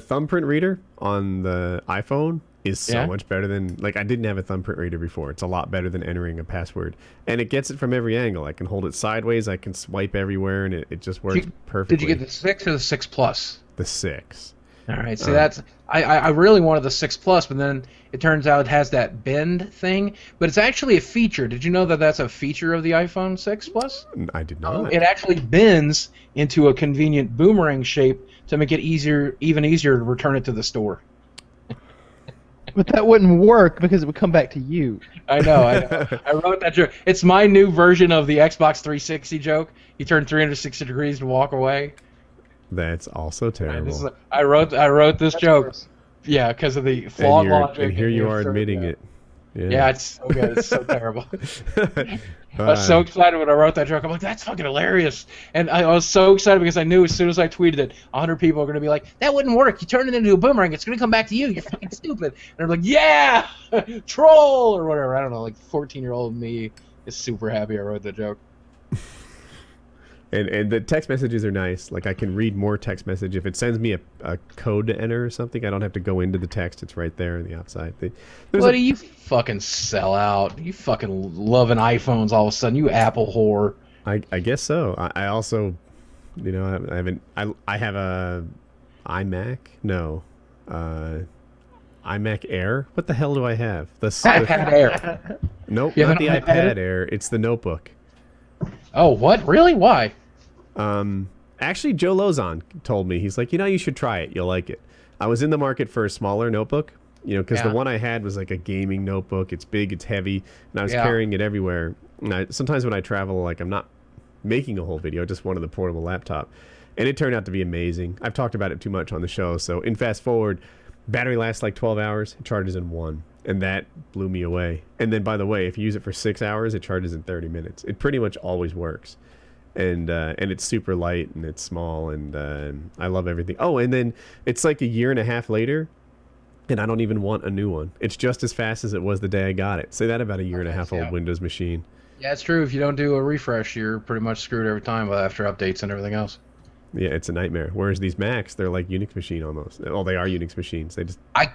thumbprint reader on the iPhone is so much better than, I didn't have a thumbprint reader before. It's a lot better than entering a password. And it gets it from every angle. I can hold it sideways, I can swipe everywhere, and it just works perfectly. Did you get the 6 or the 6 Plus? The 6. All right, so that's I really wanted the 6 Plus, but then it turns out it has that bend thing, but it's actually a feature. Did you know that that's a feature of the iPhone 6 Plus? I did not. It actually bends into a convenient boomerang shape to make it even easier to return it to the store. But that wouldn't work because it would come back to you. I know. I wrote that joke. It's my new version of the Xbox 360 joke. You turn 360 degrees to walk away. That's also terrible. I wrote this joke. Yeah, because of the flawed logic. And here you are admitting it. Yeah, it's so good. It's so terrible. I was so excited when I wrote that joke. I'm like, that's fucking hilarious. And I was so excited because I knew as soon as I tweeted it, 100 people are going to be like, that wouldn't work. You turn it into a boomerang. It's going to come back to you. You're fucking stupid. And they're like, yeah, troll or whatever. I don't know. Like 14-year-old me is super happy I wrote that joke. And the text messages are nice. Like I can read more text message. If it sends me a code to enter or something, I don't have to go into the text. It's right there on the outside. What do you fucking sell out? You fucking loving iPhones all of a sudden. You Apple whore. I guess so. I also, you know, I have a iMac. No, iMac Air. What the hell do I have? The iPad Air. Nope, not the iPad Air. It's the notebook. Oh, what? Really? Why? Actually, Joe Lozon told me, he's like, you know, you should try it. You'll like it. I was in the market for a smaller notebook, you know, because the one I had was like a gaming notebook. It's big, it's heavy, and I was carrying it everywhere. And sometimes when I travel, like I'm not making a whole video, just one of the portable laptop. And it turned out to be amazing. I've talked about it too much on the show. So in fast forward, battery lasts like 12 hours, it charges in 1. And that blew me away. And then, by the way, if you use it for 6 hours, it charges in 30 minutes. It pretty much always works. And it's super light and it's small and I love everything. Oh, and then it's like a year and a half later, and I don't even want a new one. It's just as fast as it was the day I got it. Say that about a year and a half old Windows machine. Yeah, it's true. If you don't do a refresh, you're pretty much screwed every time after updates and everything else. Yeah, it's a nightmare. Whereas these Macs, they're like Unix machine almost. Oh, they are Unix machines. They just I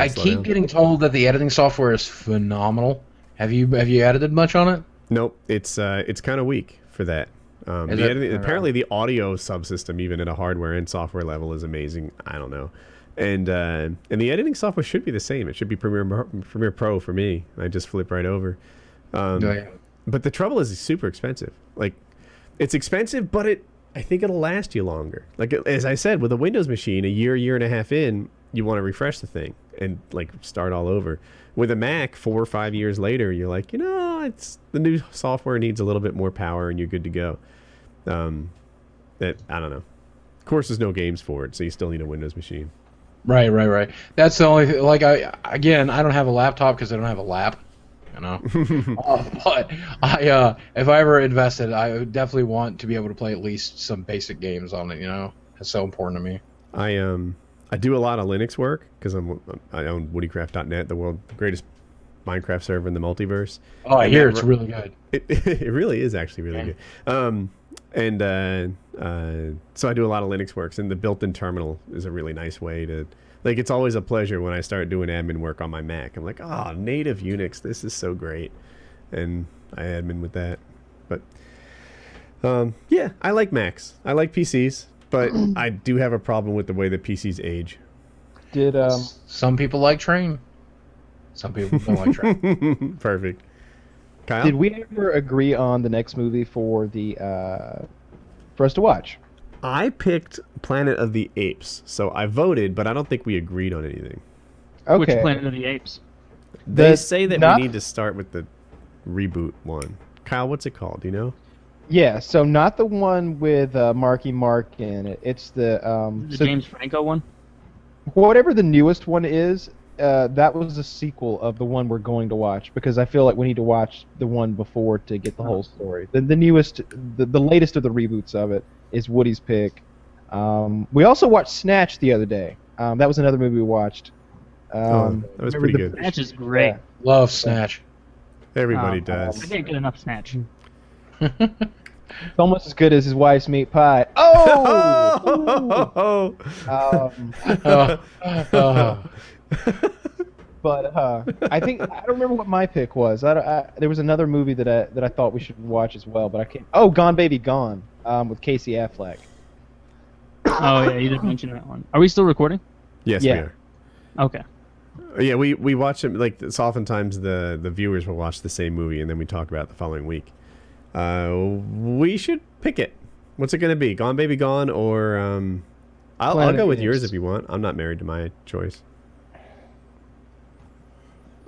keep getting told that the editing software is phenomenal. Have you edited much on it? Nope. It's kind of weak for that. Apparently the audio subsystem, even at a hardware and software level, is amazing. I don't know. And the editing software should be the same. It should be Premiere Pro for me. I just flip right over. But the trouble is it's super expensive. Like, it's expensive, but I think it'll last you longer. Like, as I said, with a Windows machine, a year and a half in, you want to refresh the thing and like start all over. With a Mac, 4 or 5 years later, you're like, you know, it's the new software needs a little bit more power, and you're good to go. I don't know. Of course, there's no games for it, so you still need a Windows machine. Right. That's the only thing. Like I don't have a laptop because I don't have a lap. You know. But if I ever invested, I would definitely want to be able to play at least some basic games on it. You know, it's so important to me. I do a lot of Linux work because I own WoodyCraft.net, the world's greatest Minecraft server in the multiverse. Oh, I hear it's really good. It really is actually really good. So I do a lot of Linux works, and the built-in terminal is a really nice way to, like, it's always a pleasure when I start doing admin work on my Mac. I'm like, oh, native Unix, this is so great. And I admin with that. But yeah, I like Macs. I like PCs. But I do have a problem with the way that PCs age. Did some people like Train? Some people don't like Train. Perfect. Kyle? Did we ever agree on the next movie for us to watch? I picked Planet of the Apes, so I voted, but I don't think we agreed on anything. Okay. Which Planet of the Apes? They say that we need to start with the reboot one. Kyle, what's it called? Do you know? Yeah, so not the one with Marky Mark in it. It's the James Franco one? Whatever the newest one is, that was a sequel of the one we're going to watch, because I feel like we need to watch the one before to get the whole story. The newest, the latest of the reboots of it is Woody's pick. We also watched Snatch the other day. That was another movie we watched. That was pretty good. Snatch is great. Yeah. Love Snatch. Everybody does. I can't get enough Snatch. It's almost as good as his wife's meat pie. Oh! But I don't remember what my pick was. There was another movie that I thought we should watch as well, but I can't. Oh, Gone Baby Gone, with Casey Affleck. Oh yeah, you did mention that one. Are we still recording? Yes, Yeah. we are. Okay. Yeah, we watch it, like, it's oftentimes the viewers will watch the same movie and then we talk about it the following week. We should pick it. What's it going to be? Gone Baby Gone or I'll go with yours if you want. I'm not married to my choice.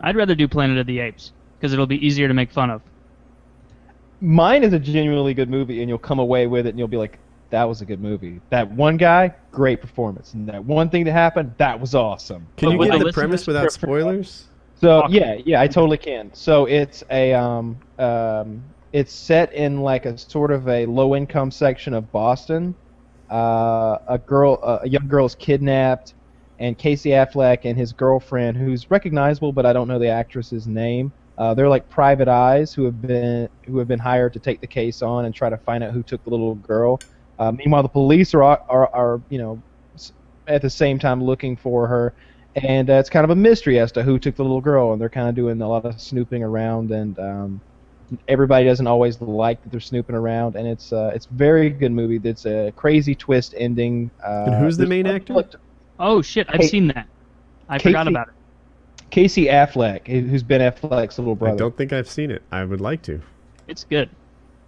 I'd rather do Planet of the Apes because it'll be easier to make fun of. Mine is a genuinely good movie, and you'll come away with it, and you'll be like, that was a good movie. That one guy, great performance. And that one thing that happened, that was awesome. Can you with give the the premise listeners- without spoilers? So yeah, I totally can. So it's it's set in like a sort of a low-income section of Boston. A young girl is kidnapped, and Casey Affleck and his girlfriend, who's recognizable, but I don't know the actress's name. They're like private eyes who have been hired to take the case on and try to find out who took the little girl. Meanwhile, the police are at the same time looking for her, and it's kind of a mystery as to who took the little girl, and they're kind of doing a lot of snooping around, and everybody doesn't always like that they're snooping around, and it's a very good movie. It's a crazy twist ending. And who's the main actor? Oh shit, I've seen that. I forgot about it. Casey Affleck, who's Ben Affleck's little brother. I don't think I've seen it. I would like to. It's good.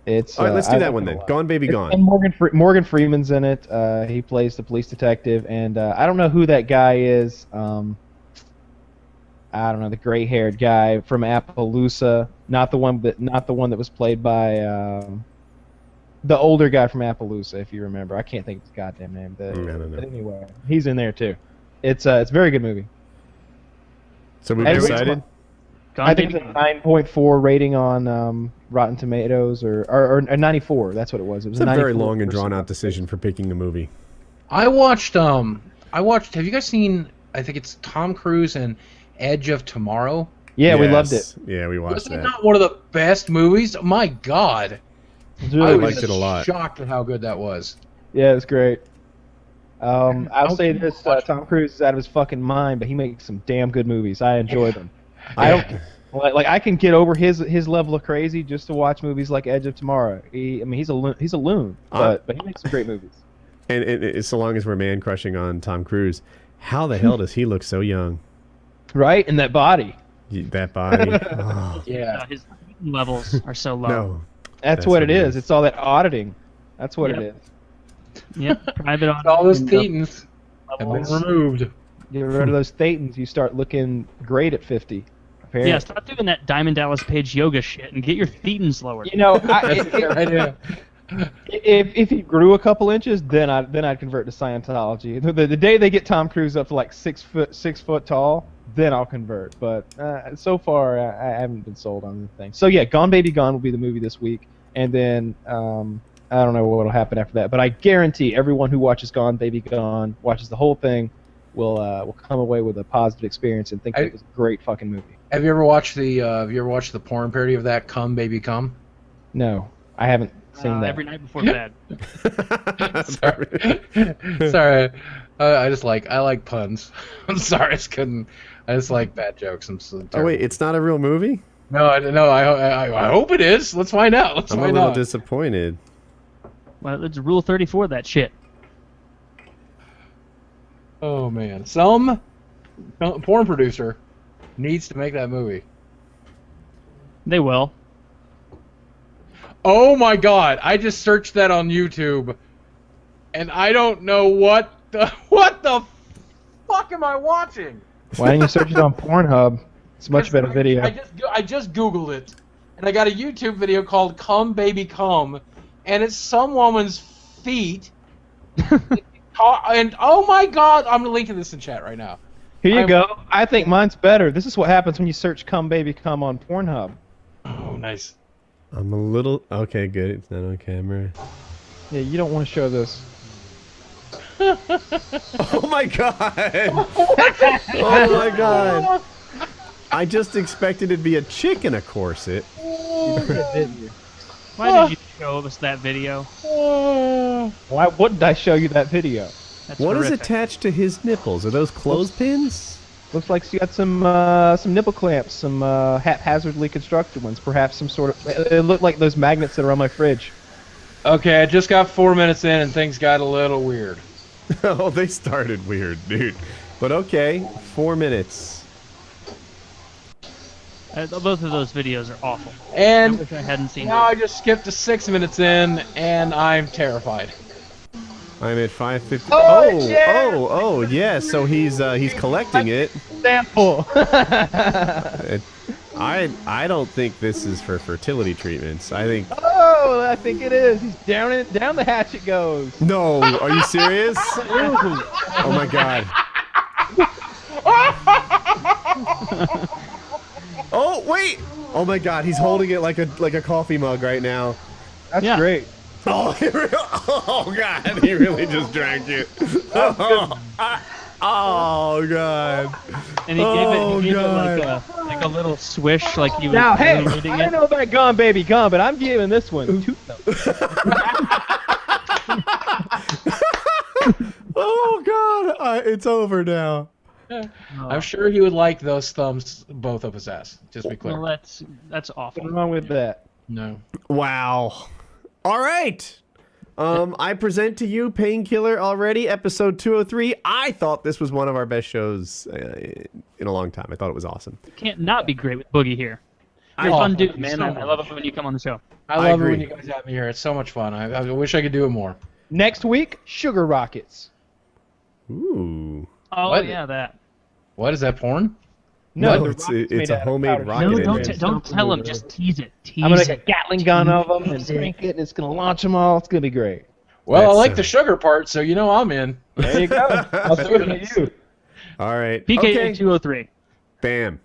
It's All right, let's do I that like one it a then. lot. Gone Baby Gone. And Morgan Freeman's in it. He plays the police detective, and I don't know who that guy is. I don't know, the gray-haired guy from Appaloosa, not the one that was played by the older guy from Appaloosa, if you remember. I can't think of his goddamn name. I don't know. But anyway, he's in there too. It's a very good movie. So we've Every decided. Gone I think Baby it's a Gone. 9.4 rating on Rotten Tomatoes, or 94. That's what it was. It was It's a very 94%. long and drawn-out decision for picking a movie. I watched. Have you guys seen? I think it's Tom Cruise and Edge of Tomorrow. Yeah, we loved it. Yes. Yeah, we watched Wasn't it that. not one of the best movies? My God, It's I really I good. was liked it a lot. shocked at how good that was. Yeah, it's great. I'll say this: Tom Cruise is out of his fucking mind, but he makes some damn good movies. I enjoy them. I don't like. I can get over his level of crazy just to watch movies like Edge of Tomorrow. He's a loon, but he makes some great movies. And so long as we're man crushing on Tom Cruise, how the hell does he look so young? Right, and that body. That body. Oh, Yeah. His levels are so low. no. That's what it is. It's all that auditing. That's what it is. Yep. Private on All those thetans have been levels. removed. Get rid of those thetans, you start looking great at 50. Apparently. Yeah, stop doing that Diamond Dallas Page yoga shit and get your thetans lowered. You know, idea. if he grew a couple inches, then I'd convert to Scientology. The day they get Tom Cruise up to like 6 foot tall, then I'll convert. But so far, I haven't been sold on the thing. So yeah, Gone Baby Gone will be the movie this week, and then I don't know what'll happen after that. But I guarantee everyone who watches Gone Baby Gone, watches the whole thing, will come away with a positive experience and think it was a great fucking movie. Have you ever watched the porn parody of that? Come Baby Come. No, I haven't seen that. Every night before bed. Sorry. I like puns. I'm sorry, I just like bad jokes. I'm so terrible. Oh wait, it's not a real movie? No, I hope it is. Let's find out. I'm a little disappointed. Well, it's Rule 34, that shit. Oh man, some porn producer needs to make that movie. They will. Oh my God! I just searched that on YouTube, and I don't know what the fuck am I watching? Why didn't you search it on Pornhub? It's a much better video. I just Googled it, and I got a YouTube video called "Come Baby Come," and it's some woman's feet. And oh my God, I'm linking this in chat right now. Here you go. I think mine's better. This is what happens when you search "Come Baby Come" on Pornhub. Oh, nice. I'm a little... Okay, good. It's not on camera. Yeah, you don't want to show this. Oh my god! Oh my god! I just expected it to be a chick in a corset. Why did you show us that video? Why wouldn't I show you that video? That's What is horrific. attached to his nipples? Are those clothespins? Looks like you got some nipple clamps, some haphazardly constructed ones. Perhaps some sort of. It looked like those magnets that are on my fridge. Okay, I just got 4 minutes in, and things got a little weird. Oh, they started weird, dude. But okay, 4 minutes. Both of those videos are awful. And I wish I hadn't seen now them. I just skipped to 6 minutes in, and I'm terrified. I'm at 550. Oh, yeah! Oh, yeah. So he's collecting it. Sample. I don't think this is for fertility treatments. I think. Oh, I think it is. He's down it. Down the hatch it goes. No, are you serious? Oh my god. Oh wait! Oh my god, he's holding it like a coffee mug right now. That's great. Oh, oh god, he really just drank it. Oh god. And he gave it like a little swish, like he was Now, hey, reading I it. know about Gone Baby Gone, but I'm giving this one 2 thumbs. Oh god, it's over now. I'm sure he would like those thumbs both up his ass. Just be clear. Well, that's awful. What's wrong with that? No. Wow. All right. I present to you Painkiller already, episode 203. I thought this was one of our best shows in a long time. I thought it was awesome. Can't not be great with Boogie here. You're a fun dude, man. I love it when you come on the show. I love it agree. when you guys have me here. It's so much fun. I wish I could do it more. Next week, Sugar Rockets. Ooh. Oh, What? yeah, that. What is that, porn? No, the it's rocket's made a out of homemade powdered rocket sugar. No, engine. don't tell him. Just tease it. Tease I'm gonna make a it. Gatling gun of them and drink it, and it's gonna launch them all. It's gonna be great. Well, I That's, like the sugar part, so you know I'm in. There you go. I'll do it to you. All right. PK Okay. 203. Bam.